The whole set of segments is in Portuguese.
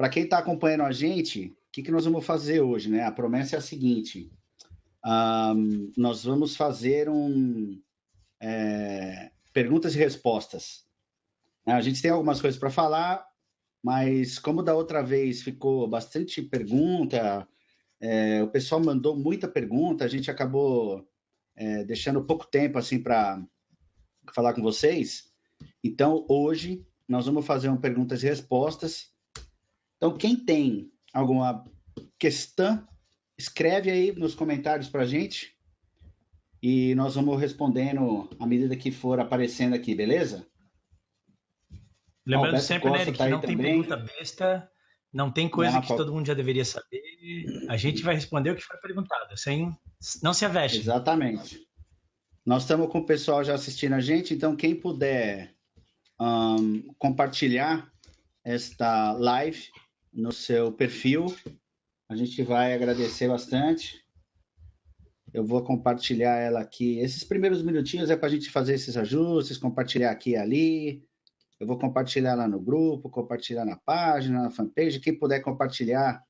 Para quem está acompanhando a gente, o que nós vamos fazer hoje, né? A promessa é a seguinte: nós vamos fazer perguntas e respostas. A gente tem algumas coisas para falar, mas como da outra vez ficou bastante pergunta, o pessoal mandou muita pergunta, a gente acabou deixando pouco tempo assim para falar com vocês. Então, hoje, nós vamos fazer perguntas e respostas. Então, quem tem alguma questão, escreve aí nos comentários para a gente e nós vamos respondendo à medida que for aparecendo aqui, beleza? Lembrando sempre, né, Eric, que não tem pergunta besta, não tem coisa que todo mundo já deveria saber. A gente vai responder o que for perguntado, não se aveste. Exatamente. Nós estamos com o pessoal já assistindo a gente, então quem puder compartilhar esta live no seu perfil, a gente vai agradecer bastante. Eu vou compartilhar ela aqui. Esses primeiros minutinhos é para a gente fazer esses ajustes, compartilhar aqui e ali. Eu vou compartilhar lá no grupo, compartilhar na página, na fanpage. Quem puder compartilhar,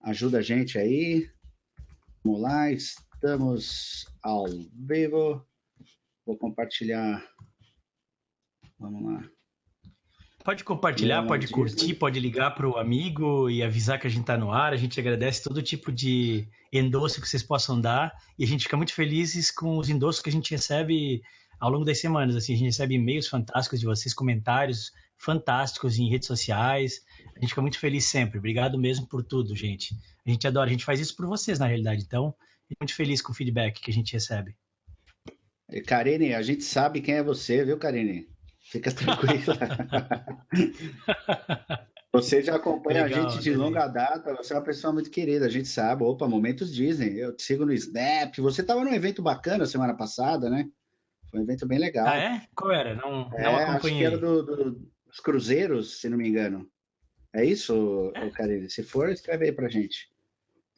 ajuda a gente aí. Vamos lá, estamos ao vivo. Vou compartilhar. Vamos lá. Pode compartilhar, pode curtir, pode ligar para o amigo e avisar que a gente está no ar. A gente agradece todo tipo de endosso que vocês possam dar e a gente fica muito felizes com os endossos que a gente recebe ao longo das semanas. Assim, a gente recebe e-mails fantásticos de vocês, comentários fantásticos em redes sociais. A gente fica muito feliz sempre. Obrigado mesmo por tudo, gente. A gente adora, a gente faz isso por vocês, na realidade. Então, fico muito feliz com o feedback que a gente recebe. Karine, a gente sabe quem é você, viu, Karine? Fica tranquila. Você já acompanha legal, a gente de longa data, você é uma pessoa muito querida, a gente sabe. Opa, Momentos Disney, eu te sigo no Snap. Você estava num evento bacana semana passada, né? Foi um evento bem legal. Ah, é? Qual era? Não acompanhei. Acho que era dos cruzeiros, se não me engano. É isso, Karine? Se for, escreve aí pra gente.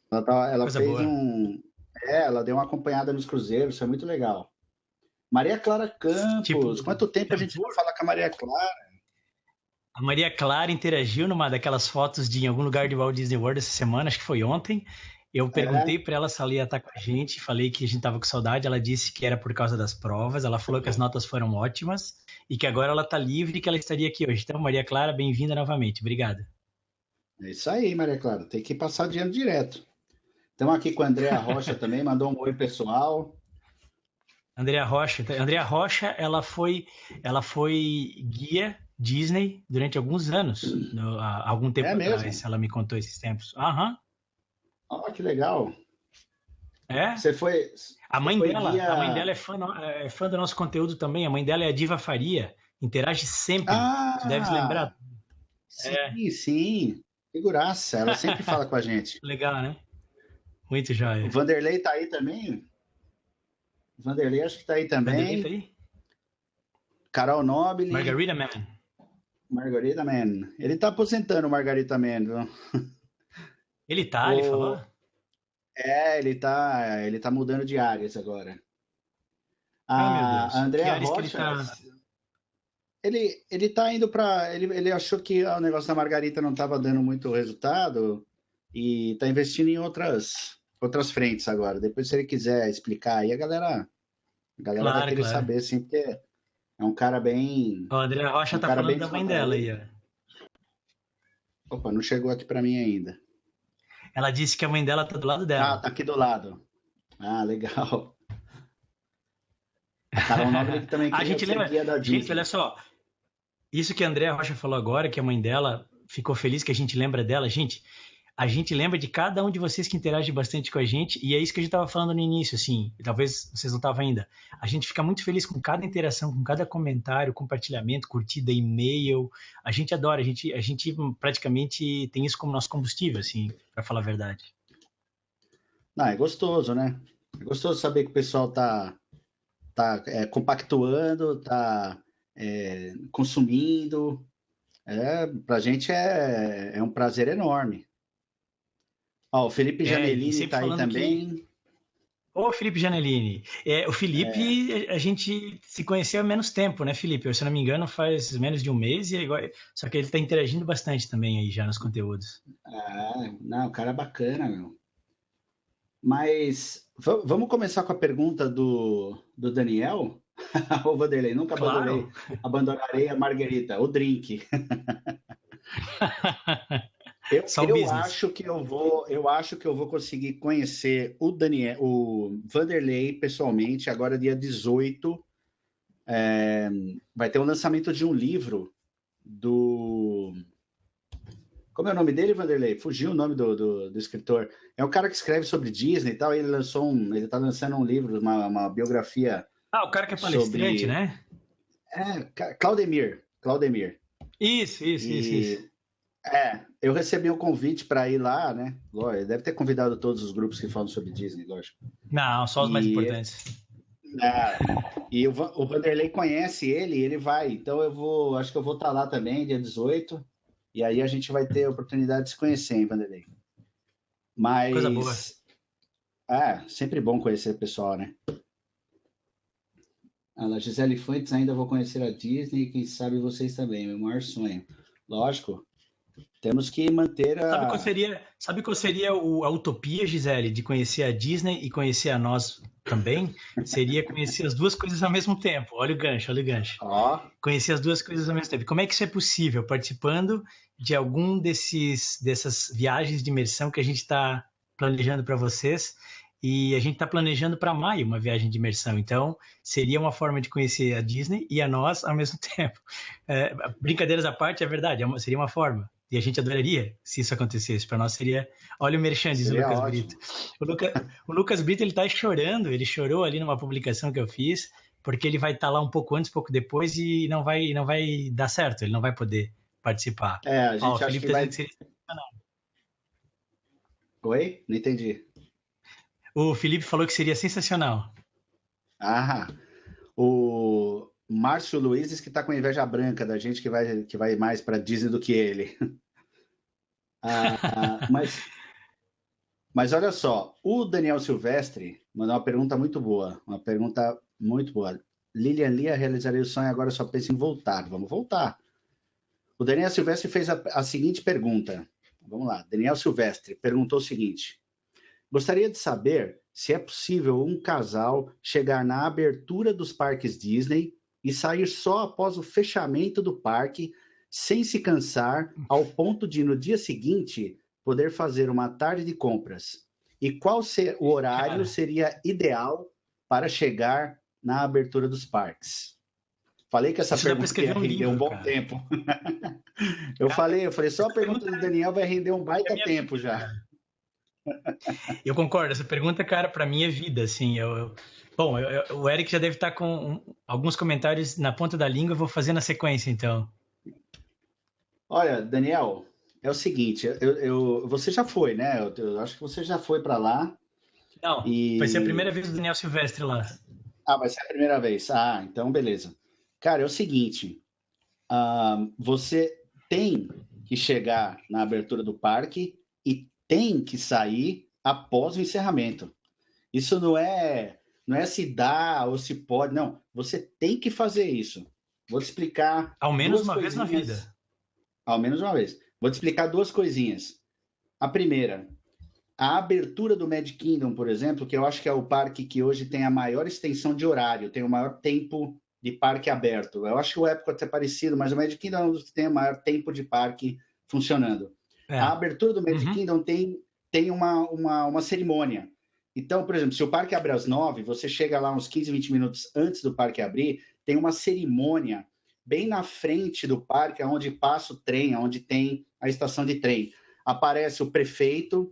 Ela fez boa. Ela deu uma acompanhada nos cruzeiros, foi muito legal. Maria Clara Campos, quanto tempo a gente não fala com a Maria Clara? A Maria Clara interagiu numa daquelas fotos em algum lugar de Walt Disney World essa semana, acho que foi ontem. Eu perguntei para ela se ela ia estar com a gente, falei que a gente estava com saudade, ela disse que era por causa das provas, ela falou que as notas foram ótimas e que agora ela está livre e que ela estaria aqui hoje. Então, Maria Clara, bem-vinda novamente, obrigada. É isso aí, Maria Clara, tem que passar dinheiro direto. Estamos aqui com a Andréa Rocha também, mandou um oi pessoal. Andréa Rocha, ela foi guia Disney durante alguns anos, há algum tempo atrás, mesmo? Ela me contou esses tempos. Aham. Que legal. É? Você foi. A mãe dela é fã do nosso conteúdo também. A mãe dela é a Diva Faria, interage sempre. Você deve se lembrar. Sim. Figuraça, ela sempre fala com a gente. Legal, né? Muito jóia. O Vanderlei tá aí também? O Vanderlei acho que tá aí também. Vanderlei tá aí? Carol Nobile. Margarita Man. Ele tá aposentando o Margarita Man, viu? Ele tá, ele falou? Ele tá mudando de áreas agora. Meu Deus. A Andréa Rocha, ele tá indo para ele achou que o negócio da Margarita não estava dando muito resultado e tá investindo em outras frentes agora. Depois, se ele quiser explicar aí, a galera vai querer saber, assim, porque é um cara bem... O André Rocha tá falando da mãe dela aí, ó. Opa, não chegou aqui para mim ainda. Ela disse que a mãe dela tá do lado dela. Tá aqui do lado. Legal. A Carol Nobre que também a gente lembra, gente, olha só, isso que a Andréa Rocha falou agora, que a mãe dela ficou feliz que a gente lembra dela, gente, a gente lembra de cada um de vocês que interage bastante com a gente, e é isso que a gente estava falando no início, assim, talvez vocês não estavam ainda. A gente fica muito feliz com cada interação, com cada comentário, compartilhamento, curtida, e-mail. A gente adora, a gente praticamente tem isso como nosso combustível, assim, para falar a verdade. É gostoso, né? É gostoso saber que o pessoal tá compactuando, tá consumindo. Pra gente é um prazer enorme. O Felipe Janelini tá aí também. Ô, Felipe Janelini. O É, Felipe, a gente se conheceu há menos tempo, né, Felipe? Eu, se não me engano, faz menos de um mês, só que ele está interagindo bastante também aí já nos conteúdos. não, o cara é bacana, meu. Mas vamos começar com a pergunta do Daniel? Ô, Vanderlei, nunca Claro! abandonarei a Marguerita, o drink. Eu, Só o eu business. acho que eu acho que eu vou conseguir conhecer o Daniel, o Vanderlei pessoalmente, agora dia 18. Vai ter o lançamento de um livro do. Como é o nome dele, Vanderlei? Fugiu o nome do escritor. É um cara que escreve sobre Disney e tal, e ele está lançando um livro, uma biografia Ah, o cara que é palestrante, sobre. né? Claudemir. Isso. E eu recebi um convite para ir lá, né? Ele deve ter convidado todos os grupos que falam sobre Disney, lógico. Não, só os mais E, importantes. o Vanderlei conhece ele, e ele vai. Então acho que eu vou estar lá também, dia 18. E aí a gente vai ter a oportunidade de se conhecer, hein, Vanderlei? Coisa boa. Mas sempre bom conhecer o pessoal, né? A Gisele Fuentes, ainda vou conhecer a Disney, quem sabe vocês também, meu maior sonho. Lógico, temos que manter a. Sabe qual seria a utopia, Gisele, de conhecer a Disney e conhecer a nós também? Seria conhecer as duas coisas ao mesmo tempo. Olha o gancho, olha o gancho. Ó, Conhecer as duas coisas ao mesmo tempo. Como é que isso é possível? Participando de algum dessas viagens de imersão que a gente está planejando para vocês. E a gente está planejando para maio uma viagem de imersão. Então, seria uma forma de conhecer a Disney e a nós ao mesmo tempo. Brincadeiras à parte, é verdade, seria uma forma. E a gente adoraria se isso acontecesse. Para nós seria. Olha o merchan, diz o seria Lucas Brito. ótimo. O Lucas Brito, ele está chorando. Ele chorou ali numa publicação que eu fiz, porque ele vai estar lá um pouco antes, pouco depois e não vai dar certo. Ele não vai poder participar. A Ó, o gente acha Felipe que está dizendo vai. que seria. Oi? Não entendi. O Felipe falou que seria sensacional. Ah, o Márcio Luiz diz que está com inveja branca da gente que vai mais para Disney do que ele. Mas olha só, o Daniel Silvestre mandou uma pergunta muito boa. Uma pergunta muito boa. Lilian Lia, realizarei o sonho, agora só penso em voltar. Vamos voltar. O Daniel Silvestre fez a seguinte pergunta. Vamos lá. Daniel Silvestre perguntou o seguinte: gostaria de saber se é possível um casal chegar na abertura dos parques Disney e sair só após o fechamento do parque, sem se cansar, ao ponto de no dia seguinte poder fazer uma tarde de compras. E qual o horário Cara, seria ideal para chegar na abertura dos parques? Falei que essa isso dá para pergunta ia escrever um render um livro, bom cara. tempo. Eu falei, só a Essa pergunta pergunta do Daniel vai render um é a baita minha tempo vida, já. cara. Eu concordo, essa pergunta, cara, para mim é vida, assim. Bom, o Eric já deve estar com alguns comentários na ponta da língua, eu vou fazer na sequência, então. Olha, Daniel, é o seguinte, você já foi, né? Eu acho que você já foi para lá Não, vai ser a e primeira vez do Daniel Silvestre lá. vai ser a primeira vez. Então beleza. Cara, é o seguinte, você tem que chegar na abertura do parque e tem que sair após o encerramento. Isso não é se dá ou se pode, não. Você tem que fazer isso. Vou te explicar Ao menos duas uma vez na coisinhas, vida. ao menos uma vez. Vou te explicar duas coisinhas. A primeira, a abertura do Magic Kingdom, por exemplo, que eu acho que é o parque que hoje tem a maior extensão de horário, tem o maior tempo de parque aberto. Eu acho que o Epcot é parecido, mas o Magic Kingdom é um dos que tem o maior tempo de parque funcionando. A É. abertura do Magic Uhum. Kingdom tem uma cerimônia. Então, por exemplo, se o parque abre às 9, você chega lá uns 15, 20 minutos antes do parque abrir, tem uma cerimônia bem na frente do parque, onde passa o trem, onde tem a estação de trem. Aparece o prefeito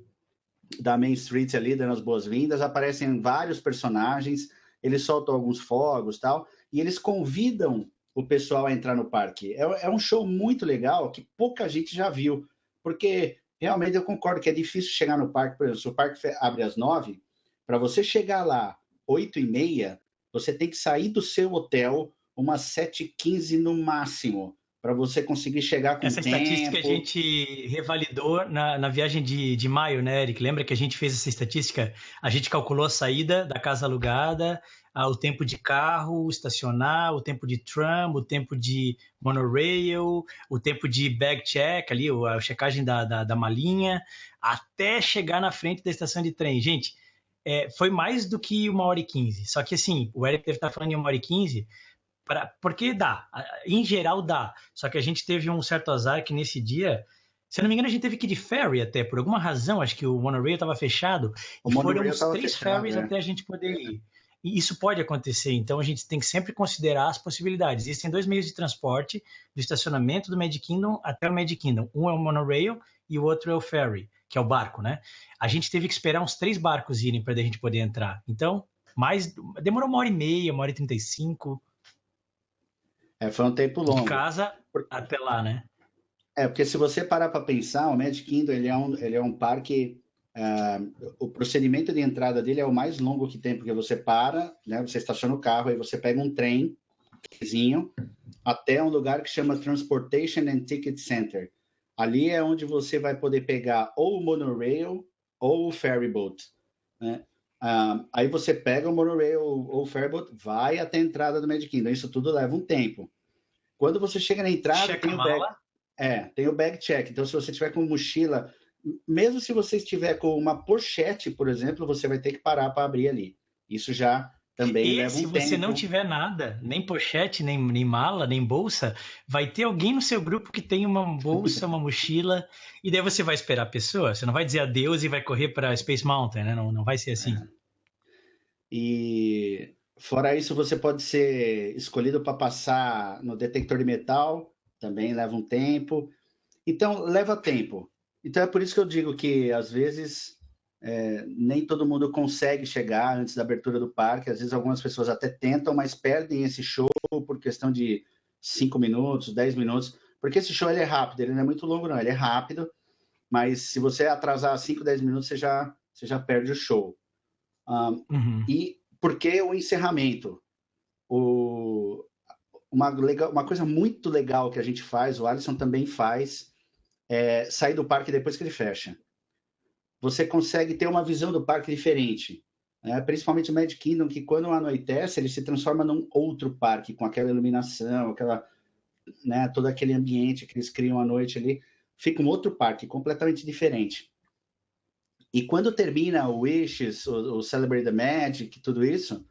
da Main Street ali, dando as boas-vindas, aparecem vários personagens, eles soltam alguns fogos e tal, e eles convidam o pessoal a entrar no parque. É um show muito legal que pouca gente já viu, porque realmente eu concordo que é difícil chegar no parque, por exemplo, se o parque abre às 9, para você chegar lá 8h30, você tem que sair do seu hotel umas 7h15 no máximo, para você conseguir chegar com Essa estatística a tempo. gente revalidou na viagem de maio, né, Eric? Lembra que a gente fez essa estatística? A gente calculou a saída da casa alugada, o tempo de carro, estacionar, o tempo de tram, o tempo de monorail, o tempo de bag check, ali, a checagem da malinha, até chegar na frente da estação de trem. Gente, foi mais do que 1h15. Só que, assim, o Eric deve estar falando em 1h15, porque dá, em geral dá. Só que a gente teve um certo azar que nesse dia, se eu não me engano, a gente teve que ir de ferry até, por alguma razão, acho que o monorail estava fechado, e foram uns 3 ferries até a gente poder ir. E isso pode acontecer, então a gente tem que sempre considerar as possibilidades. Existem 2 meios de transporte, do estacionamento do Magic Kingdom até o Magic Kingdom. Um é o monorail e o outro é o ferry, que é o barco, né? A gente teve que esperar uns 3 barcos irem para a gente poder entrar. Então, demorou 1h30, 1h35. Foi um tempo longo. De casa até lá, né? Porque se você parar para pensar, o Magic Kingdom ele é um parque. O procedimento de entrada dele é o mais longo que tem, porque você para, né? Você estaciona o carro, aí você pega um trenzinho até um lugar que chama Transportation and Ticket Center. Ali é onde você vai poder pegar ou o monorail ou o ferryboat, né? Aí você pega o monorail ou o ferryboat, vai até a entrada do Magic Kingdom. Isso tudo leva um tempo. Quando você chega na entrada, tem o bag check. Então, se você tiver com mochila, mesmo se você estiver com uma pochete, por exemplo, você vai ter que parar para abrir ali. Isso já também leva um tempo. Se você não tiver nada, nem pochete, nem mala, nem bolsa, vai ter alguém no seu grupo que tem uma bolsa, uma mochila, e daí você vai esperar a pessoa. Você não vai dizer adeus e vai correr para Space Mountain, né? Não vai ser assim. E fora isso, você pode ser escolhido para passar no detector de metal, também leva um tempo. Então, leva tempo. Então, é por isso que eu digo que, às vezes, nem todo mundo consegue chegar antes da abertura do parque. Às vezes, algumas pessoas até tentam, mas perdem esse show por questão de 5 minutos, 10 minutos. Porque esse show ele é rápido, ele não é muito longo, não. Ele é rápido, mas se você atrasar 5, 10 minutos, você já perde o show. E por que o encerramento? Uma coisa muito legal que a gente faz, o Alisson também faz, é sair do parque depois que ele fecha. Você consegue ter uma visão do parque diferente, né? Principalmente o Magic Kingdom, que quando anoitece, ele se transforma num outro parque, com aquela iluminação, né, todo aquele ambiente que eles criam à noite ali, fica um outro parque, completamente diferente. E quando termina o Wishes, o Celebrate the Magic, tudo isso,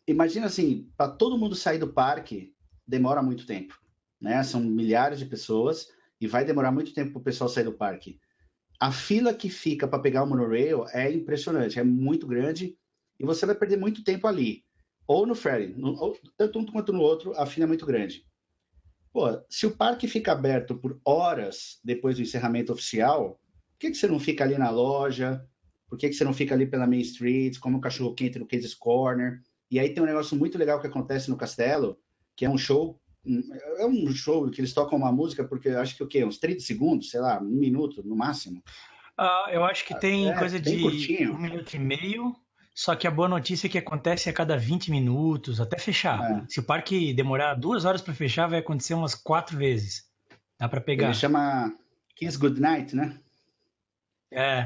imagina assim, para todo mundo sair do parque, demora muito tempo, né? São milhares de pessoas e vai demorar muito tempo para o pessoal sair do parque. A fila que fica para pegar o monorail é impressionante, é muito grande e você vai perder muito tempo ali. Ou no ferry, tanto um quanto no outro, a fila é muito grande. Pô, se o parque fica aberto por horas depois do encerramento oficial, por que você não fica ali na loja? Por que você não fica ali pela Main Street, como o cachorro quente no Casey's Corner? E aí tem um negócio muito legal que acontece no castelo, que é um show que eles tocam uma música, porque eu acho que o quê? Uns 30 segundos, sei lá, 1 minuto no máximo. Eu acho que tem coisa de curtinho. 1,5 minutos, só que a boa notícia é que acontece a cada 20 minutos, até fechar. Se o parque demorar 2 horas para fechar, vai acontecer umas 4 vezes. Dá para pegar. Ele chama Kiss Goodnight, né?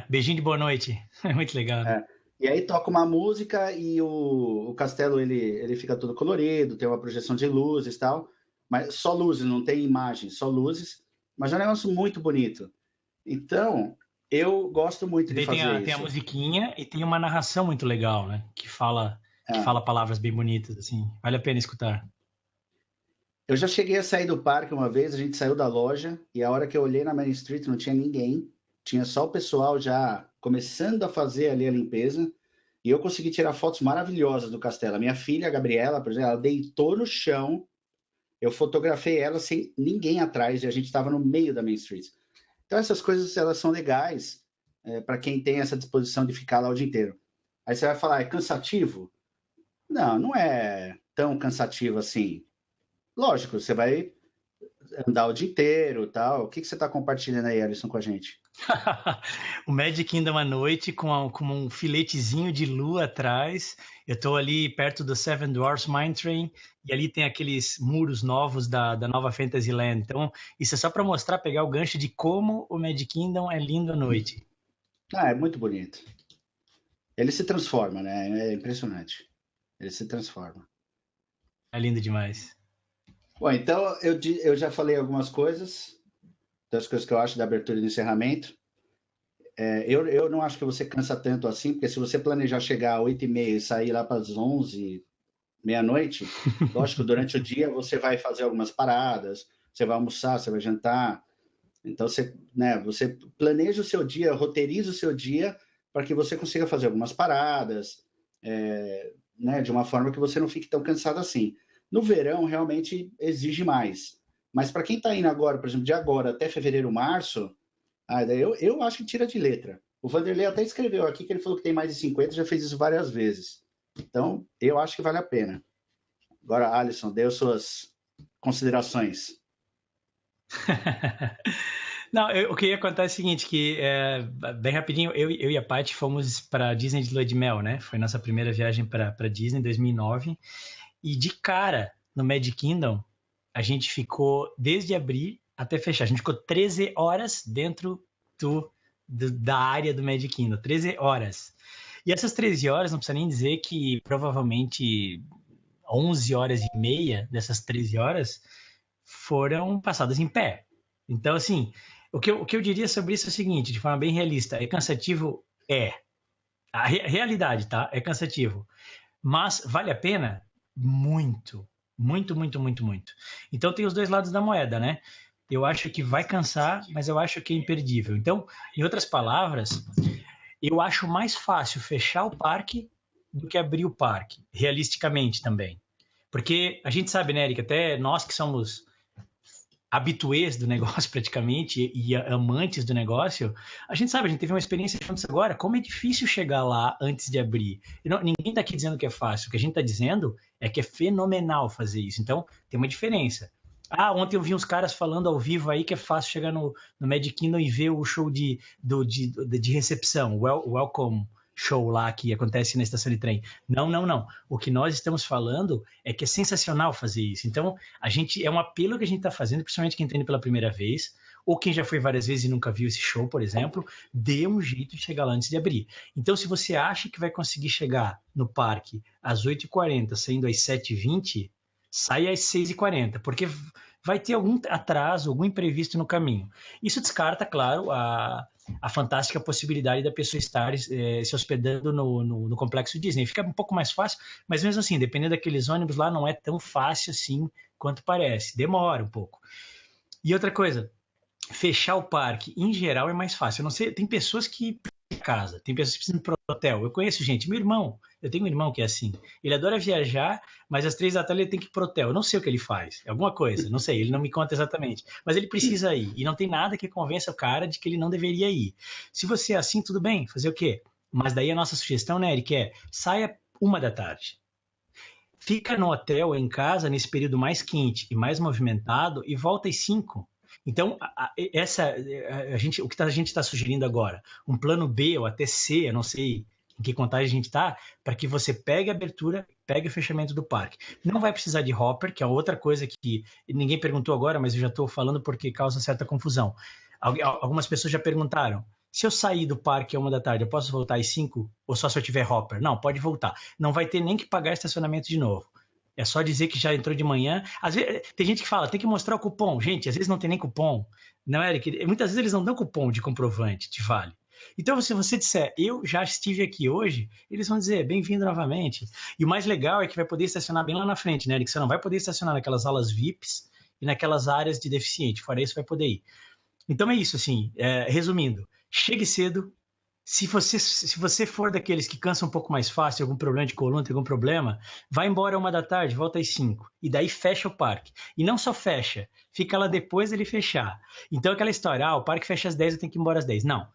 Beijinho de boa noite. É muito legal. Né? E aí toca uma música e o castelo ele fica todo colorido, tem uma projeção de luzes e tal, mas só luzes, não tem imagem, só luzes, mas é um negócio muito bonito. Então, eu gosto muito de fazer isso. Tem a musiquinha e tem uma narração muito legal, né? Que fala palavras bem bonitas, assim. Vale a pena escutar. Eu já cheguei a sair do parque uma vez, a gente saiu da loja e a hora que eu olhei na Main Street não tinha ninguém. Tinha só o pessoal já começando a fazer ali a limpeza, e eu consegui tirar fotos maravilhosas do castelo. A minha filha, a Gabriela, por exemplo, ela deitou no chão, eu fotografei ela sem ninguém atrás, e a gente estava no meio da Main Street. Então essas coisas, elas são legais para quem tem essa disposição de ficar lá o dia inteiro. Aí você vai falar, é cansativo? Não é tão cansativo assim. Lógico, você vai andar o dia inteiro e tal. O que você está compartilhando aí, Alisson, com a gente? O Magic Kingdom à noite com um filetezinho de lua atrás. Eu estou ali perto do Seven Dwarfs Mine Train e ali tem aqueles muros novos da nova Fantasyland. Então, isso é só para mostrar, pegar o gancho de como o Magic Kingdom é lindo à noite. Ah, é muito bonito. Ele se transforma, né? É impressionante. Ele se transforma. É lindo demais. Bom, então eu já falei algumas coisas, das coisas que eu acho da abertura e do encerramento. Eu não acho que você cansa tanto assim, porque se você planejar chegar às 8h30 e sair lá para as 11, meia-noite, lógico, durante o dia você vai fazer algumas paradas, você vai almoçar, você vai jantar. Então, você planeja o seu dia, roteiriza o seu dia para que você consiga fazer algumas paradas, de uma forma que você não fique tão cansado assim. No verão, realmente exige mais. Mas para quem está indo agora, por exemplo, de agora até fevereiro, março, daí eu acho que tira de letra. O Vanderlei até escreveu aqui que ele falou que tem mais de 50, já fez isso várias vezes. Então, eu acho que vale a pena. Agora, Alisson, dê as suas considerações. Não, o que ia contar é o seguinte, que bem rapidinho, eu e a Paty fomos para Disney de lua de mel, né? Foi nossa primeira viagem para Disney em 2009. E de cara, no Magic Kingdom, a gente ficou desde abrir até fechar. A gente ficou 13 horas dentro da área do Magic Kingdom. 13 horas. E essas 13 horas, não precisa nem dizer que provavelmente 11 horas e meia dessas 13 horas foram passadas em pé. Então, assim, o que eu diria sobre isso é o seguinte, de forma bem realista, é cansativo? É. A realidade, tá? É cansativo. Mas vale a pena? Muito. Muito, muito, muito, muito. Então tem os dois lados da moeda, né? Eu acho que vai cansar, mas eu acho que é imperdível. Então, em outras palavras, eu acho mais fácil fechar o parque do que abrir o parque, realisticamente também. Porque a gente sabe, né, Eric, até nós que somos habituês do negócio praticamente e amantes do negócio, a gente sabe, a gente teve uma experiência juntos agora, como é difícil chegar lá antes de abrir. E não, ninguém está aqui dizendo que é fácil, o que a gente está dizendo é que é fenomenal fazer isso. Então, tem uma diferença. Ontem eu vi uns caras falando ao vivo aí que é fácil chegar no Magic Kingdom e ver o show de recepção, welcome show lá que acontece na estação de trem. Não, não, não. O que nós estamos falando é que é sensacional fazer isso. Então, é um apelo que a gente está fazendo, principalmente quem está indo pela primeira vez, ou quem já foi várias vezes e nunca viu esse show, por exemplo, dê um jeito de chegar lá antes de abrir. Então, se você acha que vai conseguir chegar no parque às 8h40, saindo às 7h20, sai às 6h40, porque vai ter algum atraso, algum imprevisto no caminho. Isso descarta, claro, a fantástica possibilidade da pessoa estar se hospedando no Complexo Disney. Fica um pouco mais fácil, mas mesmo assim, dependendo daqueles ônibus lá, não é tão fácil assim quanto parece. Demora um pouco. E outra coisa, fechar o parque, em geral, é mais fácil. Eu não sei, tem pessoas que casa, tem pessoas que precisam ir para o hotel. Eu conheço gente, eu tenho um irmão que é assim. Ele adora viajar, mas às 3 da tarde ele tem que ir para o hotel. Eu não sei o que ele faz, alguma coisa, não sei, ele não me conta exatamente. Mas ele precisa ir, e não tem nada que convença o cara de que ele não deveria ir. Se você é assim, tudo bem, fazer o quê? Mas daí a nossa sugestão, né, Eric, saia 1 da tarde. Fica no hotel, em casa, nesse período mais quente e mais movimentado, e volta às 5. Então, o que a gente está sugerindo agora, um plano B ou até C, eu não sei em que contagem a gente está, para que você pegue a abertura, pegue o fechamento do parque. Não vai precisar de hopper, que é outra coisa que ninguém perguntou agora, mas eu já estou falando porque causa certa confusão. Algumas pessoas já perguntaram, se eu sair do parque às 1 da tarde, eu posso voltar às 5? Ou só se eu tiver hopper? Não, pode voltar. Não vai ter nem que pagar estacionamento de novo. É só dizer que já entrou de manhã. Às vezes, tem gente que fala, tem que mostrar o cupom. Gente, às vezes não tem nem cupom. Não, Eric? Muitas vezes eles não dão cupom de comprovante, de vale. Então, se você disser, eu já estive aqui hoje, eles vão dizer, bem-vindo novamente. E o mais legal é que vai poder estacionar bem lá na frente, né, Eric? Você não vai poder estacionar naquelas alas VIPs e naquelas áreas de deficiente. Fora isso, vai poder ir. Então é isso, assim, resumindo. Chegue cedo. Se você for daqueles que cansa um pouco mais fácil, algum problema de coluna, tem algum problema, vai embora 1 da tarde, volta às 5. E daí fecha o parque. E não só fecha, fica lá depois dele fechar. Então aquela história, o parque fecha às 10, eu tenho que ir embora às 10. Não,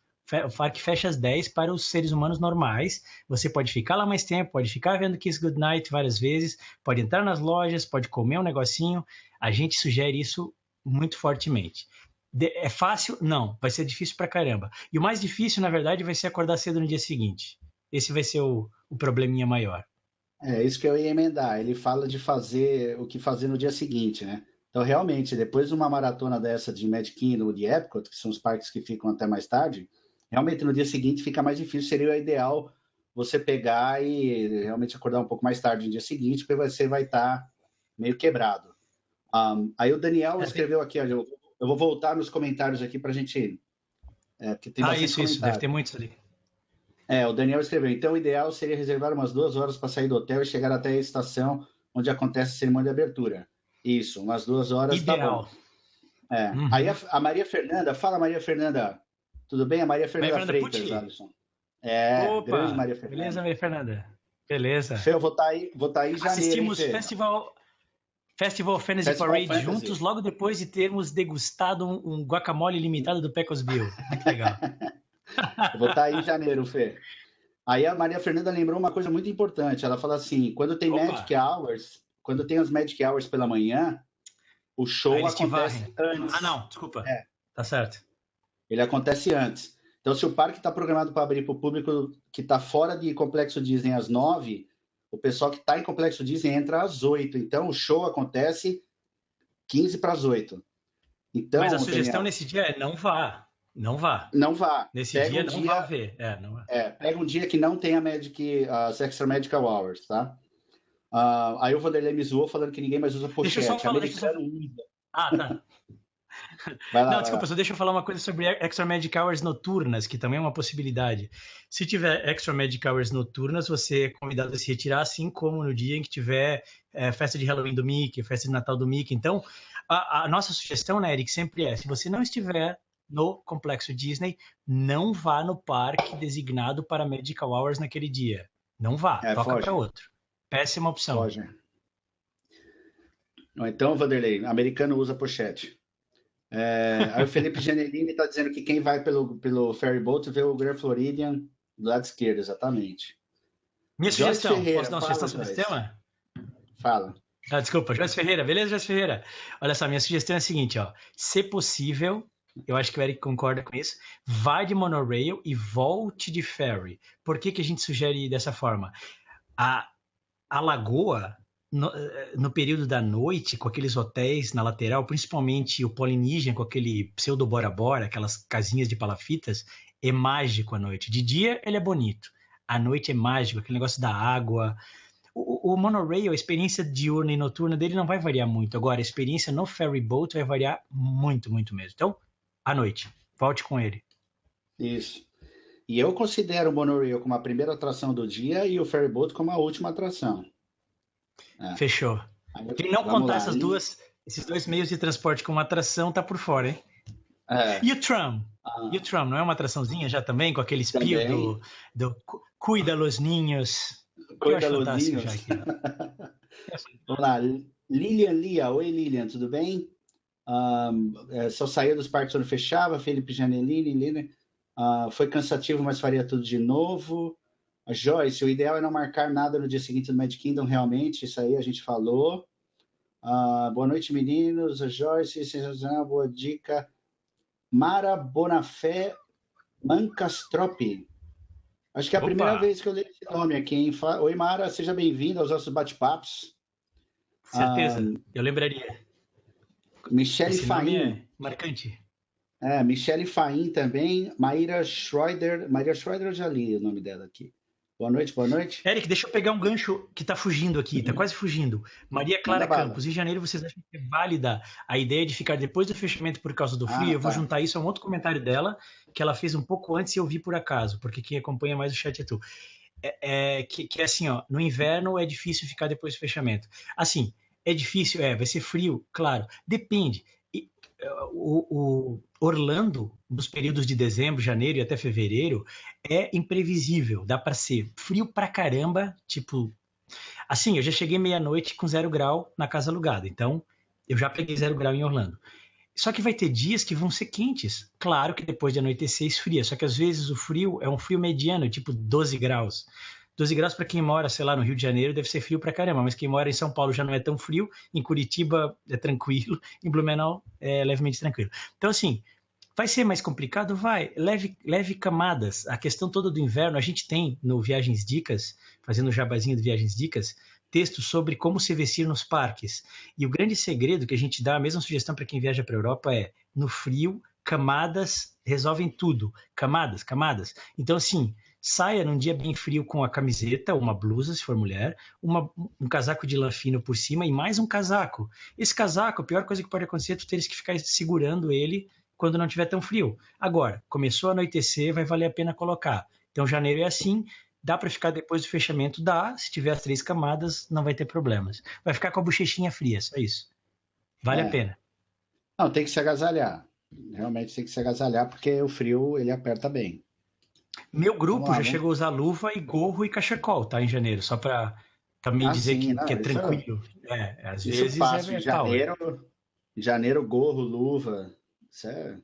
o parque fecha às 10 para os seres humanos normais. Você pode ficar lá mais tempo, pode ficar vendo Kiss Goodnight várias vezes, pode entrar nas lojas, pode comer um negocinho. A gente sugere isso muito fortemente. É fácil? Não. Vai ser difícil pra caramba. E o mais difícil, na verdade, vai ser acordar cedo no dia seguinte. Esse vai ser o probleminha maior. É isso que eu ia emendar. Ele fala de fazer o que fazer no dia seguinte, né? Então, realmente, depois de uma maratona dessa de Magic Kingdom ou de Epcot, que são os parques que ficam até mais tarde, realmente no dia seguinte fica mais difícil. Seria o ideal você pegar e realmente acordar um pouco mais tarde no dia seguinte, porque você vai estar meio quebrado. Aí o Daniel escreveu aqui, ó, eu vou voltar nos comentários aqui para a gente. Porque tem bastante isso, deve ter muitos ali. O Daniel escreveu, então o ideal seria reservar umas 2 horas para sair do hotel e chegar até a estação onde acontece a cerimônia de abertura. Isso, umas 2 horas ideal. Tá bom. Aí a Maria Fernanda, fala Maria Fernanda, tudo bem? A Maria Fernanda Freitas, Alisson. Opa, grande Maria Fernanda. Beleza, Maria Fernanda. Beleza. Fê, eu vou estar aí em janeiro. Assistimos Festival Fantasy Parade juntos, logo depois de termos degustado um guacamole limitado do Pecos Bill. Muito legal. Eu vou estar aí em janeiro, Fê. Aí a Maria Fernanda lembrou uma coisa muito importante. Ela fala assim, quando tem Magic Hours, quando tem as Magic Hours pela manhã, o show acontece antes. Ah, não, desculpa. Tá certo. Ele acontece antes. Então, se o parque está programado para abrir para o público que está fora de Complexo Disney às 9, o pessoal que está em Complexo Disney entra às 8. Então, o show acontece 15 para as 8. Então, mas a sugestão nesse dia é não vá. Não vá. Não vá. Nesse dia não vá ver. Não vá. Pega um dia que não tenha as Extra Magical Hours, tá? Aí o Vanderlei me zoou falando que ninguém mais usa pochete. Deixa eu só falar, tá. Não, desculpa, só deixa eu falar uma coisa sobre Extra Magic Hours noturnas, que também é uma possibilidade. Se tiver Extra Magic Hours noturnas, você é convidado a se retirar, assim como no dia em que tiver festa de Halloween do Mickey, festa de Natal do Mickey. Então, a nossa sugestão, né, Eric, sempre se você não estiver no Complexo Disney, não vá no parque designado para Magical Hours naquele dia. Não vá, toca para outro. Péssima opção. Foge. Então, Vanderlei, americano usa pochete. Aí o Felipe Janellini está dizendo que quem vai pelo ferry boat vê o Grand Floridian do lado esquerdo, exatamente. Minha sugestão, posso dar uma sugestão sobre esse tema? Fala. Desculpa, Joyce Ferreira, beleza, Joyce Ferreira? Olha só, minha sugestão é a seguinte, se possível, eu acho que o Eric concorda com isso, vá de monorail e volte de ferry. Por que a gente sugere dessa forma? A lagoa, no período da noite, com aqueles hotéis na lateral, principalmente o Polynesian, com aquele pseudo Bora Bora, aquelas casinhas de palafitas, é mágico à noite. De dia ele é bonito, à noite é mágico, aquele negócio da água. O monorail, a experiência diurna e noturna dele não vai variar muito. Agora, a experiência no ferry boat vai variar muito, muito mesmo. Então, à noite, volte com ele. Isso. E eu considero o monorail como a primeira atração do dia e o ferry boat como a última atração. Fechou. Quem não contar esses dois meios de transporte como atração, tá por fora, hein? E o tram? E o tram, não é uma atraçãozinha já também, com aquele espio do Cuida los Ninhos? Cuida los Ninhos. Vamos lá. Lilian Lia. Oi, Lilian, tudo bem? Só saía dos parques onde fechava. Felipe Janellini, Lilian. Foi cansativo, mas faria tudo de novo. A Joyce, o ideal é não marcar nada no dia seguinte do Magic Kingdom, realmente, isso aí a gente falou. Boa noite, meninos. A Joyce, sensacional, boa dica. Mara Bonafé Mancastropi. Acho que é a primeira vez que eu leio esse nome aqui, hein? Oi, Mara, seja bem-vinda aos nossos bate-papos. Certeza, eu lembraria. Michele Fain. Marcante. Michele Fain também. Maíra Schroeder. Maíra Schroeder, eu já li o nome dela aqui. Boa noite, boa noite. Eric, deixa eu pegar um gancho que tá fugindo aqui, tá quase fugindo. Maria Clara Campos, em janeiro vocês acham que é válida a ideia de ficar depois do fechamento por causa do frio? Eu vou juntar isso a um outro comentário dela, que ela fez um pouco antes e eu vi por acaso, porque quem acompanha mais o chat é tu. Que é assim, no inverno é difícil ficar depois do fechamento. Assim, é difícil, vai ser frio, claro, depende. O Orlando, nos períodos de dezembro, janeiro e até fevereiro, é imprevisível. Dá para ser frio pra caramba, tipo... Assim, eu já cheguei meia-noite com 0 grau na casa alugada. Então, eu já peguei 0 grau em Orlando. Só que vai ter dias que vão ser quentes. Claro que depois de anoitecer esfria. Só que às vezes o frio é um frio mediano, tipo 12 graus. 12 graus para quem mora, sei lá, no Rio de Janeiro deve ser frio pra caramba, mas quem mora em São Paulo já não é tão frio, em Curitiba é tranquilo, em Blumenau é levemente tranquilo. Então, assim, vai ser mais complicado? Vai. Leve camadas. A questão toda do inverno, a gente tem no Viagens Dicas, fazendo o jabazinho do Viagens Dicas, textos sobre como se vestir nos parques. E o grande segredo que a gente dá, a mesma sugestão para quem viaja para a Europa é, no frio, camadas resolvem tudo. Camadas, camadas. Então, assim, saia num dia bem frio com a camiseta, uma blusa, se for mulher, um casaco de lã fino por cima e mais um casaco. Esse casaco, a pior coisa que pode acontecer é tu teres que ficar segurando ele quando não tiver tão frio. Agora, começou a anoitecer, vai valer a pena colocar. Então, janeiro é assim, dá para ficar depois do fechamento? Dá, se tiver as 3 camadas, não vai ter problemas. Vai ficar com a bochechinha fria, só isso. Vale a pena. Não, tem que se agasalhar. Realmente tem que se agasalhar, porque o frio, ele aperta bem. Meu grupo já chegou a usar luva e gorro e cachecol, tá, em janeiro, só para também dizer sim, que é tranquilo. Às isso vezes fácil. Em janeiro, gorro, luva. Isso é...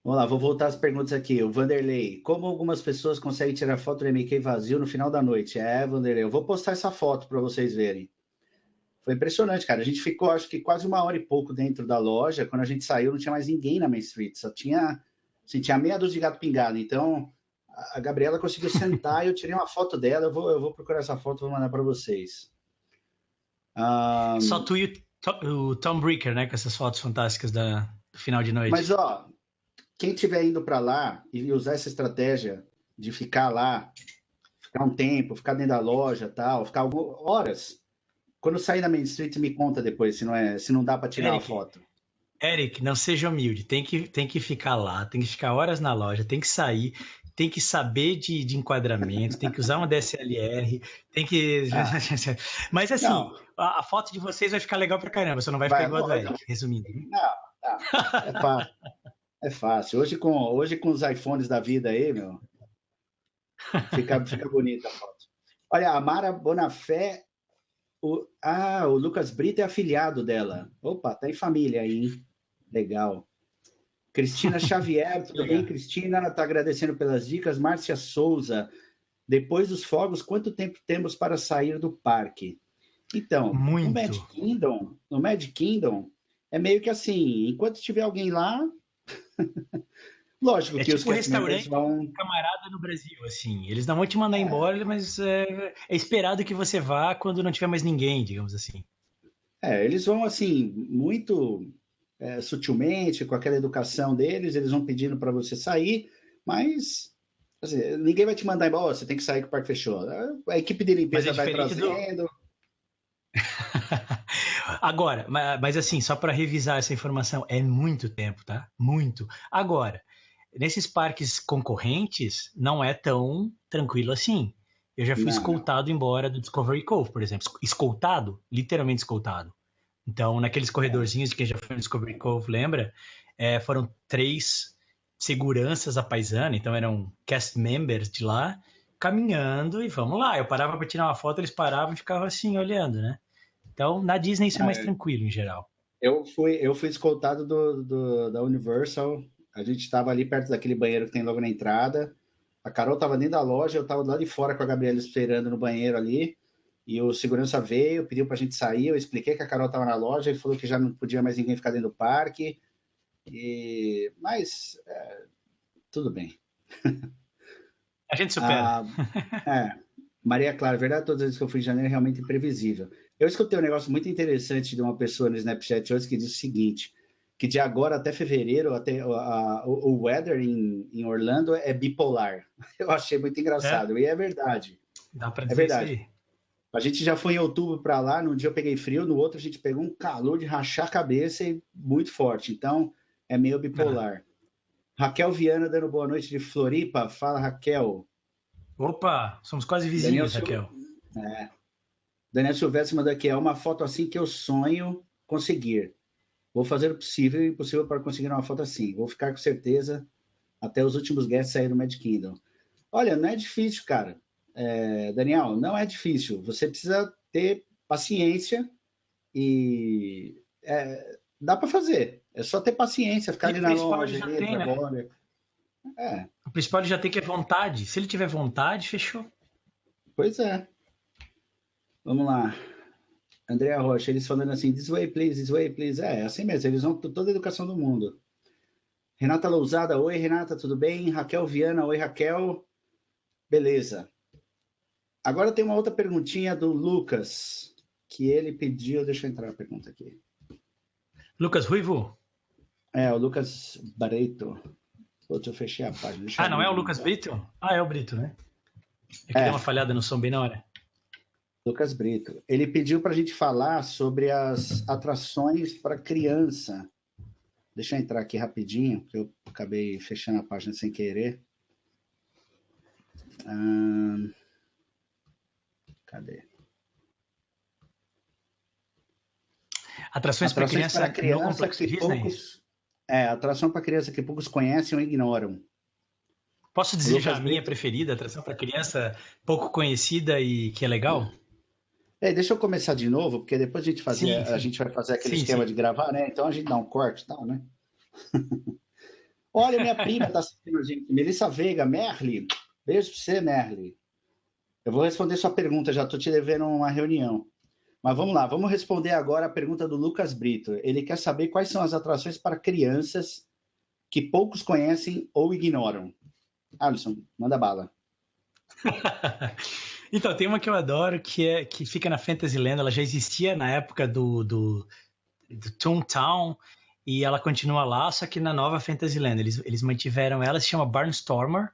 Vamos lá, vou voltar às perguntas aqui. O Vanderlei, como algumas pessoas conseguem tirar foto do MK vazio no final da noite? Vanderlei, eu vou postar essa foto para vocês verem. Foi impressionante, cara. A gente ficou, acho que quase 1 hora e pouco dentro da loja. Quando a gente saiu, não tinha mais ninguém na Main Street. Só tinha, assim, tinha meia dúzia de gato pingado. Então, a Gabriela conseguiu sentar e eu tirei uma foto dela. Eu vou procurar essa foto e vou mandar para vocês. Só tu e o Tom Bricker, né? Com essas fotos fantásticas do final de noite. Mas, ó, quem estiver indo para lá e usar essa estratégia de ficar lá, ficar um tempo, ficar dentro da loja, tal, ficar horas... Quando sair da Main Street, me conta depois se não dá para tirar a foto. Eric, não seja humilde. Tem que ficar lá, tem que ficar horas na loja, tem que sair, tem que saber de enquadramento, tem que usar uma DSLR, tem que... Mas assim, a foto de vocês vai ficar legal pra caramba, você não vai ficar igual a do Eric, resumindo. Não. É fácil. Hoje com os iPhones da vida aí, meu, fica bonita a foto. Olha, a Mara Bonafé... O Lucas Brito é afilhado dela. Opa, tá em família aí, hein? Legal. Cristina Xavier, tudo bem, Cristina? Tá agradecendo pelas dicas. Márcia Souza, depois dos fogos, quanto tempo temos para sair do parque? Então, no Magic Kingdom, é meio que assim, enquanto tiver alguém lá... Lógico que tipo os restaurante camarada no Brasil, assim. Eles não vão te mandar embora, mas é esperado que você vá quando não tiver mais ninguém, digamos assim. Eles vão, assim, muito sutilmente, com aquela educação deles, eles vão pedindo para você sair, mas assim, ninguém vai te mandar embora, você tem que sair que o parque fechou. A equipe de limpeza vai trazendo... Agora, mas assim, só para revisar essa informação, é muito tempo, tá? Muito. Agora, nesses parques concorrentes, não é tão tranquilo assim. Eu já fui escoltado embora do Discovery Cove, por exemplo. Escoltado, literalmente escoltado. Então, naqueles corredorzinhos de quem já foi no Discovery Cove, lembra? Foram 3 seguranças à paisana, então eram cast members de lá, caminhando e vamos lá. Eu parava para tirar uma foto, eles paravam e ficavam assim, olhando, né? Então, na Disney isso é mais tranquilo, em geral. Eu fui escoltado da Universal. A gente estava ali perto daquele banheiro que tem logo na entrada. A Carol estava dentro da loja, eu estava lá de fora com a Gabriela esperando no banheiro ali. E o segurança veio, pediu para a gente sair. Eu expliquei que a Carol estava na loja e falou que já não podia mais ninguém ficar dentro do parque. Mas tudo bem. A gente supera. Maria Clara, verdade, todas as vezes que eu fui em janeiro é realmente imprevisível. Eu escutei um negócio muito interessante de uma pessoa no Snapchat hoje que disse o seguinte, que de agora até fevereiro, o weather em Orlando é bipolar. Eu achei muito engraçado, e é verdade. Dá para dizer isso aí. A gente já foi em outubro para lá, num dia eu peguei frio, no outro a gente pegou um calor de rachar a cabeça e muito forte, então é meio bipolar. Raquel Viana dando boa noite de Floripa, fala Raquel. Opa, somos quase vizinhos, Raquel. Daniel Silvestre mandou aqui, uma foto assim que eu sonho conseguir. Vou fazer o possível e o impossível para conseguir uma foto assim. Vou ficar com certeza até os últimos guests saírem do Magic Kingdom. Olha, não é difícil, cara. Daniel, não é difícil. Você precisa ter paciência e dá para fazer. É só ter paciência, ficar ali na loja. O principal ele já tem que é vontade. Se ele tiver vontade, fechou. Pois é. Vamos lá. Andréa Rocha, eles falando assim, this way, please, this way, please. É assim mesmo, eles vão com toda a educação do mundo. Renata Lousada, oi, Renata, tudo bem? Raquel Viana, oi, Raquel. Beleza. Agora tem uma outra perguntinha do Lucas, que ele pediu, deixa eu entrar a pergunta aqui. Lucas Ruivo? É, o Lucas Barreto. Putz, eu fechei a página. Não é o Lucas Brito? Ah, é o Brito, né? É que deu uma falhada no som bem na hora. Lucas Brito. Ele pediu para a gente falar sobre as atrações para criança. Deixa eu entrar aqui rapidinho, porque eu acabei fechando a página sem querer. Cadê? Atrações para criança no Complexo Disney? Atração para criança que poucos conhecem ou ignoram. Posso dizer já a minha preferida, atração para criança pouco conhecida e que é legal? Deixa eu começar de novo, porque depois a gente vai fazer aquele esquema de gravar, né? Então a gente dá um corte e tal, né? Olha, minha prima está assistindo a gente, Melissa Veiga, Merli. Beijo para você, Merli. Eu vou responder sua pergunta, já estou te devendo uma reunião. Mas vamos lá, vamos responder agora a pergunta do Lucas Brito. Ele quer saber quais são as atrações para crianças que poucos conhecem ou ignoram. Alisson, manda bala. Então, tem uma que eu adoro, que fica na Fantasyland. Ela já existia na época do Toontown, e ela continua lá, só que na nova Fantasyland. Eles mantiveram ela, se chama Barnstormer.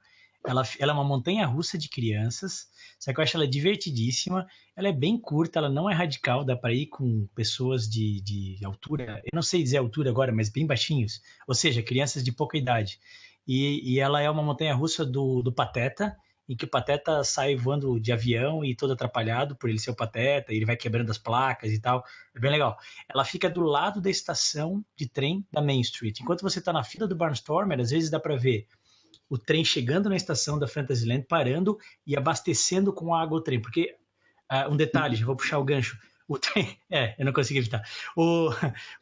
Ela é uma montanha-russa de crianças, só que eu acho ela divertidíssima. Ela é bem curta, ela não é radical, dá para ir com pessoas de altura, eu não sei dizer a altura agora, mas bem baixinhos, ou seja, crianças de pouca idade. E ela é uma montanha-russa do Pateta, em que o Pateta sai voando de avião e todo atrapalhado por ele ser o Pateta, e ele vai quebrando as placas e tal. É bem legal. Ela fica do lado da estação de trem da Main Street. Enquanto você está na fila do Barnstormer, às vezes dá para ver o trem chegando na estação da Fantasyland, parando e abastecendo com água o trem. Porque, um detalhe, já vou puxar o gancho. O trem, eu não consegui evitar.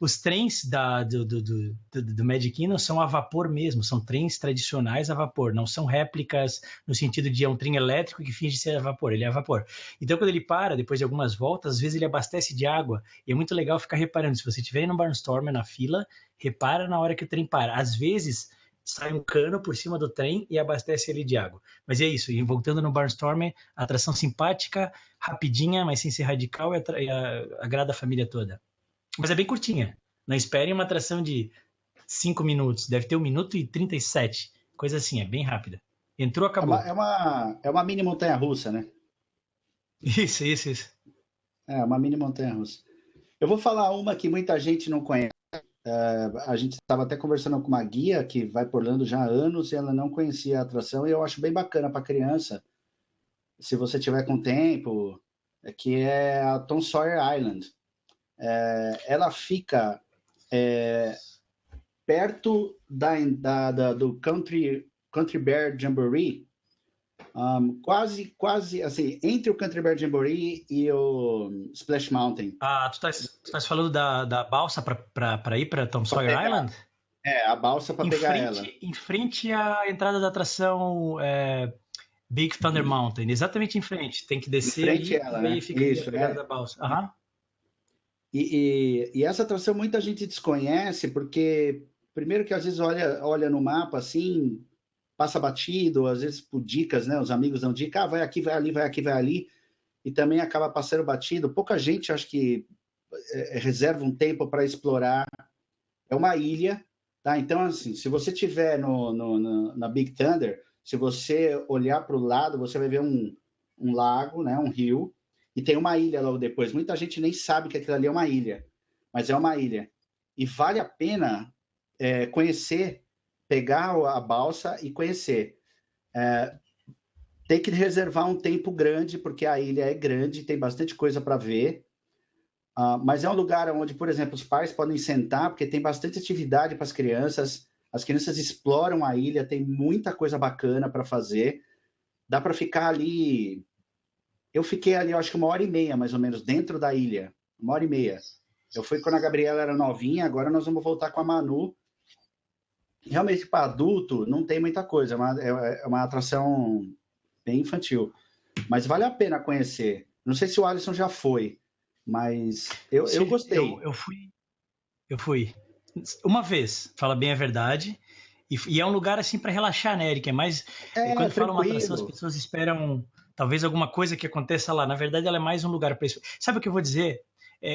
Os trens do Magic Kingdom são a vapor mesmo, são trens tradicionais a vapor, não são réplicas no sentido de um trem elétrico que finge ser a vapor, ele é a vapor. Então, quando ele para, depois de algumas voltas, às vezes ele abastece de água, e é muito legal ficar reparando. Se você estiver indo no Barnstormer na fila, repara na hora que o trem para. Às vezes sai um cano por cima do trem e abastece ele de água. Mas é isso, e voltando no Barnstormer, atração simpática, rapidinha, mas sem ser radical, e agrada a família toda. Mas é bem curtinha. Não esperem uma atração de 5 minutos, deve ter 1 minuto e 37, coisa assim, é bem rápida. Entrou, acabou. É uma mini montanha-russa, né? Isso. É uma mini montanha-russa. Eu vou falar uma que muita gente não conhece. A gente estava até conversando com uma guia que vai por Orlando já há anos e ela não conhecia a atração, e eu acho bem bacana para criança, se você tiver com tempo, que é a Tom Sawyer Island. Ela fica perto do Country Bear Jamboree, quase assim, entre o Country Bear Jamboree e o Splash Mountain. Tu estás falando da balsa para ir para Tom Sawyer Island? A balsa para pegar ela. Em frente à entrada da atração Big Thunder Mountain, exatamente em frente. Tem que descer ali ela, né? E fica isso, da balsa. Uhum. E essa atração muita gente desconhece, porque primeiro que às vezes olha no mapa assim, passa batido, às vezes por dicas, né? Os amigos dão dica, vai aqui, vai ali, vai aqui, vai ali, e também acaba passando batido. Pouca gente, acho que, reserva um tempo para explorar. É uma ilha, tá? Então, assim, se você estiver na Big Thunder, se você olhar para o lado, você vai ver um lago, né? Um rio, e tem uma ilha logo depois. Muita gente nem sabe que aquilo ali é uma ilha, mas é uma ilha. E vale a pena conhecer, pegar a balsa e conhecer. Tem que reservar um tempo grande, porque a ilha é grande, tem bastante coisa para ver. Mas é um lugar onde, por exemplo, os pais podem sentar, porque tem bastante atividade para as crianças exploram a ilha, tem muita coisa bacana para fazer. Dá para ficar ali... Eu fiquei ali, eu acho que 1h30, mais ou menos, dentro da ilha. 1h30. Eu fui quando a Gabriela era novinha, agora nós vamos voltar com a Manu. Realmente, para adulto, não tem muita coisa. É uma atração bem infantil. Mas vale a pena conhecer. Não sei se o Alisson já foi, mas eu gostei. Eu fui uma vez, fala bem a verdade, e é um lugar assim para relaxar, né, Eric? É mais quando fala uma atração, as pessoas esperam talvez alguma coisa que aconteça lá. Na verdade, ela é mais um lugar para isso. Sabe o que eu vou dizer?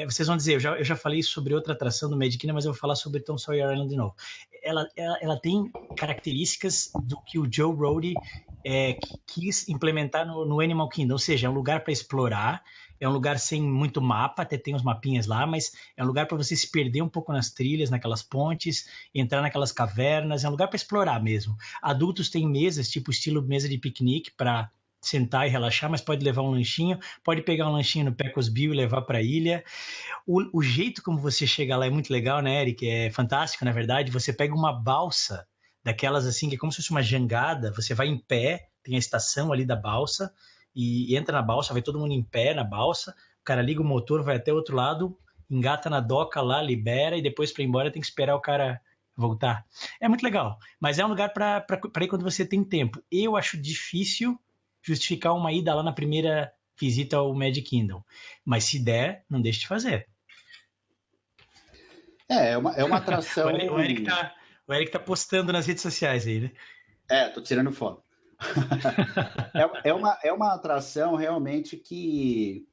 Vocês vão dizer, eu já falei sobre outra atração do Magic Kingdom, mas eu vou falar sobre Tom Sawyer Island de novo. Ela tem características do que o Joe Rohde quis implementar no Animal Kingdom, ou seja, é um lugar para explorar, é um lugar sem muito mapa, até tem uns mapinhas lá, mas é um lugar para você se perder um pouco nas trilhas, naquelas pontes, entrar naquelas cavernas, é um lugar para explorar mesmo. Adultos têm mesas, tipo estilo mesa de piquenique, para sentar e relaxar, mas pode levar um lanchinho, pode pegar um lanchinho no Pecos Bill e levar para a ilha. O jeito como você chega lá é muito legal, né, Eric? É fantástico, na verdade. Você pega uma balsa, daquelas assim, que é como se fosse uma jangada, você vai em pé, tem a estação ali da balsa, e entra na balsa, vai todo mundo em pé na balsa, o cara liga o motor, vai até o outro lado, engata na doca lá, libera, e depois para ir embora tem que esperar o cara voltar. É muito legal, mas é um lugar para ir quando você tem tempo. Eu acho difícil justificar uma ida lá na primeira visita ao Magic Kingdom, mas se der, não deixe de fazer. É uma atração... o Eric tá postando nas redes sociais aí, né? Tô tirando foto. É uma atração realmente que,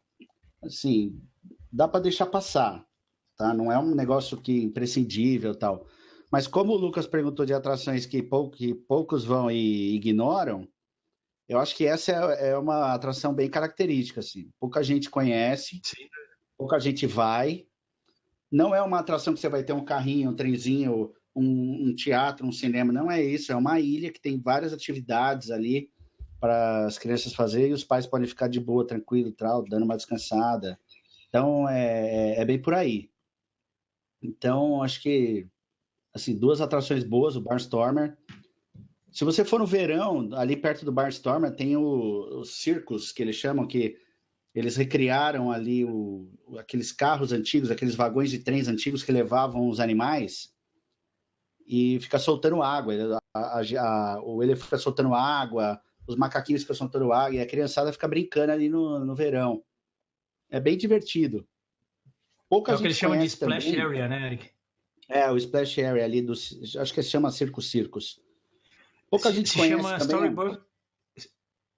assim, dá para deixar passar, tá? Não é um negócio que imprescindível e tal. Mas como o Lucas perguntou de atrações que poucos vão e ignoram, eu acho que essa é uma atração bem característica, assim. Pouca gente conhece, sim, pouca gente vai. Não é uma atração que você vai ter um carrinho, um trenzinho, um teatro, um cinema, não é isso. É uma ilha que tem várias atividades ali para as crianças fazerem e os pais podem ficar de boa, tranquilo, dando uma descansada. Então, é bem por aí. Então, acho que, assim, 2 atrações boas, o Barnstormer. Se você for no verão, ali perto do Barnstormer, tem os circos, que eles chamam, que eles recriaram ali aqueles carros antigos, aqueles vagões de trens antigos que levavam os animais e fica soltando água. O elefante fica soltando água, os macaquinhos ficam soltando água e a criançada fica brincando ali no verão. É bem divertido. Pouca gente o que eles chamam de Splash também. Area, né, Eric? O Splash Area ali, acho que se chama Circus. Pouca gente conhece chama também.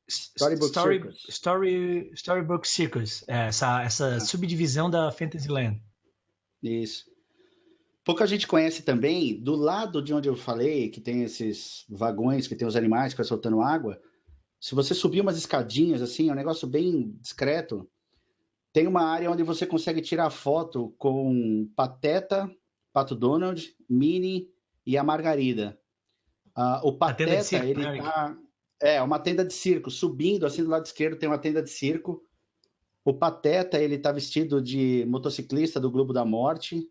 Storybook Circus, essa subdivisão da Fantasyland. Isso. Pouca gente conhece também, do lado de onde eu falei, que tem esses vagões, que tem os animais que vai soltando água, se você subir umas escadinhas, assim, é um negócio bem discreto, tem uma área onde você consegue tirar foto com Pateta, Pato Donald, Minnie e a Margarida. O Pateta, ele tá... uma tenda de circo, subindo, assim, do lado esquerdo tem uma tenda de circo. O Pateta, ele tá vestido de motociclista do Globo da Morte.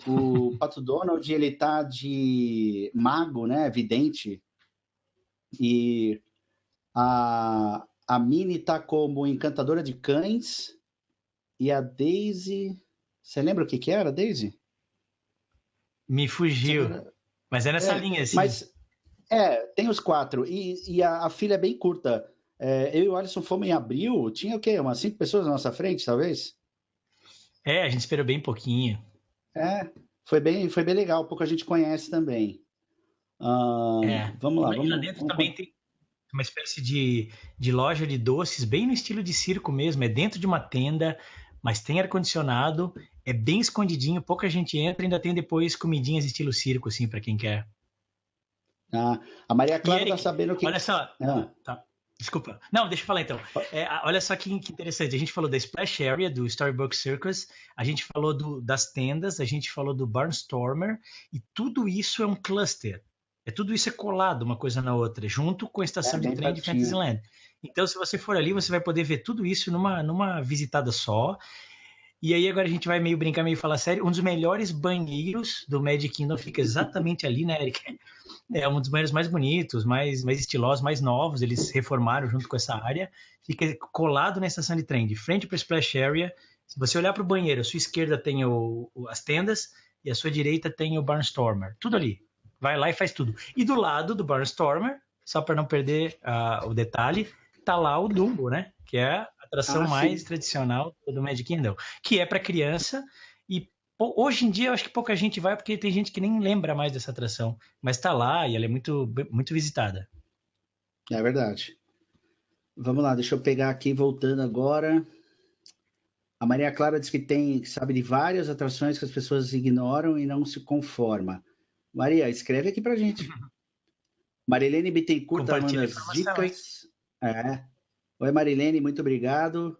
O Pato Donald, ele tá de mago, né, vidente. E a Minnie tá como encantadora de cães. E a Daisy... Você lembra o que era, Daisy? Me fugiu. Mas é nessa linha, assim. Mas, tem os 4. E a fila é bem curta. Eu e o Alisson fomos em abril. Tinha o quê? Umas 5 pessoas na nossa frente, talvez? A gente esperou bem pouquinho. Foi bem legal. Pouca gente conhece também. Vamos lá. Lá dentro também tem uma espécie de loja de doces, bem no estilo de circo mesmo. É dentro de uma tenda, mas tem ar-condicionado, é bem escondidinho, pouca gente entra, ainda tem depois comidinhas estilo circo, assim, para quem quer. A Maria Clara tá sabendo que... Olha só, tá. Desculpa. Não, deixa eu falar então. Olha só que interessante, a gente falou da Splash Area, do Storybook Circus, a gente falou das tendas, a gente falou do Barnstormer, e tudo isso é um cluster. Tudo isso é colado uma coisa na outra, junto com a estação de trem de Fantasyland. Então, se você for ali, você vai poder ver tudo isso numa visitada só. E aí agora a gente vai meio brincar, meio falar sério. Um dos melhores banheiros do Magic Kingdom fica exatamente ali, né, Eric? É um dos banheiros mais bonitos, mais estilosos, mais novos. Eles reformaram junto com essa área. Fica colado na estação de trem, de frente para a Splash Area. Se você olhar para o banheiro, a sua esquerda tem as tendas e a sua direita tem o Barnstormer. Tudo ali. Vai lá e faz tudo. E do lado do Barnstormer, só para não perder o detalhe, tá lá o Dumbo, né? Que é a atração mais sim. tradicional do Magic Kingdom, que é para criança e hoje em dia eu acho que pouca gente vai porque tem gente que nem lembra mais dessa atração, mas tá lá e ela é muito visitada. É verdade. Vamos lá, deixa eu pegar aqui, voltando agora. A Maria Clara diz que sabe de várias atrações que as pessoas ignoram e não se conforma. Maria, escreve aqui pra gente. Marilene Bittencourt tá mandando Compartilha a as informação, hein? dicas. É. Oi, Marilene, muito obrigado.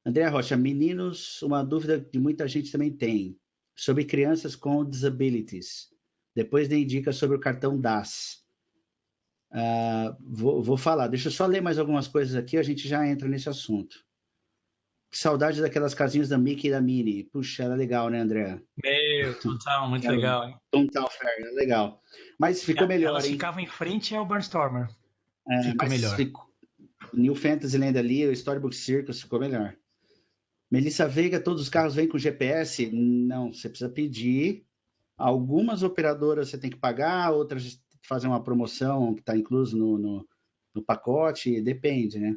Andréa Rocha, meninos, uma dúvida que muita gente também tem sobre crianças com disabilities. Depois dê dicas sobre o cartão DAS. Vou falar, deixa eu só ler mais algumas coisas aqui, a gente já entra nesse assunto. Que saudade daquelas casinhas da Mickey e da Minnie. Puxa, era legal, né, André? Meu, total, muito Era legal, hein? Total Fair, era legal. Mas ficou melhor, Elas hein? ficavam em frente ao Barnstormer. Ficou Mas melhor. ficou. New Fantasyland ali, o Storybook Circus ficou melhor. Melissa Veiga, todos os carros vêm com GPS? Não, você precisa pedir. Algumas operadoras você tem que pagar, outras fazem uma promoção que está incluso no pacote, depende, né?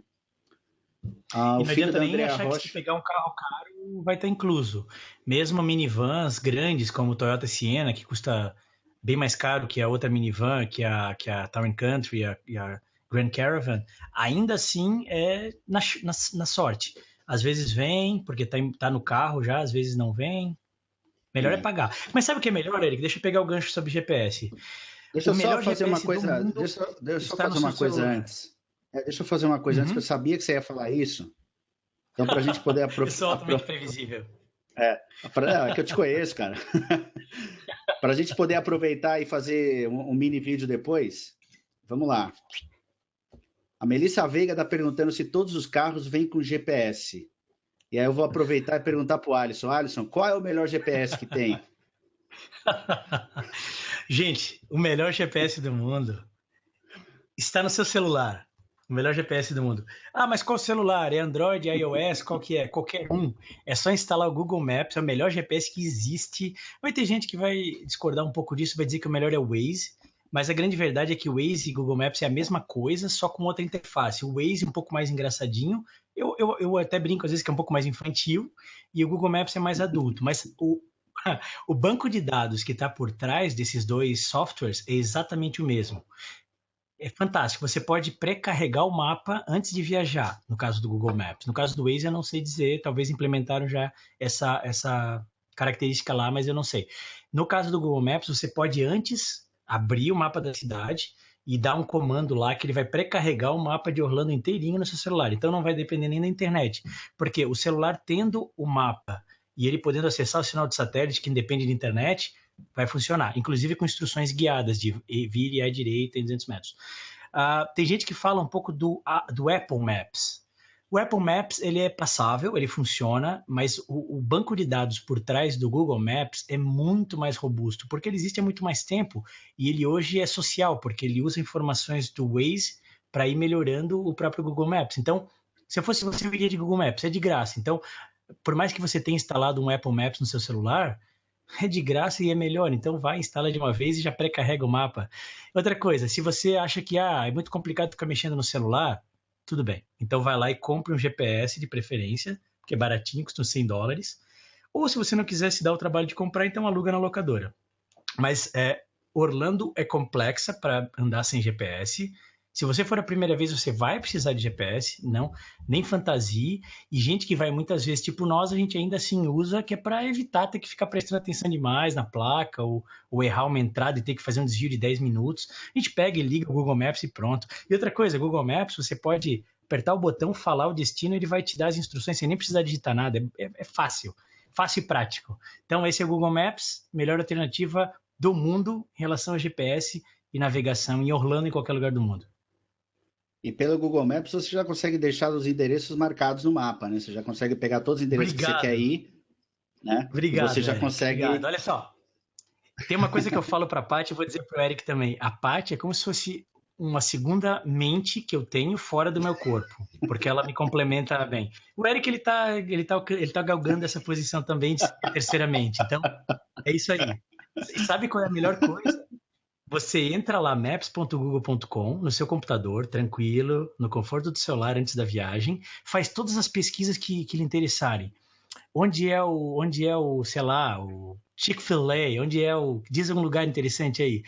E O não filho adianta da nem Andrea achar que se Rocha. pegar um carro caro vai estar incluso. Mesmo minivans grandes como o Toyota Sienna, que custa bem mais caro que a outra minivan, que a Town Country e a Grand Caravan, ainda assim é na sorte. Às vezes vem, porque tá no carro já, às vezes não vem. Melhor é É. pagar. Mas sabe o que é melhor, Eric? Deixa eu pegar o gancho sobre GPS. Deixa O eu só melhor fazer uma GPS do coisa. mundo Deixa eu só está no fazer seu uma coisa celular. antes. Deixa eu fazer uma coisa antes, que eu Uhum. sabia que você ia falar isso. Então, para a gente poder Eu sou altamente previsível. É que eu te conheço, cara. Para a gente poder aproveitar e fazer um mini vídeo depois, vamos lá. A Melissa Veiga está perguntando se todos os carros vêm com GPS. E aí eu vou aproveitar e perguntar para o Alisson. Alisson, qual é o melhor GPS que tem? Gente, o melhor GPS do mundo está no seu celular. O melhor GPS do mundo. Ah, mas qual celular? É Android, iOS? Qual que é? Qualquer um. É só instalar o Google Maps, é o melhor GPS que existe. Vai ter gente que vai discordar um pouco disso, vai dizer que o melhor é o Waze, mas a grande verdade é que o Waze e Google Maps é a mesma coisa, só com outra interface. O Waze é um pouco mais engraçadinho, eu até brinco às vezes que é um pouco mais infantil, e o Google Maps é mais adulto, mas o banco de dados que está por trás desses dois softwares é exatamente o mesmo. É fantástico. Você pode pré-carregar o mapa antes de viajar, no caso do Google Maps. No caso do Waze, eu não sei dizer, talvez implementaram já essa característica lá, mas eu não sei. No caso do Google Maps, você pode antes abrir o mapa da cidade e dar um comando lá que ele vai pré-carregar o mapa de Orlando inteirinho no seu celular. Então não vai depender nem da internet, porque o celular tendo o mapa e ele podendo acessar o sinal de satélite que independe da internet, vai funcionar, inclusive com instruções guiadas de vir e à direita em 200 metros. Tem gente que fala um pouco do Apple Maps. O Apple Maps ele é passável, ele funciona, mas o banco de dados por trás do Google Maps é muito mais robusto, porque ele existe há muito mais tempo e ele hoje é social, porque ele usa informações do Waze para ir melhorando o próprio Google Maps. Então, se eu fosse você, eu iria de Google Maps, é de graça. Então, por mais que você tenha instalado um Apple Maps no seu celular, é de graça e é melhor, então vai, instala de uma vez e já pré-carrega o mapa. Outra coisa, se você acha que é muito complicado ficar mexendo no celular, tudo bem. Então vai lá e compre um GPS de preferência, que é baratinho, custa $100. Ou se você não quiser se dar o trabalho de comprar, então aluga na locadora. Mas Orlando é complexa para andar sem GPS. Se você for a primeira vez, você vai precisar de GPS, não, nem fantasia. E gente que vai muitas vezes, tipo nós, a gente ainda assim usa, que é para evitar ter que ficar prestando atenção demais na placa, ou errar uma entrada e ter que fazer um desvio de 10 minutos. A gente pega e liga o Google Maps e pronto. E outra coisa, Google Maps, você pode apertar o botão, falar o destino, ele vai te dar as instruções sem nem precisar digitar nada. É fácil, fácil e prático. Então esse é o Google Maps, melhor alternativa do mundo em relação ao GPS e navegação em Orlando e em qualquer lugar do mundo. E pelo Google Maps você já consegue deixar os endereços marcados no mapa, né? Você já consegue pegar todos os endereços que você quer ir, né? Obrigado, E você já Eric. consegue. Obrigado. Olha só, tem uma coisa que eu falo para a Paty, eu vou dizer para o Eric também. A Paty é como se fosse uma segunda mente que eu tenho fora do meu corpo, porque ela me complementa bem. O Eric ele tá galgando essa posição também de terceira mente. Então, é isso aí. E sabe qual é a melhor coisa? Você entra lá, maps.google.com, no seu computador, tranquilo, no conforto do celular antes da viagem, faz todas as pesquisas que lhe interessarem. Onde é o, sei lá, o Chick-fil-A, diz um lugar interessante aí.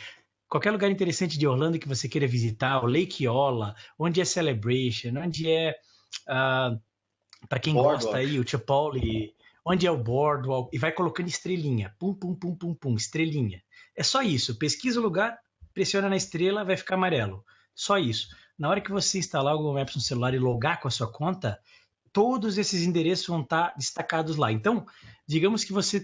Qualquer lugar interessante de Orlando que você queira visitar, o Lake Eola, onde é Celebration, onde é, para quem gosta aí, o Chipotle, onde é o Boardwalk, e vai colocando estrelinha, pum, pum, pum, pum, pum, estrelinha. É só isso, pesquisa o lugar, pressiona na estrela, vai ficar amarelo. Só isso. Na hora que você instalar o Google Maps no celular e logar com a sua conta, todos esses endereços vão estar destacados lá. Então, digamos que você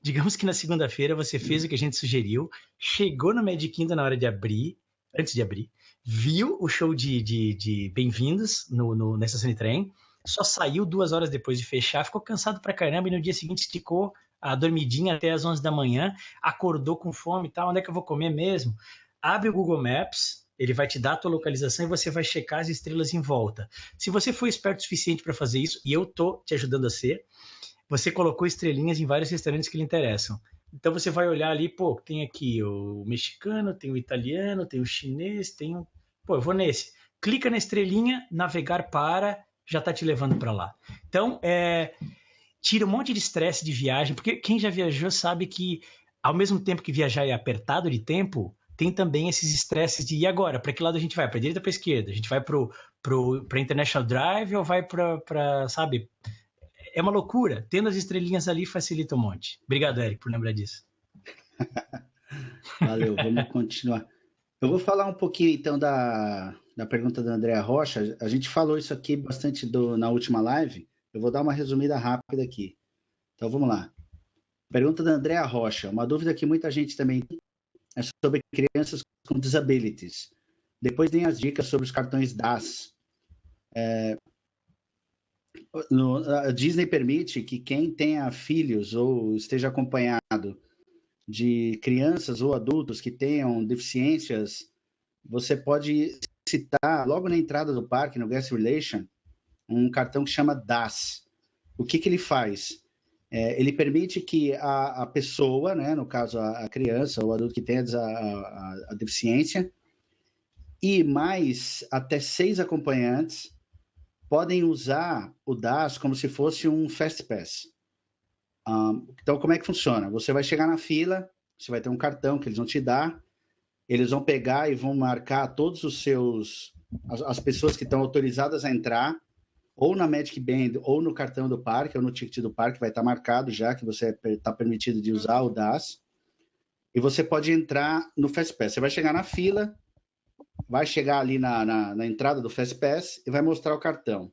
digamos que na segunda-feira você fez o que a gente sugeriu, chegou no Magic Kingdom na hora de abrir, antes de abrir, viu o show de bem-vindos na estação de trem, só saiu 2 horas depois de fechar, ficou cansado pra caramba e no dia seguinte esticou a dormidinha até as 11 da manhã, acordou com fome e tal, onde é que eu vou comer mesmo? Abre o Google Maps, ele vai te dar a tua localização e você vai checar as estrelas em volta. Se você for esperto o suficiente para fazer isso, e eu tô te ajudando a ser, você colocou estrelinhas em vários restaurantes que lhe interessam. Então você vai olhar ali, pô, tem aqui o mexicano, tem o italiano, tem o chinês, tem o... Pô, eu vou nesse. Clica na estrelinha, navegar para, já tá te levando para lá. Então, tira um monte de estresse de viagem, porque quem já viajou sabe que, ao mesmo tempo que viajar é apertado de tempo, tem também esses estresses de, e agora? Para que lado a gente vai? Para a direita ou para a esquerda? A gente vai para International Drive ou vai para, sabe? É uma loucura. Tendo as estrelinhas ali facilita um monte. Obrigado, Eric, por lembrar disso. Valeu, vamos continuar. Eu vou falar um pouquinho, então, da pergunta da Andréa Rocha. A gente falou isso aqui bastante na última live. Eu vou dar uma resumida rápida aqui. Então, vamos lá. Pergunta da Andréa Rocha. Uma dúvida que muita gente também tem é sobre crianças com disabilities. Depois tem as dicas sobre os cartões DAS. A Disney permite que quem tenha filhos ou esteja acompanhado de crianças ou adultos que tenham deficiências, você pode citar logo na entrada do parque, no Guest Relation, um cartão que chama DAS. O que ele faz? Ele permite que a pessoa, né, no caso a criança ou o adulto que tem a deficiência, e mais até 6 acompanhantes podem usar o DAS como se fosse um Fast Pass. Então, como é que funciona? Você vai chegar na fila, você vai ter um cartão que eles vão te dar, eles vão pegar e vão marcar todos as pessoas que estão autorizadas a entrar, ou na Magic Band, ou no cartão do parque, ou no ticket do parque, vai estar marcado já que você está permitido de usar o DAS, e você pode entrar no Fast Pass. Você vai chegar na fila, vai chegar ali na entrada do Fast Pass e vai mostrar o cartão.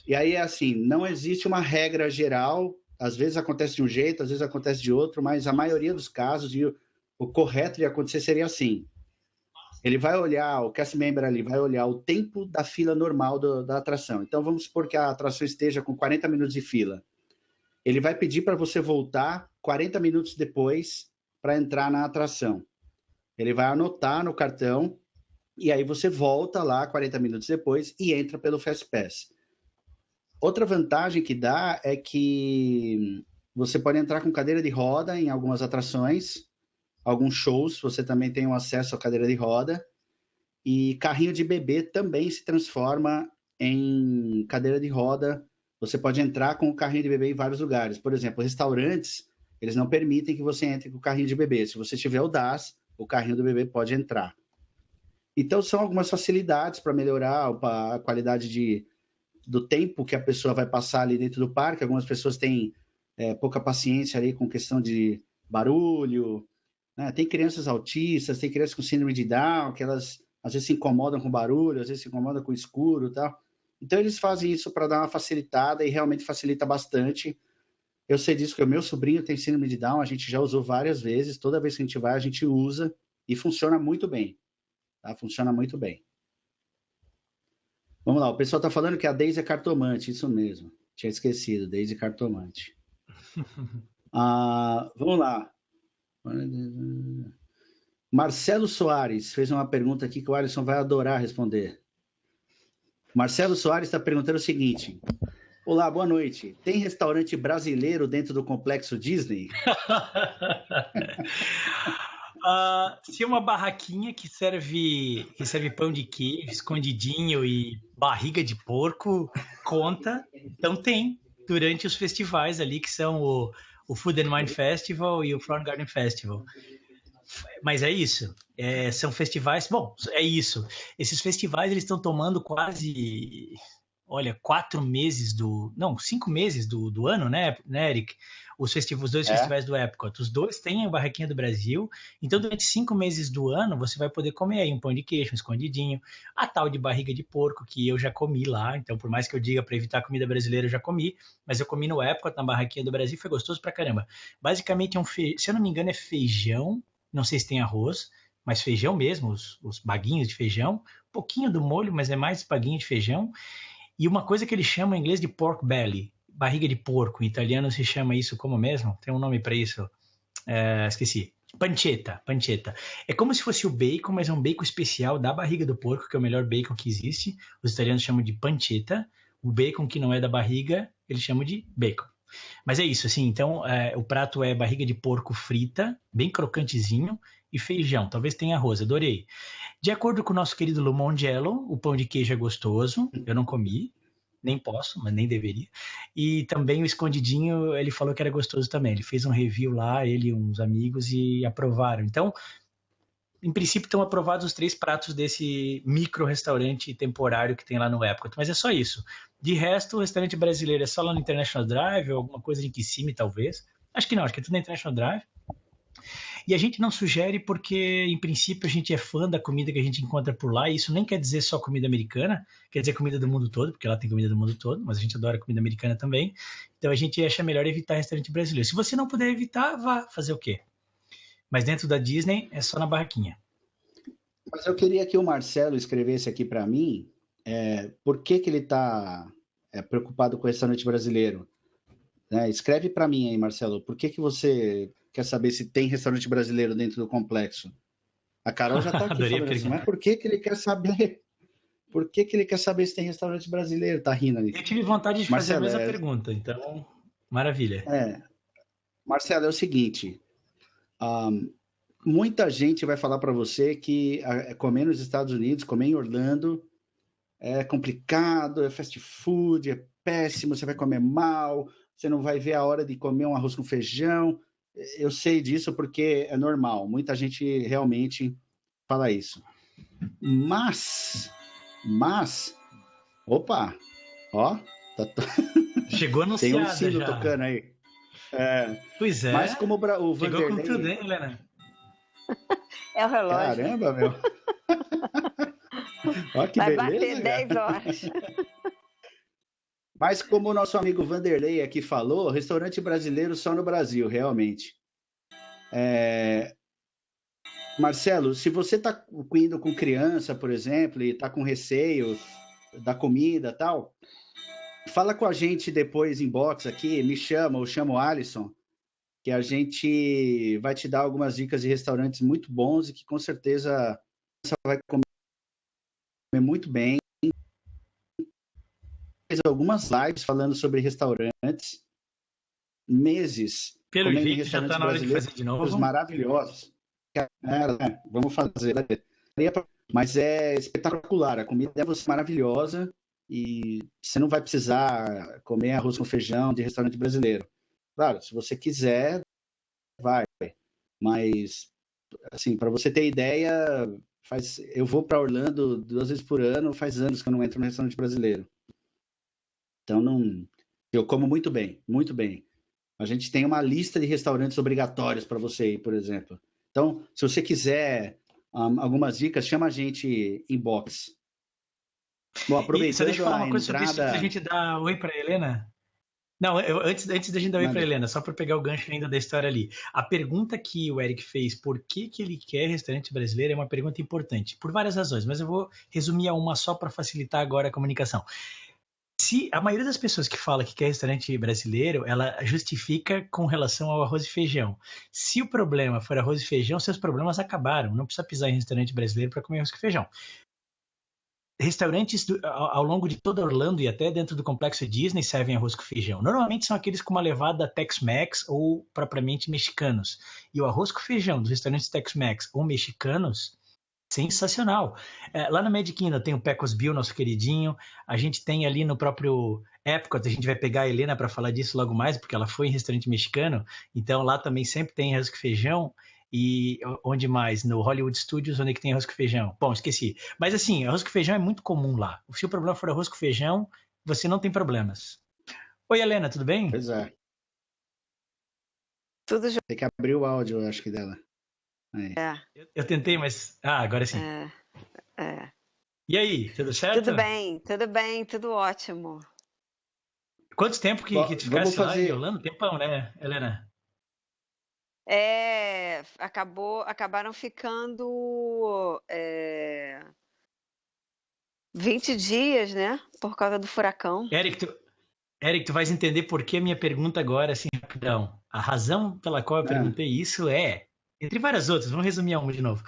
E aí, assim, não existe uma regra geral, às vezes acontece de um jeito, às vezes acontece de outro, mas a maioria dos casos, e o correto de acontecer seria assim. Ele vai olhar, o cast member ali vai olhar o tempo da fila normal da atração. Então, vamos supor que a atração esteja com 40 minutos de fila. Ele vai pedir para você voltar 40 minutos depois para entrar na atração. Ele vai anotar no cartão e aí você volta lá 40 minutos depois e entra pelo Fast Pass. Outra vantagem que dá é que você pode entrar com cadeira de roda em algumas atrações, alguns shows, você também tem um acesso à cadeira de roda, e carrinho de bebê também se transforma em cadeira de roda. Você pode entrar com o carrinho de bebê em vários lugares. Por exemplo, restaurantes, eles não permitem que você entre com o carrinho de bebê. Se você tiver o DAS, o carrinho do bebê pode entrar. Então, são algumas facilidades para melhorar a qualidade do tempo que a pessoa vai passar ali dentro do parque. Algumas pessoas têm pouca paciência ali com questão de barulho, né? Tem crianças autistas, tem crianças com síndrome de Down, que elas às vezes se incomodam com barulho, às vezes se incomodam com o escuro e tal. Então, eles fazem isso para dar uma facilitada e realmente facilita bastante. Eu sei disso, que o meu sobrinho tem síndrome de Down, a gente já usou várias vezes, toda vez que a gente vai, a gente usa e funciona muito bem. Tá? Funciona muito bem. Vamos lá, o pessoal está falando que a Daisy é cartomante, isso mesmo. Tinha esquecido, Daisy é cartomante. Vamos lá. Marcelo Soares fez uma pergunta aqui que o Alisson vai adorar responder. Marcelo Soares está perguntando o seguinte: olá, boa noite. Tem restaurante brasileiro dentro do complexo Disney? Se é uma barraquinha que serve pão de queijo, escondidinho e barriga de porco, conta. Então tem, durante os festivais ali, que são o Food and Wine Festival e o Flower Garden Festival. Mas é isso. São festivais. Bom, é isso. Esses festivais eles estão tomando quase, olha, 4 meses não, 5 meses do ano, né, Eric? Os dois festivais do Epcot. Os dois têm a barraquinha do Brasil. Então, durante 5 meses do ano, você vai poder comer aí um pão de queijo, um escondidinho, a tal de barriga de porco, que eu já comi lá. Então, por mais que eu diga para evitar comida brasileira, eu já comi. Mas eu comi no Epcot, na barraquinha do Brasil, foi gostoso pra caramba. Basicamente, se eu não me engano, é feijão. Não sei se tem arroz, mas feijão mesmo, os baguinhos de feijão. Um pouquinho do molho, mas é mais baguinho de feijão. E uma coisa que eles chamam em inglês de pork belly, barriga de porco. Em italiano se chama isso como mesmo? Tem um nome para isso. Esqueci. Pancetta. É como se fosse o bacon, mas é um bacon especial da barriga do porco, que é o melhor bacon que existe. Os italianos chamam de pancetta. O bacon que não é da barriga, eles chamam de bacon. Mas é isso, assim, então o prato é barriga de porco frita, bem crocantezinho, e feijão, talvez tenha arroz, adorei. De acordo com o nosso querido Lu Mongello, o pão de queijo é gostoso, eu não comi, nem posso, mas nem deveria. E também o escondidinho, ele falou que era gostoso também, ele fez um review lá, ele e uns amigos, e aprovaram. Então, em princípio, estão aprovados os 3 pratos desse micro-restaurante temporário que tem lá no Epcot, mas é só isso. De resto, o restaurante brasileiro é só lá no International Drive, ou alguma coisa em Kissimmee, talvez. Acho que não, acho que é tudo na International Drive. E a gente não sugere porque, em princípio, a gente é fã da comida que a gente encontra por lá, e isso nem quer dizer só comida americana, quer dizer comida do mundo todo, porque lá tem comida do mundo todo, mas a gente adora comida americana também. Então a gente acha melhor evitar restaurante brasileiro. Se você não puder evitar, vá fazer o quê? Mas dentro da Disney é só na barraquinha. Mas eu queria que o Marcelo escrevesse aqui para mim por que ele está preocupado com o restaurante brasileiro. Escreve para mim aí, Marcelo, por que você quer saber se tem restaurante brasileiro dentro do complexo? A Carol já está aqui falando assim, mas por que ele quer saber? Por que ele quer saber se tem restaurante brasileiro? Tá rindo ali. Eu tive vontade de fazer a mesma pergunta, então, maravilha. Marcelo, é o seguinte, muita gente vai falar para você que comer nos Estados Unidos, comer em Orlando, é complicado, é fast food, é péssimo, você vai comer mal, você não vai ver a hora de comer um arroz com feijão. Eu sei disso porque é normal, muita gente realmente fala isso. Mas, opa, ó, chegou anunciado tem um sino já tocando aí. Pois é. Mas como o Vanderlei... Chegou com tudo, hein, Helena? É o relógio. Caramba, meu. Ó, que vai beleza, bater 10 horas. Mas como o nosso amigo Vanderlei aqui falou, restaurante brasileiro só no Brasil, realmente. Marcelo, se você está indo com criança, por exemplo, e está com receio da comida e tal, fala com a gente depois em box aqui, me chama, ou chama o Alisson, que a gente vai te dar algumas dicas de restaurantes muito bons e que com certeza você vai comer muito bem. Fez algumas lives falando sobre restaurantes, meses. Pelo jeito já está na hora de fazer de novo. Maravilhosos. Vamos fazer. Mas é espetacular, a comida deve ser maravilhosa e você não vai precisar comer arroz com feijão de restaurante brasileiro. Claro, se você quiser, vai. Mas, assim, para você ter ideia, eu vou para Orlando 2 vezes por ano, faz anos que eu não entro no restaurante brasileiro. Então, eu como muito bem, muito bem. A gente tem uma lista de restaurantes obrigatórios para você ir, por exemplo. Então, se você quiser algumas dicas, chama a gente inbox. Bom, aproveitando deixa eu falar uma coisa sobre isso, para a gente dar oi para a Helena. Não, antes da gente dar oi para a Helena, só para pegar o gancho ainda da história ali. A pergunta que o Eric fez, por que ele quer restaurante brasileiro, é uma pergunta importante, por várias razões, mas eu vou resumir a uma só para facilitar agora a comunicação. Se a maioria das pessoas que fala que quer restaurante brasileiro, ela justifica com relação ao arroz e feijão. Se o problema for arroz e feijão, seus problemas acabaram. Não precisa pisar em restaurante brasileiro para comer arroz e feijão. restaurantes ao longo de toda Orlando e até dentro do complexo Disney servem arroz com feijão. Normalmente são aqueles com uma levada Tex-Mex ou propriamente mexicanos. E o arroz com feijão dos restaurantes Tex-Mex ou mexicanos, sensacional. Lá no Magic Kingdom tem o Pecos Bill, nosso queridinho. A gente tem ali no próprio Epcot, a gente vai pegar a Helena para falar disso logo mais, porque ela foi em restaurante mexicano. Então lá também sempre tem arroz com feijão. E onde mais? No Hollywood Studios, onde é que tem arroz com feijão? Bom, esqueci. Mas assim, arroz com feijão é muito comum lá. Se o problema for arroz com feijão, você não tem problemas. Oi, Helena, tudo bem? Pois é. Tudo jóia. Tem que abrir o áudio, eu acho que dela. Aí. Eu tentei, mas... agora sim. E aí, tudo certo? Tudo bem, tudo ótimo. Quanto tempo que tu ficasse lá em Orlando? Tempão, né, Helena? Acabaram ficando 20 dias, né? Por causa do furacão. Eric, tu vais entender por que a minha pergunta agora, assim, rapidão. A razão pela qual eu perguntei isso é, entre várias outras, vamos resumir uma de novo.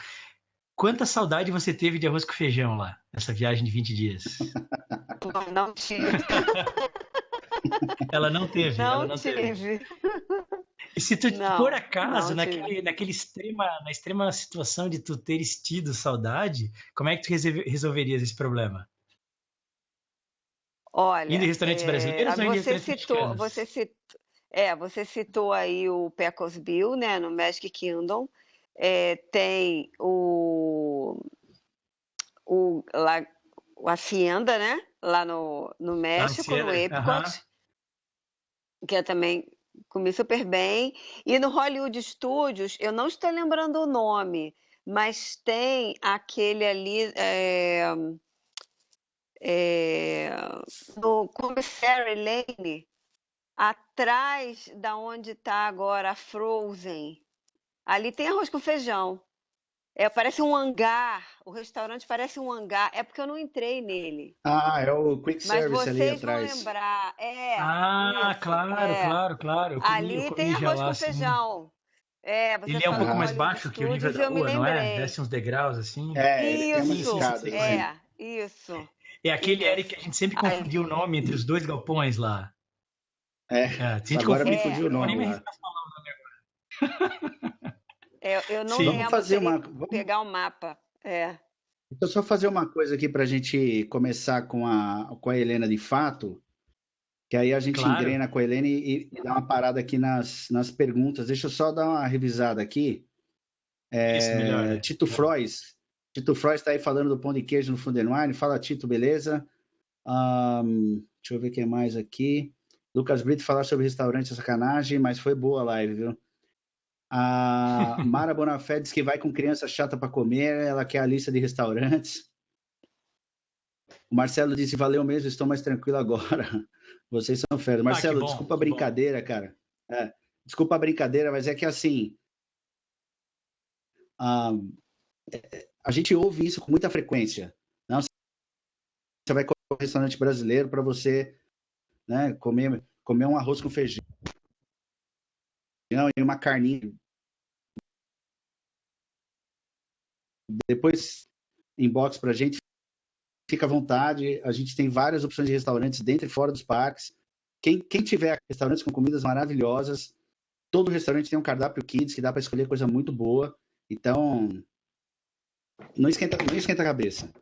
Quanta saudade você teve de arroz com feijão lá, nessa viagem de 20 dias? Não tive. Ela não teve. Não tive. E se tu, por acaso, na extrema situação de tu teres tido saudade, como é que tu resolverias esse problema? Olha, indo em restaurantes brasileiros ou indo em restaurantes mexicanos? Você citou aí o Pecos Bill, né, no Magic Kingdom. Tem a Hacienda, né, lá no México, no Epcot, que eu também comi super bem. E no Hollywood Studios, eu não estou lembrando o nome, mas tem aquele ali no Commissary Lane, atrás da onde está agora a Frozen. Ali tem arroz com feijão. Parece um hangar. O restaurante parece um hangar. É porque eu não entrei nele. É o Quick Service ali atrás. Mas vocês vão lembrar. Claro. Ali tem arroz com feijão. Ele é um pouco mais baixo que o nível da rua, não é? Desce uns degraus assim. Isso. É aquele Eric que a gente sempre confundiu o nome entre os dois galpões lá. Agora me fugiu o nome. Eu não lembro, pegar o mapa. Deixa eu só fazer uma coisa aqui para a gente começar com a Helena de fato, que aí a gente engrena com a Helena e dá uma parada aqui nas perguntas. Deixa eu só dar uma revisada aqui. Melhor, Tito Frois está aí falando do pão de queijo no Fundenwine. Fala, Tito, beleza? Deixa eu ver quem mais aqui. Lucas Brito falar sobre restaurante é sacanagem, mas foi boa a live, viu? A Mara Bonafé diz que vai com criança chata para comer, ela quer a lista de restaurantes. O Marcelo disse, valeu mesmo, estou mais tranquilo agora. Vocês são férias. Marcelo, desculpa a brincadeira, cara. Desculpa a brincadeira, mas é que assim, a gente ouve isso com muita frequência. Não, você vai comer um restaurante brasileiro para você, né, comer um arroz com feijão e uma carninha. Depois, inbox pra gente, fica à vontade. A gente tem várias opções de restaurantes dentro e fora dos parques. Quem tiver restaurantes com comidas maravilhosas, todo restaurante tem um cardápio kids que dá para escolher coisa muito boa. Então, não esquenta a cabeça.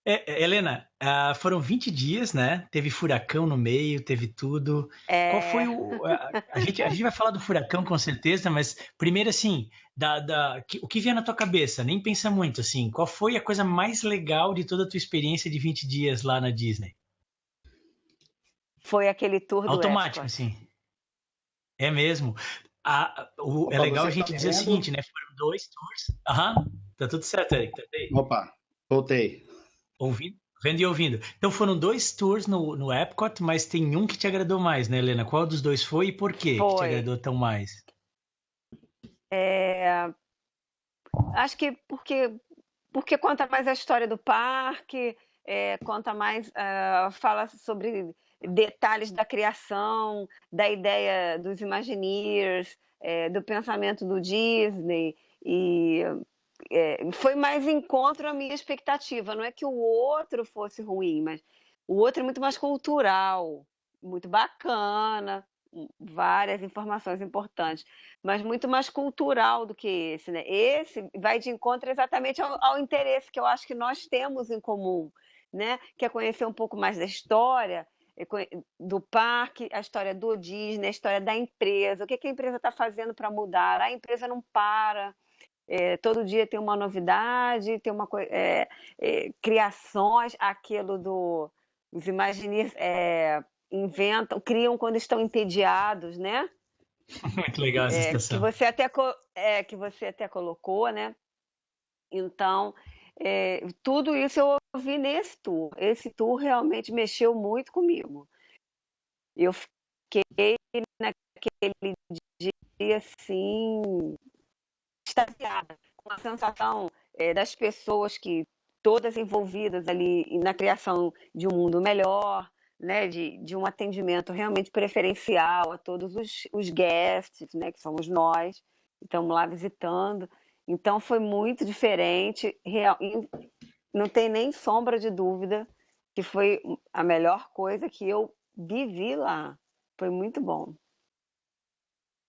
Helena, foram 20 dias, né? Teve furacão no meio, teve tudo. Qual foi a gente vai falar do furacão com certeza, mas primeiro assim, o que vier na tua cabeça? Nem pensa muito, assim. Qual foi a coisa mais legal de toda a tua experiência de 20 dias lá na Disney? Foi aquele tour do automático, Epcot. Assim. É mesmo. É legal a gente dizer o seguinte, né? Foram 2 tours. Tá tudo certo, Eric. Tá bem? Opa, voltei. Vendo e ouvindo. Então foram 2 tours no Epcot, mas tem um que te agradou mais, né, Helena? Qual dos 2 foi e por que te agradou tão mais? Acho que porque conta mais a história do parque, conta mais, fala sobre detalhes da criação, da ideia dos Imagineers, do pensamento do Disney, e foi mais encontro à minha expectativa. Não é que o outro fosse ruim, mas o outro é muito mais cultural, muito bacana, várias informações importantes, mas muito mais cultural do que esse, né? Esse vai de encontro exatamente ao interesse que eu acho que nós temos em comum, né? Que é conhecer um pouco mais da história do parque, a história do Disney, a história da empresa, o que a empresa está fazendo para mudar. A empresa não para. Todo dia tem uma novidade, tem criações, os imaginistas inventam, criam quando estão entediados, né? Muito legal essa expressão. Que você até colocou, né? Então, tudo isso eu ouvi nesse tour. Esse tour realmente mexeu muito comigo. Eu fiquei naquele dia assim, extasiada, com a sensação das pessoas que todas envolvidas ali na criação de um mundo melhor, né, de um atendimento realmente preferencial a todos os guests, né, que somos nós, que estamos lá visitando. Então foi muito diferente, não tem nem sombra de dúvida que foi a melhor coisa que eu vivi lá. Foi muito bom.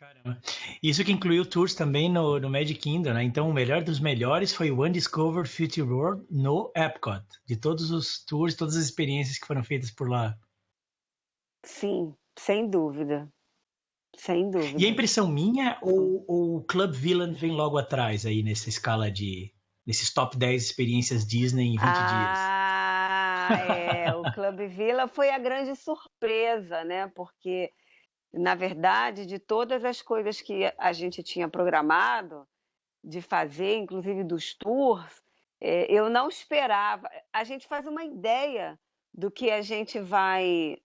Caramba. Isso que incluiu tours também no Magic Kingdom, né? Então, o melhor dos melhores foi o Undiscovered Future World no Epcot, de todos os tours, todas as experiências que foram feitas por lá. Sim, sem dúvida. Sem dúvida. E a impressão minha ou o Club Villain vem logo atrás aí nessa escala nesses top 10 experiências Disney em 20 dias? O Club Villa foi a grande surpresa, né? Porque na verdade, de todas as coisas que a gente tinha programado de fazer, inclusive dos tours, eu não esperava. A gente faz uma ideia do que a gente vai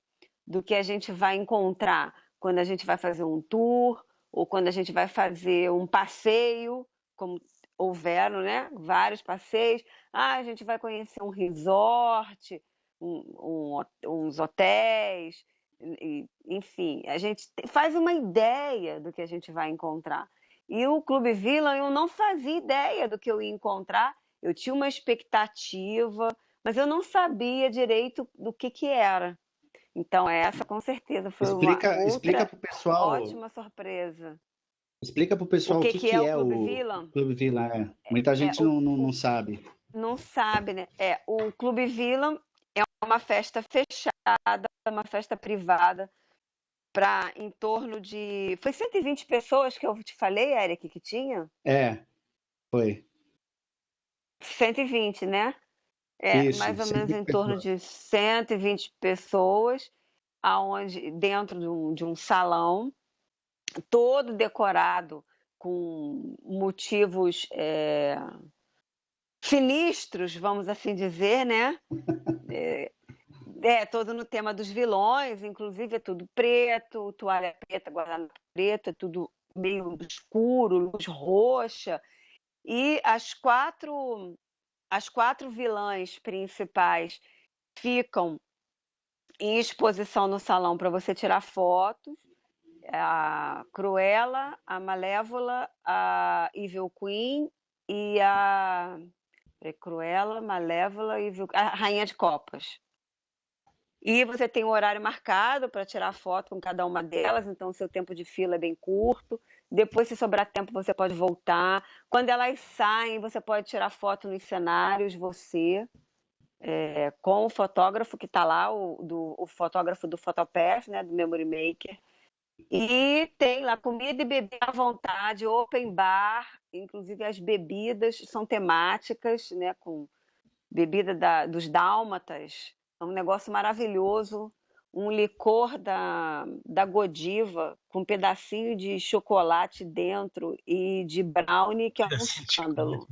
encontrar quando a gente vai fazer um tour ou quando a gente vai fazer um passeio, como houveram, né? Vários passeios. A gente vai conhecer um resort, uns hotéis. Enfim, a gente faz uma ideia do que a gente vai encontrar. E o Clube Villain, eu não fazia ideia do que eu ia encontrar. Eu tinha uma expectativa, mas eu não sabia direito do que era. Então, essa com certeza foi explica pro pessoal, ótima surpresa. Explica para o pessoal o que é o Clube Villain? Clube Villain. Muita gente não sabe. Não sabe, né? O Clube Villain é uma festa fechada, uma festa privada, para em torno de... Foi 120 pessoas que eu te falei, Eric, que tinha? Foi. 120, né? Isso, mais ou menos em torno de 120 pessoas, dentro de um salão, todo decorado com motivos sinistros, vamos assim dizer, né? Todo no tema dos vilões, inclusive é tudo preto, toalha preta, guardanapo preto, é tudo meio escuro, luz roxa. E as quatro vilãs principais ficam em exposição no salão para você tirar fotos. A Cruella, a Malévola, a Evil Queen e a Cruella, Malévola e a Rainha de Copas. E você tem um horário marcado para tirar foto com cada uma delas, então o seu tempo de fila é bem curto. Depois, se sobrar tempo, você pode voltar. Quando elas saem, você pode tirar foto nos cenários, com o fotógrafo que está lá, o fotógrafo do Photopass, né, do Memory Maker. E tem lá comida e bebida à vontade, open bar, inclusive as bebidas são temáticas, né, com bebida dos dálmatas. É um negócio maravilhoso, um licor da Godiva com um pedacinho de chocolate dentro e de brownie, que é um escândalo.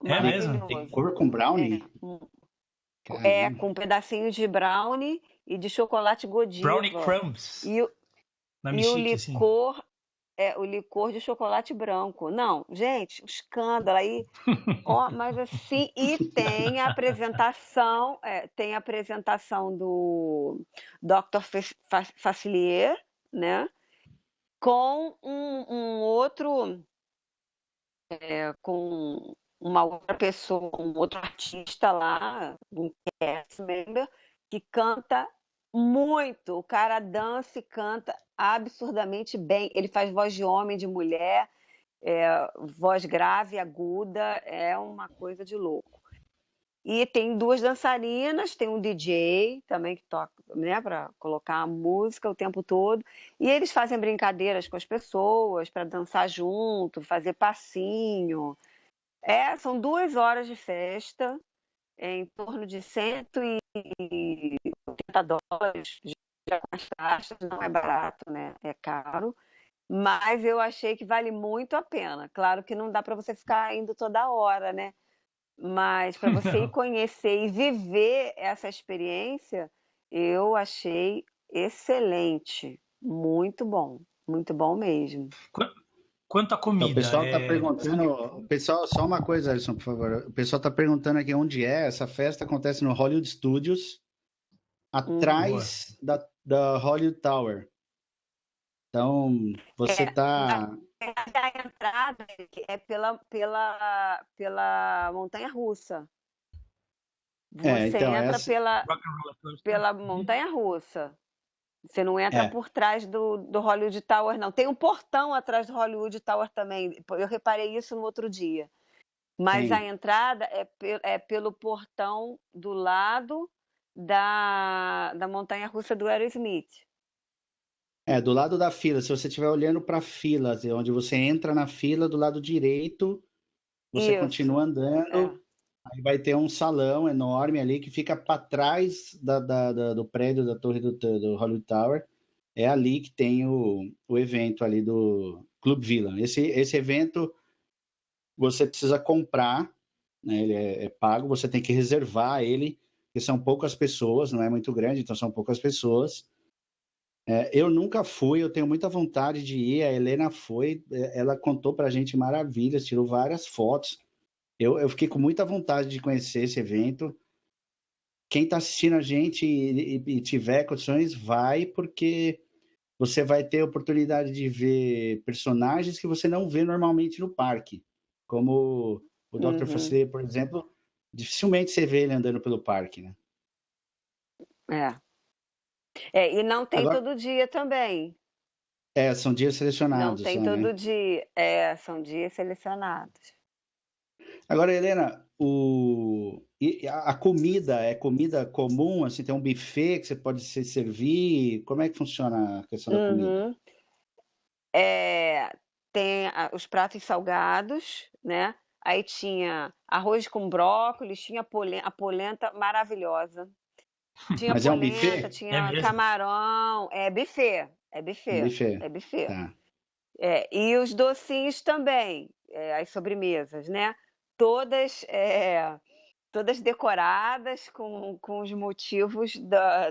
Mesmo? Tem cor com brownie? Com um pedacinho de brownie e de chocolate Godiva. Brownie crumbs. E o licor, o licor de chocolate branco. Não, gente, um escândalo aí. Mas assim, e tem a apresentação, do Dr. Facilier, né? Com um outro com uma outra pessoa, um outro artista lá, um cast member, que canta muito. O cara dança e canta absurdamente bem. Ele faz voz de homem, de mulher, voz grave, aguda, é uma coisa de louco. E tem 2 dançarinas, tem um DJ também que toca, né, para colocar a música o tempo todo. E eles fazem brincadeiras com as pessoas para dançar junto, fazer passinho. São 2 horas de festa, em torno de $180 já com as taxas, não é barato, né? É caro. Mas eu achei que vale muito a pena. Claro que não dá para você ficar indo toda hora, né? Mas para você ir conhecer e viver essa experiência, eu achei excelente. Muito bom mesmo. Quanto à Então, comida, o pessoal está perguntando, pessoal, só uma coisa, Alisson, por favor. O pessoal está perguntando aqui onde é. Essa festa acontece no Hollywood Studios, atrás da Hollywood Tower. Então, você está... A entrada é pela montanha-russa. Você entra pela montanha-russa. Você não entra por trás do Hollywood Tower, não. Tem um portão atrás do Hollywood Tower também. Eu reparei isso no outro dia. Mas a entrada é pelo portão do lado da montanha-russa do Aerosmith. do lado da fila. Se você estiver olhando para a fila, onde você entra na fila, do lado direito, você continua andando. Aí vai ter um salão enorme ali que fica para trás do prédio da torre do Hollywood Tower. É ali que tem o evento ali do Club Villa. Esse evento você precisa comprar, né? Ele é pago, você tem que reservar ele, porque são poucas pessoas, não é muito grande, então são poucas pessoas. Eu nunca fui, eu tenho muita vontade de ir. A Helena foi, ela contou pra gente maravilhas, tirou várias fotos. Eu fiquei com muita vontade de conhecer esse evento. Quem está assistindo a gente e tiver condições, vai, porque você vai ter a oportunidade de ver personagens que você não vê normalmente no parque. Como o Dr. Facilier, por exemplo, dificilmente você vê ele andando pelo parque, né? E não tem todo dia também. São dias selecionados. Não tem todo dia. São dias selecionados. Agora, Helena, a comida é comida comum? Assim, tem um buffet que você pode se servir? Como é que funciona a questão da comida? Tem os pratos salgados, né? Aí tinha arroz com brócolis, tinha a polenta maravilhosa. Tinha Mas polenta, é um buffet? tinha camarão. É buffet. Tá. E os docinhos também, as sobremesas, né? Todas decoradas com os motivos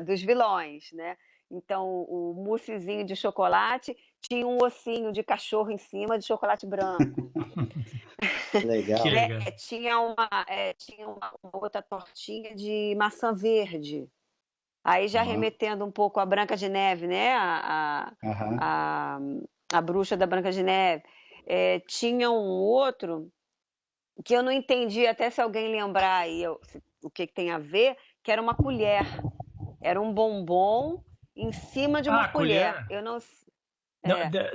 dos vilões, né? Então, o moussezinho de chocolate tinha um ossinho de cachorro em cima de chocolate branco. Legal. Tinha uma outra tortinha de maçã verde. Aí já remetendo um pouco à Branca de Neve, né? A bruxa da Branca de Neve. Tinha um outro que eu não entendi, até se alguém lembrar aí o que tem a ver, que era uma colher. Era um bombom em cima de uma colher. Eu não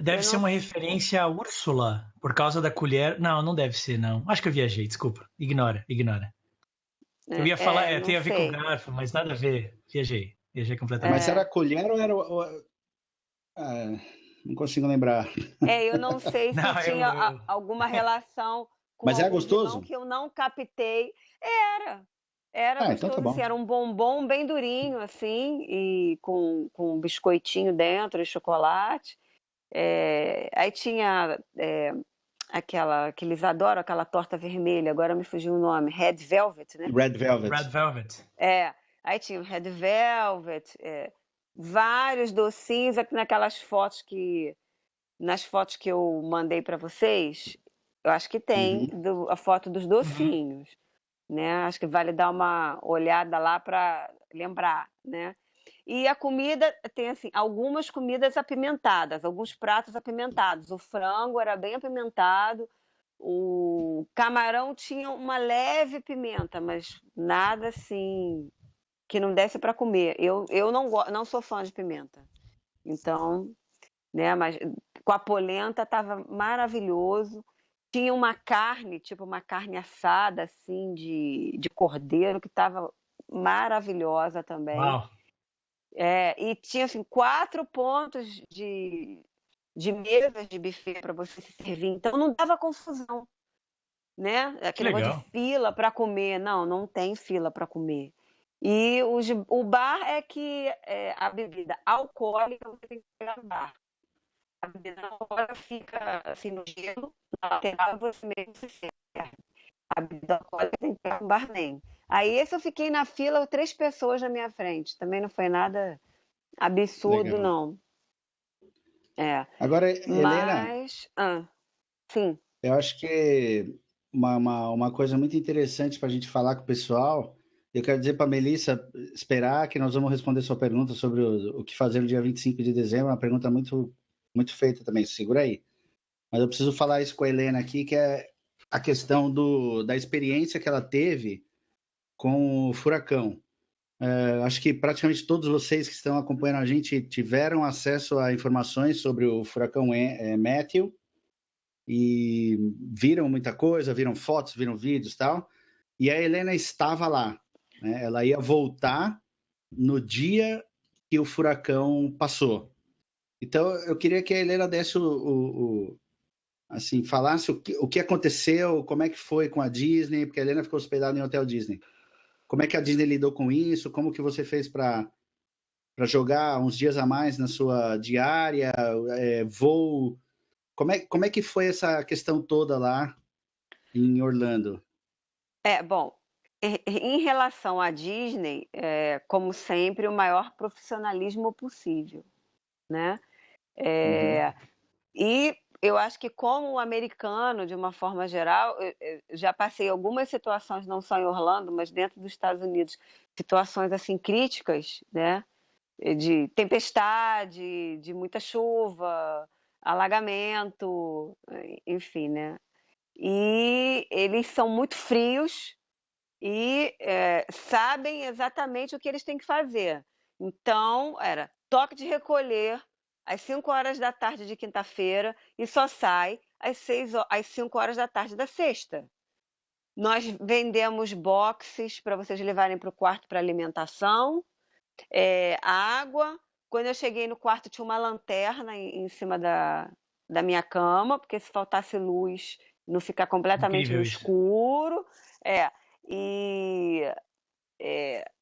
deve ser uma referência à Úrsula, por causa da colher. Não deve ser, não. Acho que eu viajei, desculpa. Ignora. Eu ia falar, tem a ver com garfo, mas nada a ver. Viajei completamente. Mas era a colher ou era... não consigo lembrar. Eu não sei se tinha alguma relação com mas era gostoso? Que eu não captei. Era gostoso, então tá bom. Assim, era um bombom bem durinho, assim, e com um biscoitinho dentro e chocolate. Aí tinha que eles adoram, aquela torta vermelha, agora me fugiu o nome, Red Velvet, né? Red Velvet. Aí tinha o Red Velvet, vários docinhos, aqui nas fotos que eu mandei para vocês, eu acho que tem a foto dos docinhos, né? Acho que vale dar uma olhada lá para lembrar, né? E a comida tem assim, algumas comidas apimentadas, alguns pratos apimentados. O frango era bem apimentado, O camarão tinha uma leve pimenta, mas nada assim que não desse para comer. Eu não sou fã de pimenta. Então, né, mas com a polenta estava maravilhoso. Tinha uma carne, tipo uma carne assada, assim, de cordeiro, que estava maravilhosa também. Uau. E tinha, assim, 4 pontos de mesas de buffet para você se servir. Então, não dava confusão, né? Que Aquele negócio de legal. fila para comer. Não tem fila para comer. E o bar é que a bebida alcoólica você tem que pegar no bar. A bebida alcoólica fica assim no gelo, na lateral, e você mesmo se serve. A bebida alcoólica tem que pegar no barman. Aí esse eu fiquei na fila, 3 pessoas na minha frente. Também não foi nada absurdo, Legal. não. Agora, Helena, Mas, sim. eu acho que uma coisa muito interessante para a gente falar com o pessoal, eu quero dizer para a Melissa esperar que nós vamos responder sua pergunta sobre o que fazer no dia 25 de dezembro, uma pergunta muito, muito feita também, segura aí. Mas eu preciso falar isso com a Helena aqui, que é a questão da experiência que ela teve com o furacão. Acho que praticamente todos vocês que estão acompanhando a gente tiveram acesso a informações sobre o furacão Matthew e viram muita coisa, viram fotos, viram vídeos e tal. E a Helena estava lá, né? Ela ia voltar no dia que o furacão passou. Então, eu queria que a Helena desse assim, falasse o que aconteceu, como é que foi com a Disney, porque a Helena ficou hospedada em hotel Disney. Como é que a Disney lidou com isso? Como que você fez para jogar uns dias a mais na sua diária, voo? Como é que foi essa questão toda lá em Orlando? Bom, em relação à Disney, como sempre, o maior profissionalismo possível, né? Uhum. E eu acho que como americano, de uma forma geral, eu já passei algumas situações, não só em Orlando, mas dentro dos Estados Unidos, situações assim críticas, né? De tempestade, de muita chuva, alagamento, enfim, né? E eles são muito frios e sabem exatamente o que eles têm que fazer. Então, era toque de recolher às 5 horas da tarde de quinta-feira e só sai às 5 horas da tarde da sexta. Nós vendemos boxes para vocês levarem para o quarto para alimentação, água. Quando eu cheguei no quarto, tinha uma lanterna em cima da minha cama, porque se faltasse luz, não ficar completamente no Incrível isso. escuro. É, e, e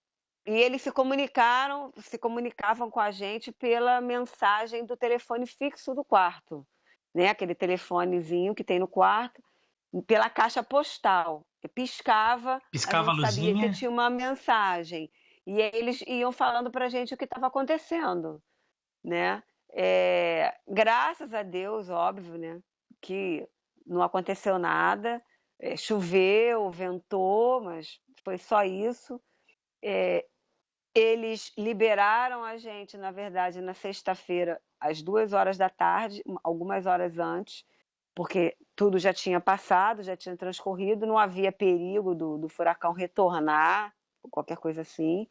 eles se comunicavam com a gente pela mensagem do telefone fixo do quarto, né? Aquele telefonezinho que tem no quarto, pela caixa postal. Piscava, a Piscava a gente sabia que luzinha. tinha uma mensagem. E aí eles iam falando para a gente o que estava acontecendo, né? Graças a Deus, óbvio, né? Que não aconteceu nada. Choveu, ventou, mas foi só isso. Eles liberaram a gente, na verdade, na sexta-feira, às 2 horas da tarde, algumas horas antes, porque tudo já tinha passado, já tinha transcorrido, não havia perigo do furacão retornar, qualquer coisa assim.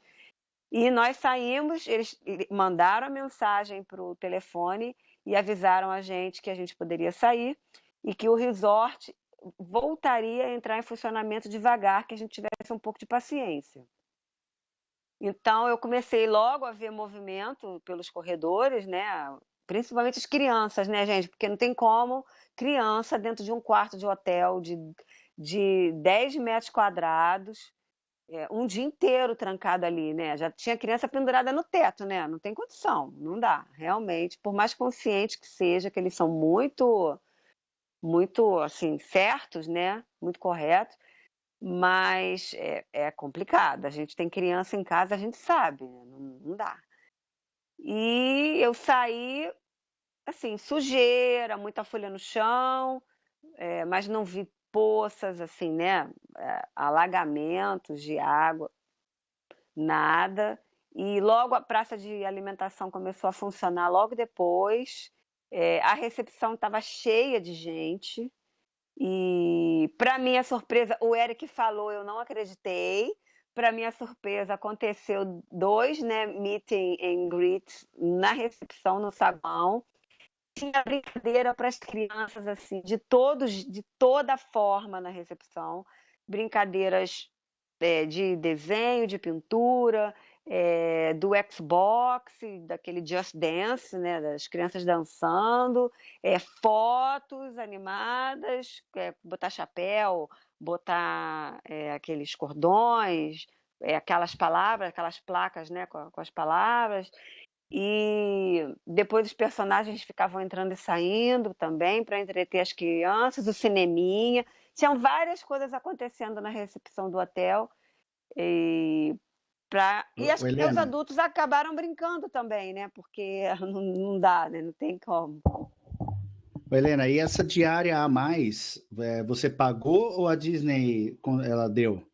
E nós saímos, eles mandaram a mensagem para o telefone e avisaram a gente que a gente poderia sair e que o resort voltaria a entrar em funcionamento devagar, que a gente tivesse um pouco de paciência. Então, eu comecei logo a ver movimento pelos corredores, né? Principalmente as crianças, né, gente? Porque não tem como criança dentro de um quarto de hotel de 10 metros quadrados, um dia inteiro trancado ali, né? Já tinha criança pendurada no teto, né? Não tem condição, não dá, realmente. Por mais consciente que seja, que eles são muito, muito, assim, certos, né? Muito corretos, mas é complicado. A gente tem criança em casa, a gente sabe, né? Não dá. E eu saí, assim, sujeira, muita folha no chão, mas não vi poças, assim, né? Alagamentos de água, nada. E logo a praça de alimentação começou a funcionar logo depois. A recepção estava cheia de gente. E, para minha surpresa, o Eric falou, eu não acreditei. Para minha surpresa, aconteceu 2, né, meet and greets na recepção, no saguão. Tinha brincadeira para as crianças, assim, de toda forma na recepção. Brincadeiras de desenho, de pintura, do Xbox, daquele Just Dance, né, das crianças dançando, fotos animadas, botar chapéu, botar aqueles cordões, aquelas palavras, aquelas placas, né, com as palavras. E depois os personagens ficavam entrando e saindo também para entreter as crianças, o cineminha. Tinham várias coisas acontecendo na recepção do hotel. E acho que os Helena, adultos acabaram brincando também, né? Porque não dá, né? Não tem como. Helena, e essa diária a mais, você pagou ou a Disney ela deu?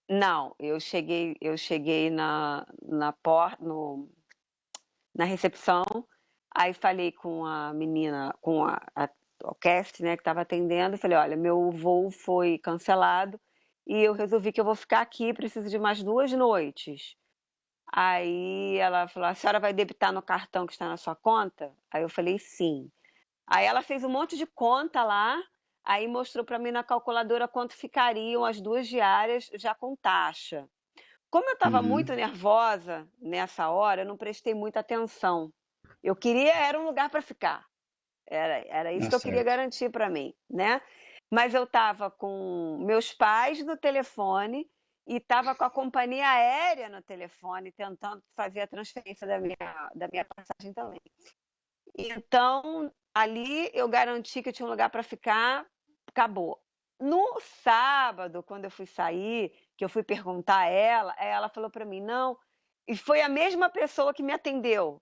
Não, eu cheguei na recepção, aí falei com a menina, o cast, né, que estava atendendo, e falei, olha, meu voo foi cancelado e eu resolvi que eu vou ficar aqui, preciso de mais 2 noites. Aí ela falou, a senhora vai debitar no cartão que está na sua conta? Aí eu falei, sim. Aí ela fez um monte de conta lá, aí mostrou para mim na calculadora quanto ficariam as 2 diárias já com taxa. Como eu estava muito Uhum. nervosa nessa hora, eu não prestei muita atenção. Eu queria era um lugar para ficar. Era isso Ah, que eu queria certo. garantir para mim, né? Mas eu estava com meus pais no telefone e estava com a companhia aérea no telefone tentando fazer a transferência da minha passagem também. Então, ali eu garanti que eu tinha um lugar para ficar, acabou. No sábado, quando eu fui sair, que eu fui perguntar a ela, ela falou para mim, não, e foi a mesma pessoa que me atendeu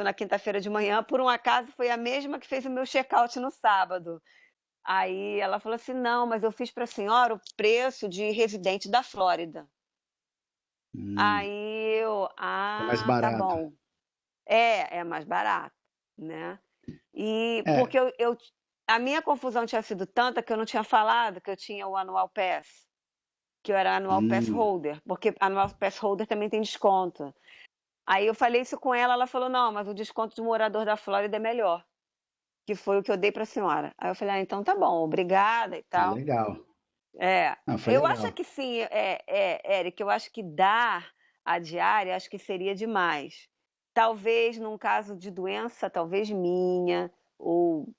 na quinta-feira de manhã, por um acaso foi a mesma que fez o meu check-out no sábado. Aí ela falou assim, não, mas eu fiz para a senhora o preço de residente da Flórida. Hum, Aí eu, é mais tá barato. bom. É mais barato, né? E É, porque a minha confusão tinha sido tanta que eu não tinha falado que eu tinha o Annual Pass, que eu era Annual Pass hum, Holder, porque Annual Pass Holder também tem desconto. Aí eu falei isso com ela, ela falou, não, mas o desconto de morador da Flórida é melhor, que foi o que eu dei para a senhora. Aí eu falei, então tá bom, obrigada e ah, tal. legal. É, Ah, foi eu acho legal. que sim, Eric, eu acho que dar a diária, acho que seria demais. Talvez num caso de doença, talvez minha, ou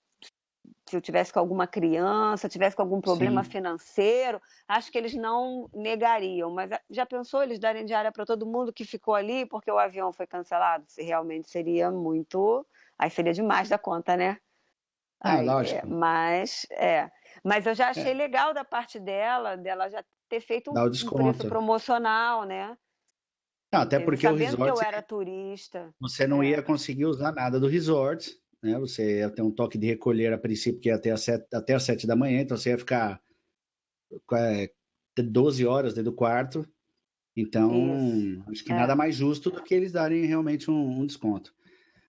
se eu tivesse com alguma criança, tivesse com algum problema Sim. financeiro, acho que eles não negariam. Mas já pensou eles darem diária para todo mundo que ficou ali porque o avião foi cancelado? Se realmente seria muito. Aí seria demais da conta, né? Ah, Aí, lógico. mas eu já achei É, legal da parte dela já ter feito dá o um preço desconto. promocional, né? Não, até Entendeu? porque o Sabendo que resort eu era turista. você não ia É, conseguir usar nada do resort, né? Você ia ter um toque de recolher a princípio que ia até às 7 da manhã, então você ia ficar é, 12 horas dentro do quarto. isso. Então, acho que É, nada mais justo do que eles darem realmente um desconto.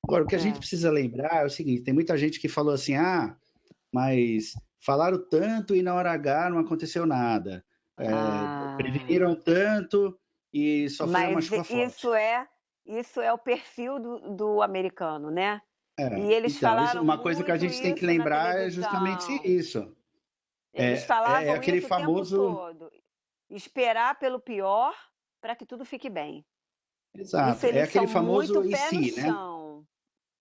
Agora, o que a gente é. precisa lembrar é o seguinte: tem muita gente que falou assim, mas falaram tanto e na hora H não aconteceu nada. Ah, Preveniram tanto e só foi uma mas chuva isso forte. é o perfil do americano, né? E eles Então, falaram uma coisa que a muito gente tem que isso na lembrar é justamente televisão. isso. Eles É falavam aquele isso o tempo famoso. todo. Esperar pelo pior para que tudo fique bem. Isso Exato, é eles são aquele muito famoso e pé no se, né? chão.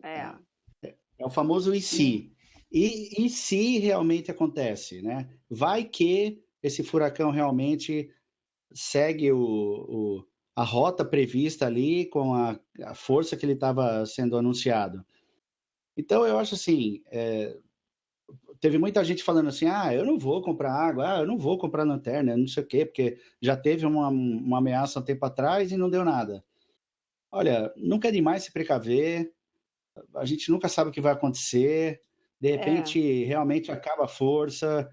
É. É, é o famoso e E- se. E se realmente acontece, né? Vai que esse furacão realmente segue a rota prevista ali com a força que ele estava sendo anunciado. Então, eu acho assim, teve muita gente falando assim, eu não vou comprar água, eu não vou comprar lanterna, não sei o quê, porque já teve uma ameaça um tempo atrás e não deu nada. Olha, nunca é demais se precaver, a gente nunca sabe o que vai acontecer, de é. repente realmente acaba a força,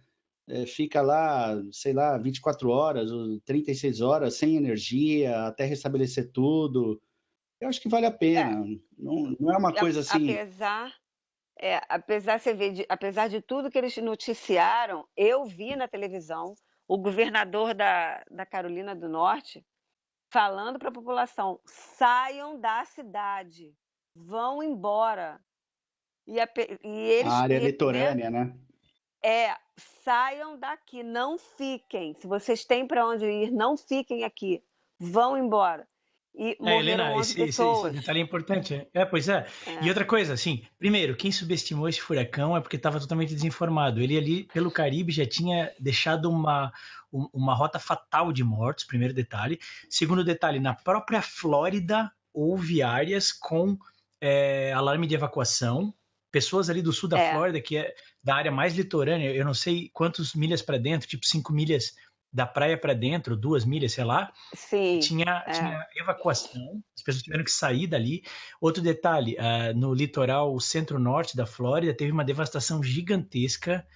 fica lá, sei lá, 24 horas ou 36 horas sem energia até restabelecer tudo. Eu acho que vale a É. pena. Não, não é uma coisa assim. Apesar. apesar de tudo que eles noticiaram, eu vi na televisão o governador da Carolina do Norte falando para a população: saiam da cidade, vão embora. E eles, A área né, litorânea, né? saiam daqui, não fiquem. Se vocês têm para onde ir, não fiquem aqui, vão embora. E morreram Helena, 11 esse pessoas. detalhe é importante. Pois é. E outra coisa, assim, primeiro, quem subestimou esse furacão é porque estava totalmente desinformado. Ele ali, pelo Caribe, já tinha deixado uma rota fatal de mortos, primeiro detalhe. Segundo detalhe, na própria Flórida houve áreas com alarme de evacuação. Pessoas ali do sul da Flórida, que é da área mais litorânea, eu não sei quantas milhas para dentro, tipo 5 milhas da praia para dentro, 2 milhas, sei lá. Sim. Tinha evacuação, as pessoas tiveram que sair dali. Outro detalhe, no litoral centro-norte da Flórida, teve uma devastação gigantesca.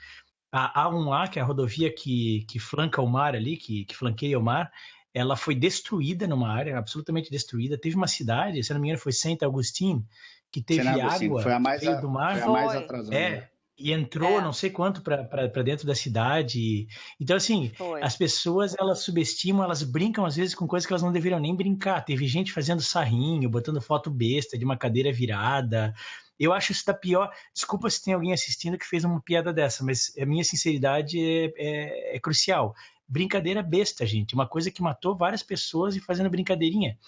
A A1A, que é a rodovia que flanca o mar ali, que flanqueia o mar, ela foi destruída numa área, absolutamente destruída. Teve uma cidade, se não me engano, foi Saint Augustine, que teve água foi a mais, que veio do mar. Foi a mais atrasada. E entrou não sei quanto para dentro da cidade. Então, assim, as pessoas, elas subestimam, elas brincam às vezes com coisas que elas não deveriam nem brincar. Teve gente fazendo sarrinho, botando foto besta de uma cadeira virada. Eu acho isso da pior. Desculpa se tem alguém assistindo que fez uma piada dessa, mas a minha sinceridade é crucial. Brincadeira besta, gente. Uma coisa que matou várias pessoas e fazendo brincadeirinha.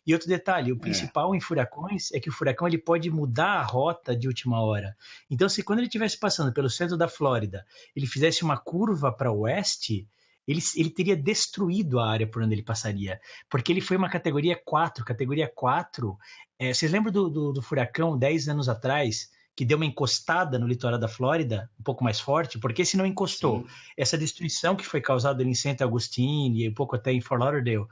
E outro detalhe, o principal em furacões é que o furacão ele pode mudar a rota de última hora. Então, se quando ele estivesse passando pelo centro da Flórida, ele fizesse uma curva para o oeste, ele teria destruído a área por onde ele passaria. Porque ele foi uma categoria 4. Categoria 4, vocês lembram do furacão 10 anos atrás, que deu uma encostada no litoral da Flórida, um pouco mais forte? Porque se não encostou, essa destruição que foi causada em Saint Augustine e um pouco até em Fort Lauderdale,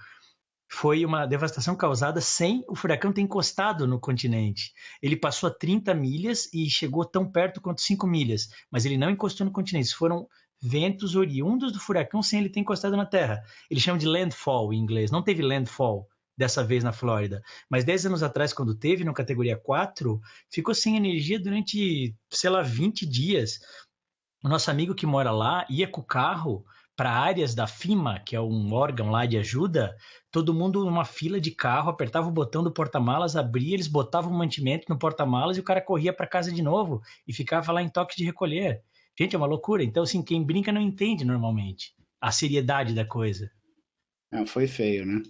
foi uma devastação causada sem o furacão ter encostado no continente. Ele passou a 30 milhas e chegou tão perto quanto 5 milhas, mas ele não encostou no continente. Foram ventos oriundos do furacão sem ele ter encostado na terra. Eles chamam de landfall em inglês. Não teve landfall dessa vez na Flórida, mas 10 anos atrás, quando teve no categoria 4, ficou sem energia durante, 20 dias. O nosso amigo que mora lá ia com o carro para áreas da FEMA, que é um órgão lá de ajuda, todo mundo numa fila de carro, apertava o botão do porta-malas, abria, eles botavam o mantimento no porta-malas e o cara corria para casa de novo e ficava lá em toque de recolher. Gente, é uma loucura. Então, assim, quem brinca não entende normalmente a seriedade da coisa. Foi feio, né?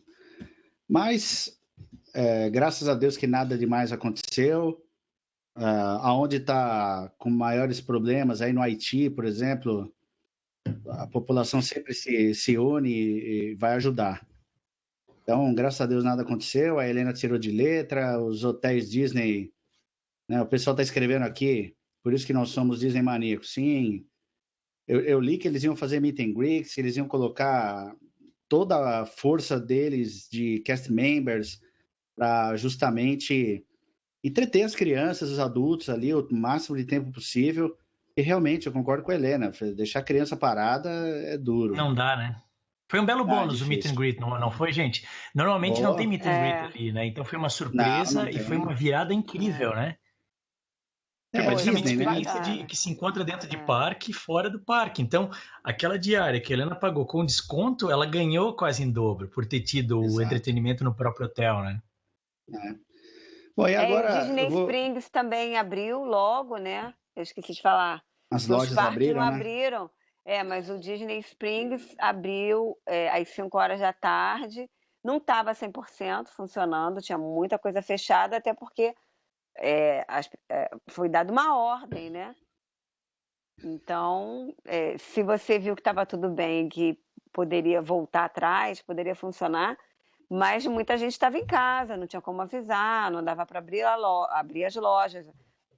Mas, graças a Deus que nada demais aconteceu. Aonde está com maiores problemas, aí no Haiti, por exemplo, a população sempre se une e vai ajudar. Então, graças a Deus nada aconteceu, a Helena tirou de letra, os hotéis Disney, né, o pessoal está escrevendo aqui, por isso que nós somos Disney maníacos. Sim, eu li que eles iam fazer meet and greets, que eles iam colocar toda a força deles de cast members para justamente entreter as crianças, os adultos ali o máximo de tempo possível. E realmente, eu concordo com a Helena, deixar a criança parada é duro. Não dá, né? Foi um belo bônus o meet and greet, não foi, gente? Normalmente não tem meet and greet ali, né? Então foi uma surpresa e foi uma virada incrível, né? É praticamente uma experiência que se encontra dentro de parque e fora do parque. Então, aquela diária que a Helena pagou com desconto, ela ganhou quase em dobro por ter tido o entretenimento no próprio hotel, né? Bom, e agora, o Disney Springs também abriu logo, né? Eu esqueci de falar. As lojas abriram, não abriram. Mas o Disney Springs abriu às 5 horas da tarde. Não estava 100% funcionando, tinha muita coisa fechada, até porque foi dada uma ordem, né? Então, se você viu que estava tudo bem, que poderia voltar atrás, poderia funcionar, mas muita gente estava em casa, não tinha como avisar, não dava para abrir as lojas.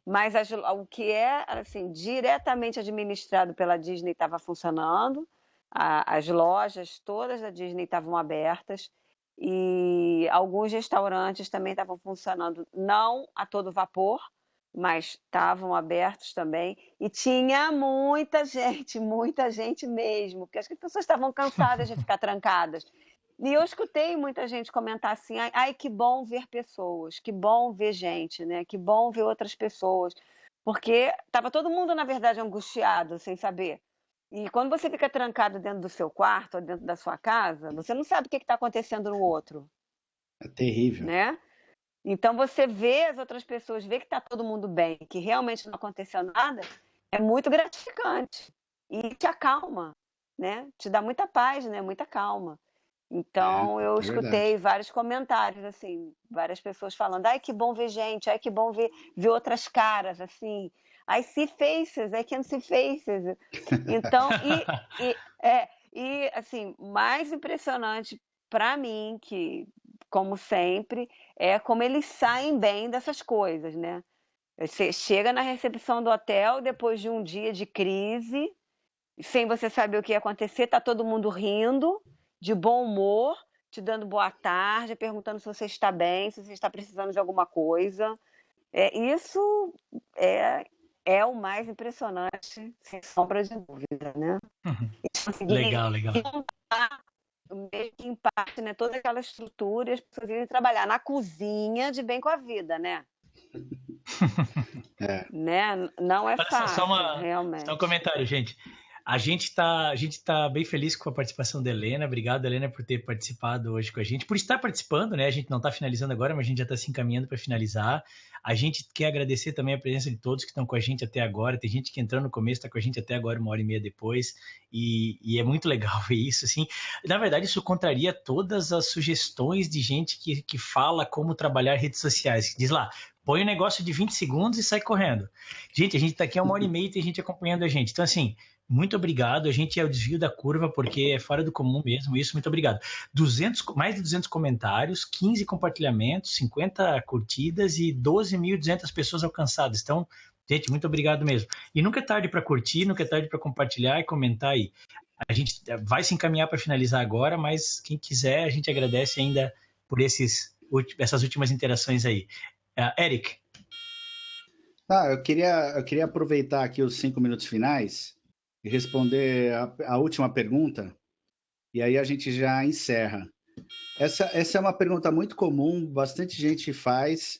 Mas o que é assim, diretamente administrado pela Disney estava funcionando, as lojas todas da Disney estavam abertas e alguns restaurantes também estavam funcionando, não a todo vapor, mas estavam abertos também. E tinha muita gente mesmo, porque acho que as pessoas estavam cansadas de ficar trancadas. E eu escutei muita gente comentar assim, ai, que bom ver pessoas, que bom ver gente, né? Que bom ver outras pessoas. porque estava todo mundo, na verdade, angustiado, sem saber. E quando você fica trancado dentro do seu quarto ou dentro da sua casa, você não sabe o que está acontecendo no outro, É terrível. né? Então você vê as outras pessoas, vê que está todo mundo bem, que realmente não aconteceu nada, é muito gratificante e te acalma, né? Te dá muita paz, né? Muita calma. Então eu É verdade. escutei vários comentários, assim, várias pessoas falando, ai que bom ver gente, ai que bom ver outras caras, assim, I see faces, I can see faces. Então, assim, mais impressionante para mim, que, como sempre, é como eles saem bem dessas coisas, né? Você chega na recepção do hotel depois de um dia de crise, sem você saber o que ia acontecer, tá todo mundo rindo, de bom humor, te dando boa tarde, perguntando se você está bem, se você está precisando de alguma coisa. Isso é o mais impressionante, sem sombra de dúvida, né? Conseguir Legal, legal. juntar o mesmo impacto, né? Toda aquela estrutura e as pessoas irem trabalhar na cozinha de bem com a vida, né? Né? Não é Olha fácil, só realmente. um comentário, gente. A gente tá bem feliz com a participação da Helena. Obrigado, Helena, por ter participado hoje com a gente, por estar participando, né? A gente não está finalizando agora, mas a gente já está se encaminhando para finalizar. A gente quer agradecer também a presença de todos que estão com a gente até agora. Tem gente que entrou no começo, está com a gente até agora, 1h30 depois, e é muito legal ver isso, assim. Na verdade, isso contraria todas as sugestões de gente que fala como trabalhar redes sociais. Diz lá, põe um negócio de 20 segundos e sai correndo. Gente, a gente está aqui há 1h30 e tem gente acompanhando a gente. Então, assim, muito obrigado. A gente é o desvio da curva, porque é fora do comum mesmo isso. Muito obrigado. Mais de 200 comentários, 15 compartilhamentos, 50 curtidas e 12.200 pessoas alcançadas. Então, gente, muito obrigado mesmo. E nunca é tarde para curtir, nunca é tarde para compartilhar e comentar aí. A gente vai se encaminhar para finalizar agora, mas quem quiser, a gente agradece ainda por essas últimas interações aí. Eric. Eu queria aproveitar aqui os 5 minutos finais e responder a última pergunta, e aí a gente já encerra. Essa é uma pergunta muito comum, bastante gente faz,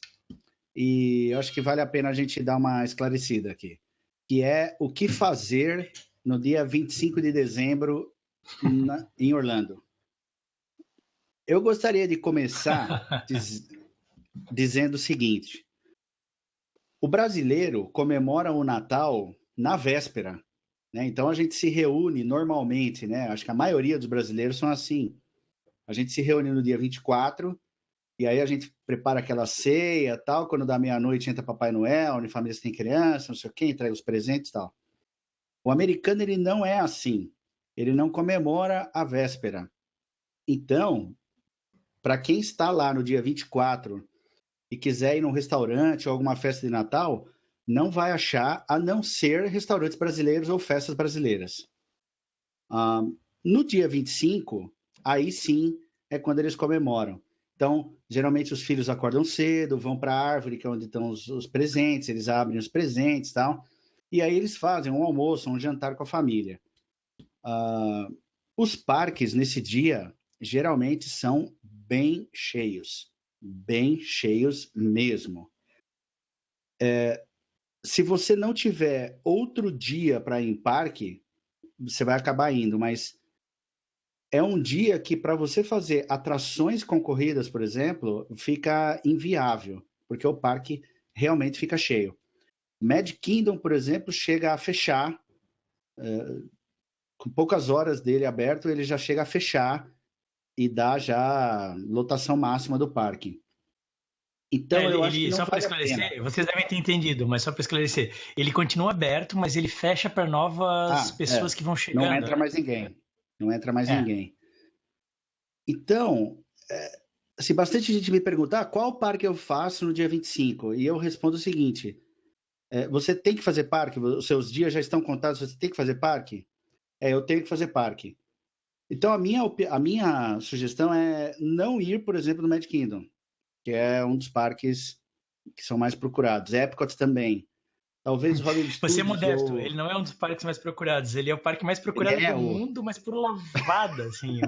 e eu acho que vale a pena a gente dar uma esclarecida aqui, que é o que fazer no dia 25 de dezembro em Orlando. Eu gostaria de começar dizendo o seguinte: o brasileiro comemora o Natal na véspera, né? Então a gente se reúne normalmente, né? Acho que a maioria dos brasileiros são assim. A gente se reúne no dia 24, e aí a gente prepara aquela ceia, tal. Quando dá meia-noite entra Papai Noel, onde famílias têm criança, não sei o quê, entrega os presentes e tal. O americano, ele não é assim. Ele não comemora a véspera. Então, para quem está lá no dia 24 e quiser ir num restaurante ou alguma festa de Natal, não vai achar, a não ser restaurantes brasileiros ou festas brasileiras. No dia 25, aí sim é quando eles comemoram. Então, geralmente os filhos acordam cedo, vão para a árvore, que é onde estão os presentes, eles abrem os presentes e tal, e aí eles fazem um almoço, um jantar com a família. Os parques nesse dia geralmente são bem cheios mesmo. Se você não tiver outro dia para ir em parque, você vai acabar indo, mas é um dia que, para você fazer atrações concorridas, por exemplo, fica inviável, porque o parque realmente fica cheio. Magic Kingdom, por exemplo, chega a fechar, com poucas horas dele aberto, ele já chega a fechar e dá já lotação máxima do parque. Então, eu acho que não só para vale a esclarecer, pena. vocês devem ter entendido, mas só para esclarecer, ele continua aberto, mas ele fecha para novas pessoas que vão chegando. Não entra mais ninguém. Não entra mais ninguém. Então, se bastante gente me perguntar qual parque eu faço no dia 25, e eu respondo o seguinte: você tem que fazer parque? Os seus dias já estão contados, você tem que fazer parque? Eu tenho que fazer parque. Então, a minha sugestão é não ir, por exemplo, no Magic Kingdom, que é um dos parques que são mais procurados. Epcot também. Talvez o Hollywood Você é Studios modesto, ou... ele não é um dos parques mais procurados, ele é o parque mais procurado do mundo, mas por lavada, assim.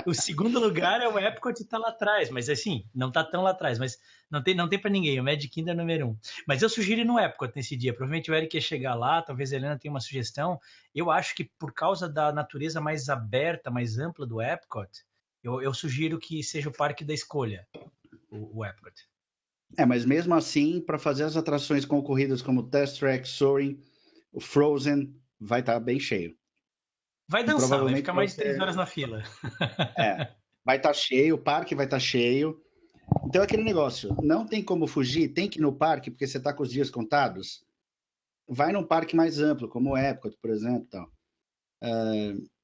O segundo lugar é o Epcot, tá lá atrás, mas assim, não tá tão lá atrás, mas não tem para ninguém, o Magic Kingdom é número 1. Mas eu sugiro ir no Epcot nesse dia, provavelmente o Eric ia chegar lá, talvez a Helena tenha uma sugestão. Eu acho que por causa da natureza mais aberta, mais ampla do Epcot, eu sugiro que seja o parque da escolha, o Epcot. Mas mesmo assim, para fazer as atrações concorridas como Test Track, Soaring, o Frozen, vai estar bem cheio. Vai dançar, vai ficar mais de 3 horas na fila. Vai estar cheio, o parque vai estar cheio. Então é aquele negócio, não tem como fugir, tem que ir no parque, porque você está com os dias contados. Vai num parque mais amplo, como o Epcot, por exemplo. Então.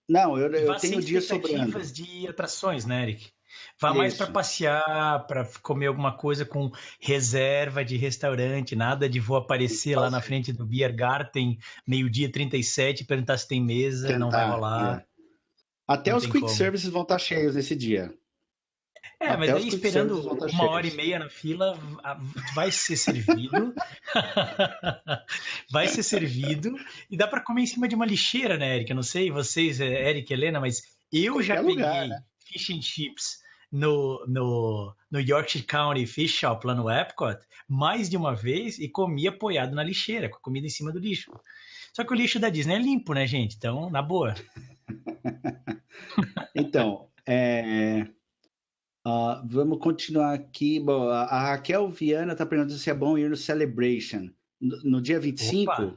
Não, eu tenho dias sobrando. Expectativas de atrações, né, Eric? Vá mais para passear, para comer alguma coisa com reserva de restaurante, nada de vou aparecer lá na frente do Biergarten, meio-dia 37, perguntar se tem mesa, não vai rolar. Até os quick services vão estar cheios nesse dia. Mas daí esperando 1h30 na fila, vai ser servido. Vai ser servido e dá para comer em cima de uma lixeira, né, Eric? Eu não sei vocês, Eric e Helena, mas eu já peguei fish and chips no Yorkshire County Fish Shop lá no Epcot mais de uma vez e comi apoiado na lixeira, com a comida em cima do lixo. Só que o lixo da Disney é limpo, né, gente? Então, na boa. Então, vamos continuar aqui. Bom, a Raquel Viana está perguntando se é bom ir no Celebration. No dia 25? Opa.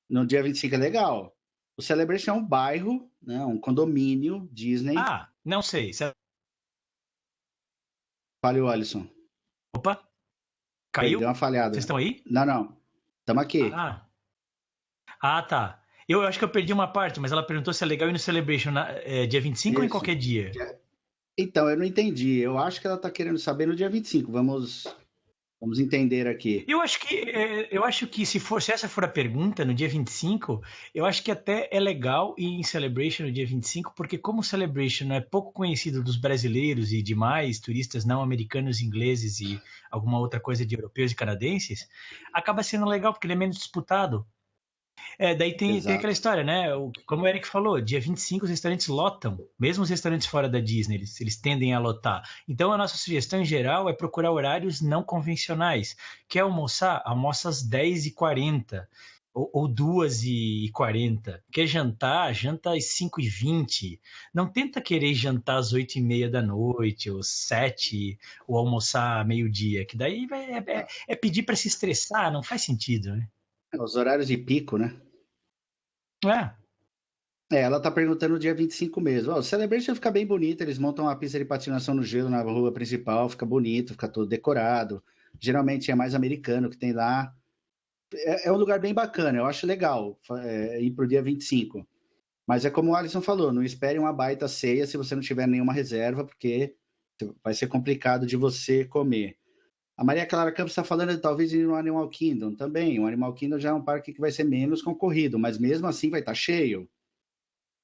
No dia 25 é legal. O Celebration é um bairro, né, um condomínio Disney. Não sei. Falhou, Alisson. Opa. Caiu? Deu uma falhada. Vocês estão aí? Não. Estamos aqui. Tá. Eu acho que eu perdi uma parte, mas ela perguntou se é legal ir no Celebration dia 25 ou em qualquer dia? Então, eu não entendi. Eu acho que ela está querendo saber no dia 25. Vamos entender aqui. Eu acho que se essa for a pergunta, no dia 25, eu acho que até é legal ir em Celebration no dia 25, porque como o Celebration é pouco conhecido dos brasileiros e demais turistas não americanos, ingleses e alguma outra coisa de europeus e canadenses, acaba sendo legal porque ele é menos disputado. Daí tem aquela história, né? Como o Eric falou, dia 25 os restaurantes lotam, mesmo os restaurantes fora da Disney, eles tendem a lotar. Então a nossa sugestão em geral é procurar horários não convencionais. Quer almoçar? Almoça às 10h40 ou 2h40. Quer jantar? Janta às 5h20. Não tenta querer jantar às 8h30 da noite, ou 7h, ou almoçar meio-dia, que daí é pedir para se estressar, não faz sentido, né? Os horários de pico, né? Ela tá perguntando o dia 25 mesmo. O Celebration fica bem bonito, eles montam uma pista de patinação no gelo na rua principal, fica bonito, fica todo decorado. Geralmente é mais americano que tem lá. É um lugar bem bacana, eu acho legal ir pro dia 25. Mas é como o Alisson falou, não espere uma baita ceia se você não tiver nenhuma reserva, porque vai ser complicado de você comer. A Maria Clara Campos está falando de talvez ir no Animal Kingdom também. O Animal Kingdom já é um parque que vai ser menos concorrido, mas mesmo assim vai estar cheio.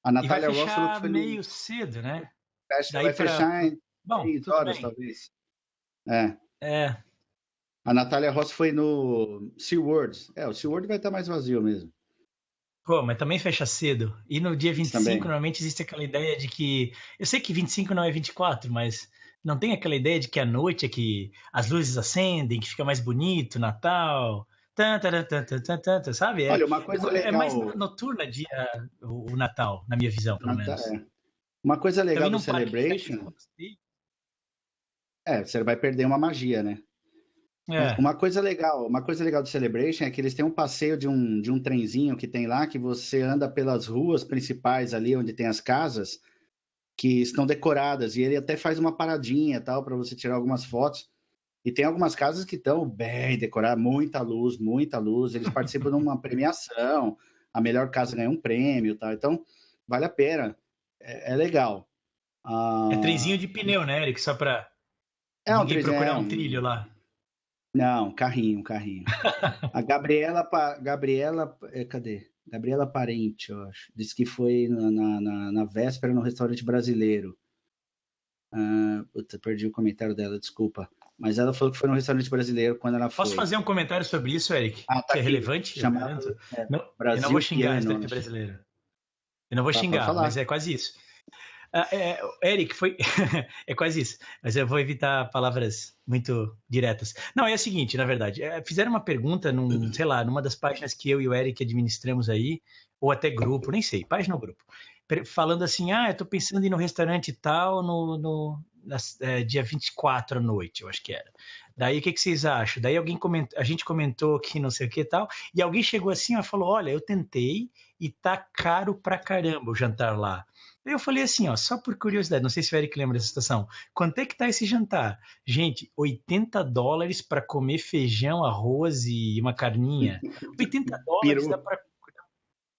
A Natália Ross falou que foi meio cedo, né? Vai fechar em 3 horas, talvez. A Natália Ross foi no SeaWorld. O SeaWorld vai estar mais vazio mesmo. Pô, mas também fecha cedo. E no dia 25, normalmente existe aquela ideia de que... Eu sei que 25 não é 24, mas... Não tem aquela ideia de que à noite é que as luzes acendem, que fica mais bonito, Natal, sabe? Olha, uma coisa legal... É mais noturna o Natal, na minha visão, pelo menos. Uma coisa legal do Celebration... Você vai perder uma magia, né? Uma coisa legal do Celebration é que eles têm um passeio de um trenzinho que tem lá, que você anda pelas ruas principais ali, onde tem as casas... que estão decoradas, e ele até faz uma paradinha tal para você tirar algumas fotos, e tem algumas casas que estão bem decoradas, muita luz, eles participam de uma premiação, a melhor casa ganha um prêmio, tal. Então vale a pena, é legal. É trenzinho de pneu, né, Eric? Só para procurar um trilho lá. Não, carrinho. A Gabriela, cadê? Gabriela Parente, eu acho. Disse que foi na véspera no restaurante brasileiro. Perdi o comentário dela, desculpa. Mas ela falou que foi num restaurante brasileiro quando ela foi. Posso fazer um comentário sobre isso, Eric? Tá que é aqui, relevante? chamado Eu não vou xingar esse brasileiro. Eu não vou xingar, mas é quase isso. Eric, é quase isso, mas eu vou evitar palavras muito diretas. Não, é o seguinte, na verdade, fizeram uma pergunta numa das páginas que eu e o Eric administramos aí, ou até grupo, nem sei, página ou grupo, falando assim, eu tô pensando em ir no restaurante tal dia 24 à noite, eu acho que era. Daí, o que vocês acham? Daí a gente comentou que não sei o que e tal, e alguém chegou assim e falou, olha, eu tentei e tá caro pra caramba o jantar lá. Eu falei assim, só por curiosidade, não sei se o Eric lembra dessa situação, quanto é que tá esse jantar? Gente, $80 para comer feijão, arroz e uma carninha. $80 dá para...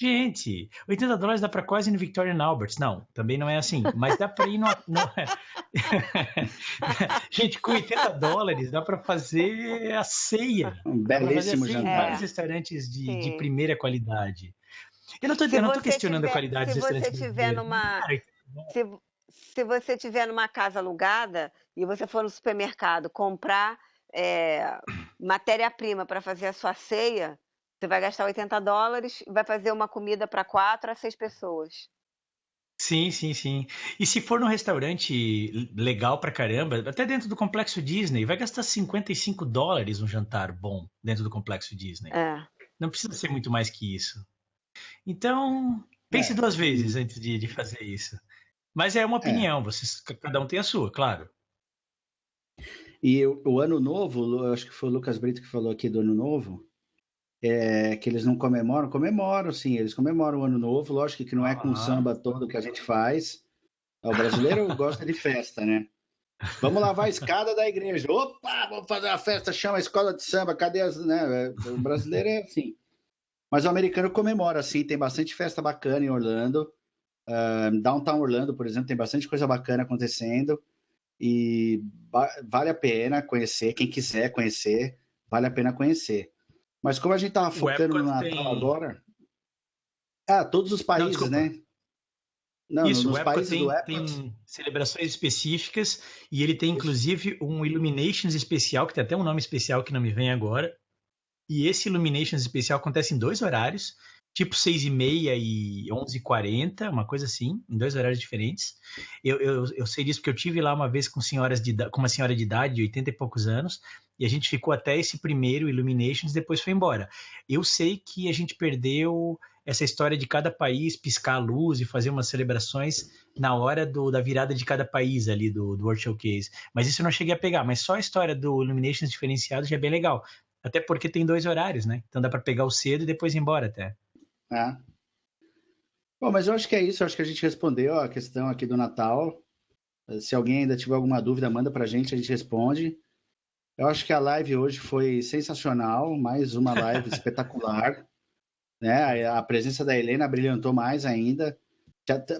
Gente, $80 dá para quase ir no Victorian Alberts. Não, também não é assim, mas dá para ir no... Gente, com $80 dá para fazer a ceia. Um belíssimo jantar. Em vários restaurantes de primeira qualidade. Eu não tô questionando a qualidade dos restaurantes. Se você tiver numa casa alugada e você for no supermercado comprar matéria-prima para fazer a sua ceia, você vai gastar $80 e vai fazer uma comida para 4 a 6 pessoas. Sim, sim, sim. E se for num restaurante legal pra caramba, até dentro do Complexo Disney, vai gastar $55 um jantar bom dentro do Complexo Disney. Não precisa ser muito mais que isso. Então, pense 2 vezes antes de fazer isso. Mas é uma opinião, cada um tem a sua, claro. E o Ano Novo, eu acho que foi o Lucas Brito que falou aqui do Ano Novo, que eles não comemoram, sim, eles comemoram o Ano Novo, lógico que não é com o samba todo que a gente faz. O brasileiro gosta de festa, né? Vamos lavar a escada da igreja. Opa, vamos fazer uma festa, chama a escola de samba, cadê as... Né? O brasileiro é assim. Mas o americano comemora, assim, tem bastante festa bacana em Orlando. Downtown Orlando, por exemplo, tem bastante coisa bacana acontecendo. E vale a pena conhecer, quem quiser conhecer, vale a pena conhecer. Mas como a gente estava focando no Natal agora... todos os países, né? Não, isso, nos países do Epcot tem celebrações específicas e ele tem, inclusive, um Illuminations especial, que tem até um nome especial que não me vem agora. E esse Illuminations especial acontece em 2 horários, tipo 6h30 e 11h40, uma coisa assim, em 2 horários diferentes. Eu sei disso porque eu tive lá uma vez com uma senhora de idade, de 80 e poucos anos, e a gente ficou até esse primeiro Illuminations e depois foi embora. Eu sei que a gente perdeu essa história de cada país piscar a luz e fazer umas celebrações na hora da virada de cada país ali do World Showcase. Mas isso eu não cheguei a pegar, mas só a história do Illuminations diferenciado já é bem legal. Até porque tem 2 horários, né? Então dá para pegar o cedo e depois ir embora até. Bom, mas eu acho que é isso. Eu acho que a gente respondeu a questão aqui do Natal. Se alguém ainda tiver alguma dúvida, manda pra gente, a gente responde. Eu acho que a live hoje foi sensacional. Mais uma live espetacular. Né? A presença da Helena brilhantou mais ainda.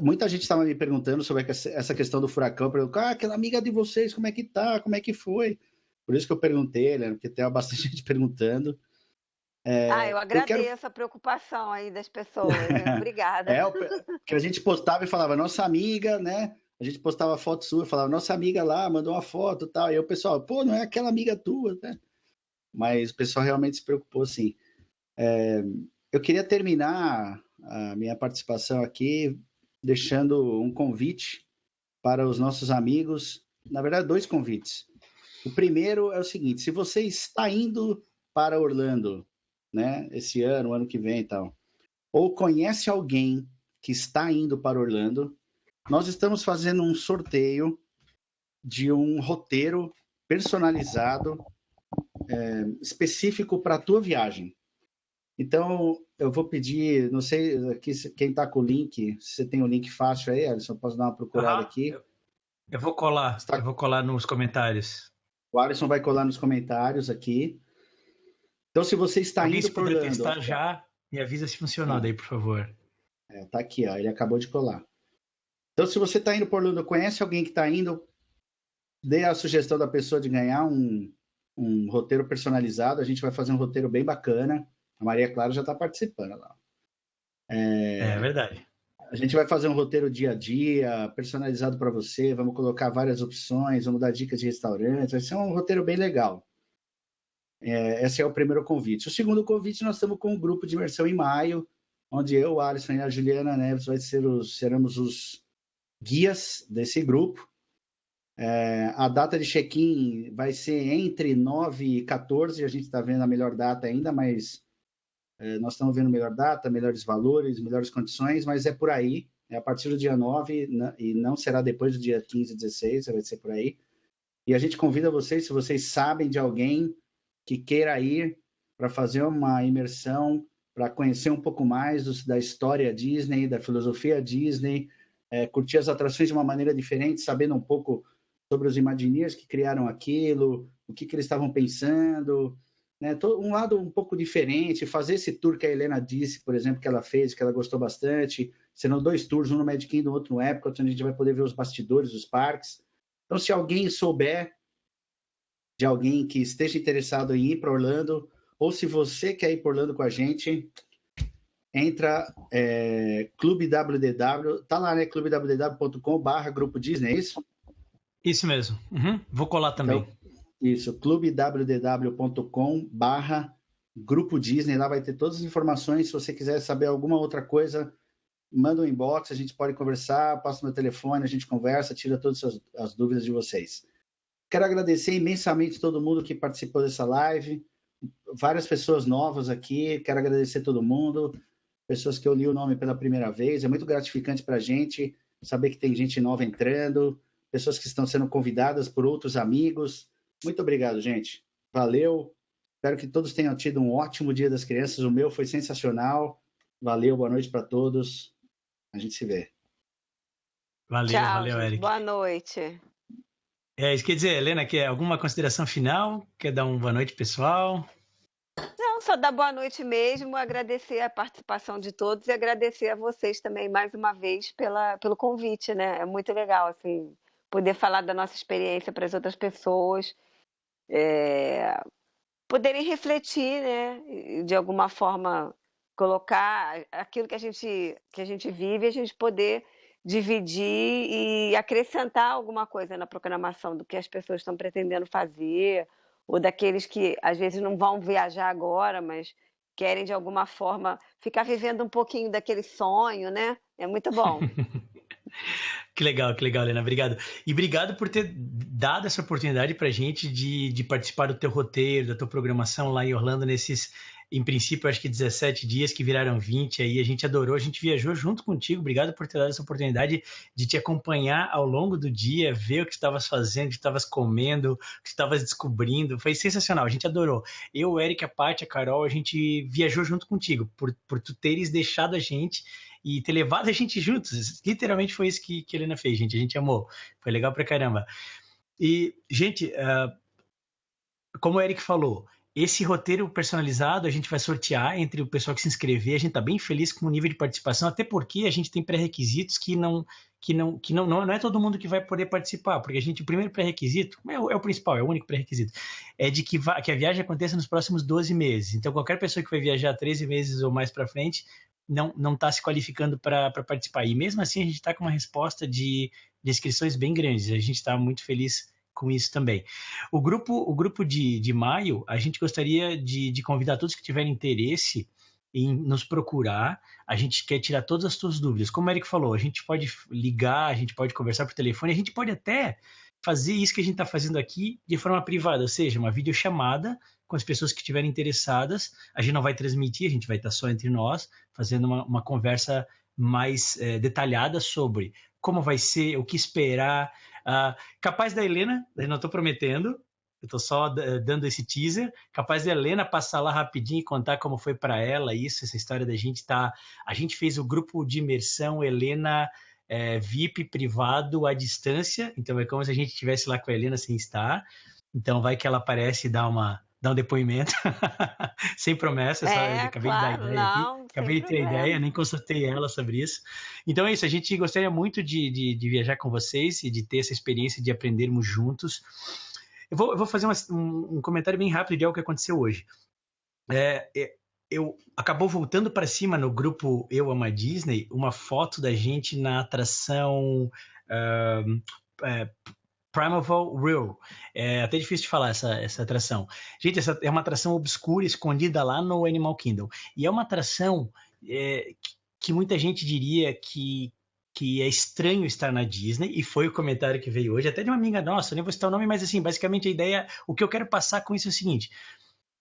Muita gente estava me perguntando sobre essa questão do furacão. Aquela amiga de vocês, como é que tá? Como é que foi? Por isso que eu perguntei, né? Porque tem bastante gente perguntando. Eu agradeço a preocupação aí das pessoas. Obrigada. Que a gente postava e falava, nossa amiga, né? A gente postava foto sua e falava, nossa amiga lá, mandou uma foto e tal. E aí o pessoal, não é aquela amiga tua, né? Mas o pessoal realmente se preocupou, sim. Eu queria terminar a minha participação aqui deixando um convite para os nossos amigos. Na verdade, 2 convites. O primeiro é o seguinte, se você está indo para Orlando, né, esse ano, ano que vem e tal, ou conhece alguém que está indo para Orlando, nós estamos fazendo um sorteio de um roteiro personalizado, específico para a tua viagem. Então, eu vou pedir, não sei aqui, quem está com o link, se você tem o link fácil aí, Alisson, posso dar uma procurada aqui? Eu vou colar nos comentários. O Alisson vai colar nos comentários aqui. Então, se você está indo por Orlando... Se testar já, me avisa se funcionou daí, por favor. Tá aqui, ó, ele acabou de colar. Então, se você está indo por Orlando, conhece alguém que está indo, dê a sugestão da pessoa de ganhar um roteiro personalizado. A gente vai fazer um roteiro bem bacana. A Maria Clara já está participando lá. É verdade. A gente vai fazer um roteiro dia a dia, personalizado para você, vamos colocar várias opções, vamos dar dicas de restaurantes, vai ser um roteiro bem legal. Esse é o primeiro convite. O segundo convite, nós estamos com um grupo de imersão em maio, onde eu, o Alisson e a Juliana Neves seremos os guias desse grupo. A data de check-in vai ser entre 9 e 14, a gente está vendo a melhor data ainda, mas nós estamos vendo melhor data, melhores valores, melhores condições, mas é por aí, é a partir do dia 9 e não será depois do dia 15 e 16, vai ser por aí. E a gente convida vocês, se vocês sabem de alguém que queira ir para fazer uma imersão, para conhecer um pouco mais da história Disney, da filosofia Disney, curtir as atrações de uma maneira diferente, sabendo um pouco sobre os Imagineers que criaram aquilo, o que eles estavam pensando, né? Um lado um pouco diferente, fazer esse tour que a Helena disse, por exemplo, que ela fez, que ela gostou bastante, serão 2 tours, um no Magic Kingdom, outro no Epcot, onde a gente vai poder ver os bastidores dos parques. Então, se alguém souber de alguém que esteja interessado em ir para Orlando, ou se você quer ir para Orlando com a gente, entra Clube WDW, tá lá, né? clubewdw.com/grupo Disney, é isso? Isso mesmo. Uhum. Vou colar também. Então, isso, clubewdw.com/grupo Disney, lá vai ter todas as informações. Se você quiser saber alguma outra coisa, manda um inbox, a gente pode conversar, passa meu telefone, a gente conversa, tira todas as dúvidas de vocês. Quero agradecer imensamente todo mundo que participou dessa live, várias pessoas novas aqui, quero agradecer todo mundo, pessoas que eu li o nome pela primeira vez, é muito gratificante para a gente saber que tem gente nova entrando, pessoas que estão sendo convidadas por outros amigos. Muito obrigado, gente. Valeu. Espero que todos tenham tido um ótimo Dia das Crianças. O meu foi sensacional. Valeu, boa noite para todos. A gente se vê. Valeu, tchau, valeu, gente. Eric. Boa noite. Isso quer dizer, Helena, quer alguma consideração final? Quer dar uma boa noite, pessoal? Não, só dar boa noite mesmo, agradecer a participação de todos e agradecer a vocês também mais uma vez pelo convite, né? É muito legal, assim, poder falar da nossa experiência para as outras pessoas, poderem refletir, né? E, de alguma forma colocar aquilo que a gente vive, a gente poder dividir e acrescentar alguma coisa na programação do que as pessoas estão pretendendo fazer, ou daqueles que às vezes não vão viajar agora, mas querem de alguma forma ficar vivendo um pouquinho daquele sonho, né? É muito bom. Que legal, Helena. Obrigado. E obrigado por ter dado essa oportunidade para a gente de participar do teu roteiro, da tua programação lá em Orlando nesses, em princípio, acho que 17 dias que viraram 20 aí. A gente adorou, a gente viajou junto contigo. Obrigado por ter dado essa oportunidade de te acompanhar ao longo do dia, ver o que estavas fazendo, o que estavas comendo, o que estavas descobrindo. Foi sensacional, a gente adorou. Eu, o Eric, a Paty, a Carol, a gente viajou junto contigo, por tu teres deixado a gente e ter levado a gente juntos. Literalmente foi isso que a Helena fez, gente. A gente amou. Foi legal pra caramba. E, gente, como o Eric falou, esse roteiro personalizado a gente vai sortear entre o pessoal que se inscrever. A gente está bem feliz com o nível de participação, até porque a gente tem pré-requisitos que não é todo mundo que vai poder participar, porque o primeiro pré-requisito, é o principal, é o único pré-requisito, é de que a viagem aconteça nos próximos 12 meses. Então, qualquer pessoa que vai viajar 13 meses ou mais para frente não está se qualificando para participar. E mesmo assim, a gente está com uma resposta de inscrições bem grandes. A gente está muito feliz com isso também. O grupo de maio, a gente gostaria de convidar todos que tiverem interesse em nos procurar. A gente quer tirar todas as suas dúvidas. Como o Eric falou, a gente pode ligar, a gente pode conversar por telefone, a gente pode até fazer isso que a gente está fazendo aqui de forma privada, ou seja, uma videochamada com as pessoas que estiverem interessadas. A gente não vai transmitir, a gente vai estar só entre nós, fazendo uma conversa mais detalhada sobre como vai ser, o que esperar. Capaz da Helena, eu não estou prometendo, eu estou só dando esse teaser, capaz da Helena passar lá rapidinho e contar como foi para ela isso, essa história da gente a gente fez o grupo de imersão Helena VIP privado à distância, então é como se a gente estivesse lá com a Helena sem estar, então vai que ela aparece e dá um depoimento, sem promessa, acabei de dar ideia aqui, acabei de ter ideia, nem consultei ela sobre isso. Então é isso, a gente gostaria muito de viajar com vocês e de ter essa experiência de aprendermos juntos. Eu vou fazer um comentário bem rápido de algo que aconteceu hoje. acabou voltando para cima no grupo Eu Amo a Disney uma foto da gente na atração Primeval Reel. É até difícil de falar essa atração. Gente, essa é uma atração obscura, escondida lá no Animal Kingdom. E é uma atração que muita gente diria que é estranho estar na Disney, e foi o comentário que veio hoje, até de uma amiga nossa, eu nem vou citar o nome, mas assim, basicamente a ideia, o que eu quero passar com isso é o seguinte: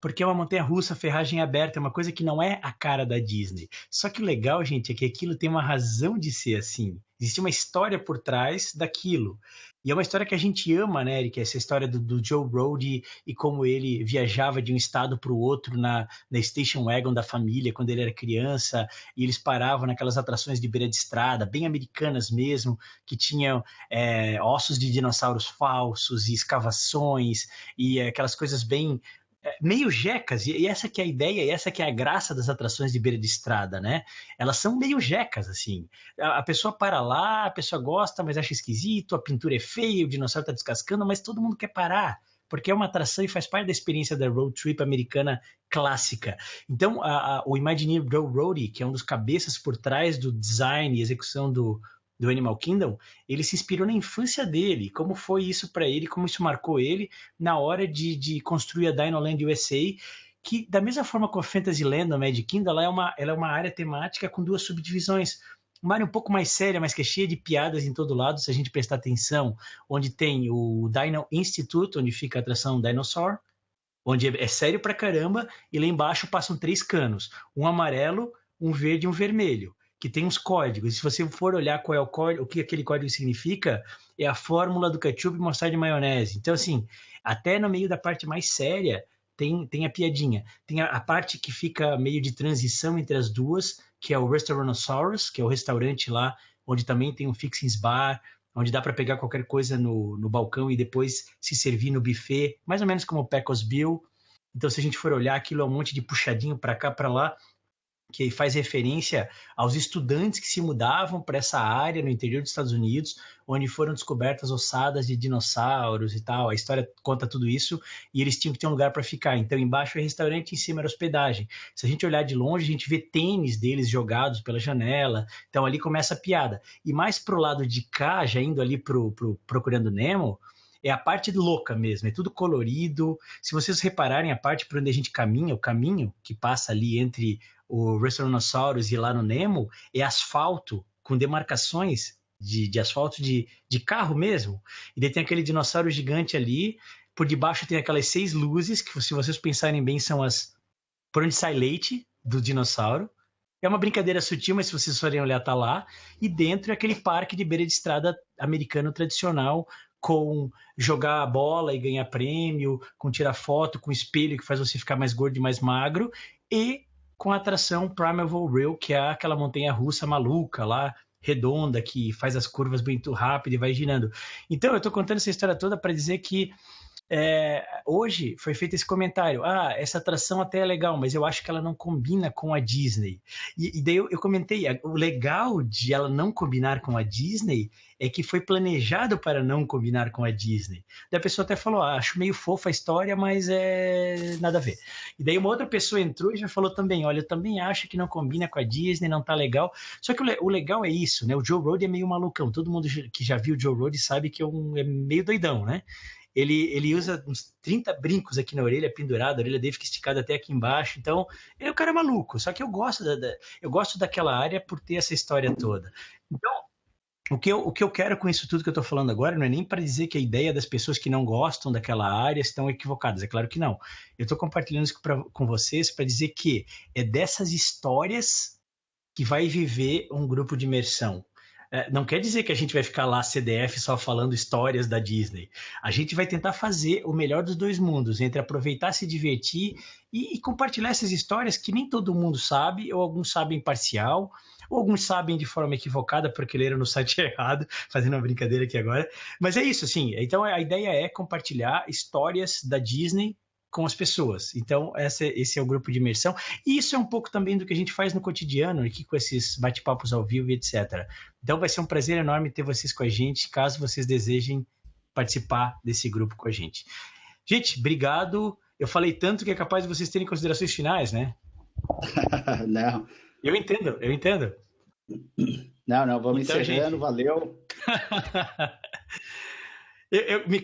porque é uma montanha-russa, ferragem aberta, é uma coisa que não é a cara da Disney. Só que o legal, gente, é que aquilo tem uma razão de ser assim. Existe uma história por trás daquilo. E é uma história que a gente ama, né, Eric? Essa história do Joe Rohde e como ele viajava de um estado para o outro na Station Wagon da família quando ele era criança, e eles paravam naquelas atrações de beira de estrada, bem americanas mesmo, que tinham ossos de dinossauros falsos e escavações e aquelas coisas bem meio jecas, e essa que é a ideia, e essa que é a graça das atrações de beira de estrada, né? Elas são meio jecas, assim. A pessoa para lá, a pessoa gosta, mas acha esquisito, a pintura é feia, o dinossauro está descascando, mas todo mundo quer parar, porque é uma atração e faz parte da experiência da road trip americana clássica. Então, o Imagineer Joe Rohde, que é um dos cabeças por trás do design e execução do Animal Kingdom, ele se inspirou na infância dele, como foi isso para ele, como isso marcou ele na hora de construir a Dinoland USA, que da mesma forma que a Fantasyland, a Magic Kingdom, ela é uma área temática com duas subdivisões. Uma área um pouco mais séria, mas que é cheia de piadas em todo lado, se a gente prestar atenção, onde tem o Dino Institute, onde fica a atração Dinosaur, onde é sério pra caramba, e lá embaixo passam 3 canos, um amarelo, um verde e um vermelho, que tem uns códigos. E se você for olhar qual é o código, o que aquele código significa, é a fórmula do ketchup, mostarda e maionese. Então, assim, até no meio da parte mais séria, tem a piadinha. Tem a parte que fica meio de transição entre as duas, que é o Restaurantosaurus, que é o restaurante lá, onde também tem um Fixins Bar, onde dá para pegar qualquer coisa no balcão e depois se servir no buffet, mais ou menos como o Pecos Bill. Então, se a gente for olhar, aquilo é um monte de puxadinho para cá, para lá, que faz referência aos estudantes que se mudavam para essa área no interior dos Estados Unidos, onde foram descobertas ossadas de dinossauros e tal. A história conta tudo isso, e eles tinham que ter um lugar para ficar. Então, embaixo é restaurante, em cima era hospedagem. Se a gente olhar de longe, a gente vê tênis deles jogados pela janela. Então, ali começa a piada. E mais pro lado de cá, já indo ali pro Procurando Nemo, é a parte louca mesmo, é tudo colorido. Se vocês repararem, a parte por onde a gente caminha, o caminho que passa ali entre o Restaurantosaurus e lá no Nemo, é asfalto, com demarcações de asfalto de carro mesmo. E daí tem aquele dinossauro gigante ali, por debaixo tem aquelas 6 luzes, que se vocês pensarem bem, são as por onde sai leite do dinossauro. É uma brincadeira sutil, mas se vocês forem olhar, tá lá. E dentro é aquele parque de beira de estrada americano tradicional, com jogar a bola e ganhar prêmio, com tirar foto, com espelho que faz você ficar mais gordo e mais magro, e com a atração Primeval Reel, que é aquela montanha-russa maluca lá, redonda, que faz as curvas muito rápido e vai girando. Então, eu estou contando essa história toda para dizer que hoje foi feito esse comentário: essa atração até é legal, mas eu acho que ela não combina com a Disney. E daí eu comentei, o legal de ela não combinar com a Disney é que foi planejado para não combinar com a Disney. Daí a pessoa até falou, acho meio fofa a história, mas nada a ver. E daí uma outra pessoa entrou e já falou também, olha, eu também acho que não combina com a Disney, não tá legal. Só que o legal é isso, né? O Joe Rohde é meio malucão. Todo mundo que já viu o Joe Rohde sabe que é meio doidão, né? Ele usa uns 30 brincos aqui na orelha, pendurado, a orelha dele fica esticada até aqui embaixo. Então, ele é um cara maluco. Só que eu gosto daquela área por ter essa história toda. Então, o que eu quero com isso tudo que eu estou falando agora não é nem para dizer que a ideia das pessoas que não gostam daquela área estão equivocadas. É claro que não. Eu estou compartilhando isso com vocês para dizer que é dessas histórias que vai viver um grupo de imersão. Não quer dizer que a gente vai ficar lá CDF só falando histórias da Disney. A gente vai tentar fazer o melhor dos dois mundos, entre aproveitar, se divertir e compartilhar essas histórias que nem todo mundo sabe, ou alguns sabem parcial, ou alguns sabem de forma equivocada porque leram no site errado, fazendo uma brincadeira aqui agora. Mas é isso, assim. Então a ideia é compartilhar histórias da Disney com as pessoas. Então, esse é o grupo de imersão. E isso é um pouco também do que a gente faz no cotidiano, aqui com esses bate-papos ao vivo e etc. Então, vai ser um prazer enorme ter vocês com a gente, caso vocês desejem participar desse grupo com a gente. Gente, obrigado. Eu falei tanto que é capaz de vocês terem considerações finais, né? Não. Eu entendo. Não, vamos Então, encerrando, gente... valeu.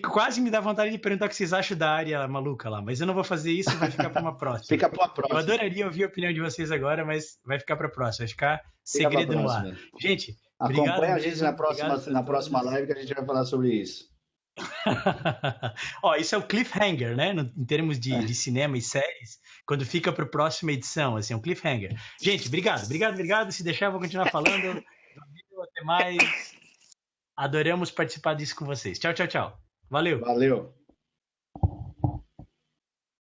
Quase me dá vontade de perguntar o que vocês acham da área maluca lá, mas eu não vou fazer isso, vai ficar para uma próxima. Fica para a próxima. Eu adoraria ouvir a opinião de vocês agora, mas vai ficar para a próxima, vai ficar segredo no ar. Gente, acompanha a gente na próxima live que a gente vai falar sobre isso. Ó, isso é o cliffhanger, né? Em termos de cinema e séries, quando fica para a próxima edição, assim, é um cliffhanger. Gente, obrigado. Se deixar, eu vou continuar falando. Até mais. Adoramos participar disso com vocês. Tchau. Valeu.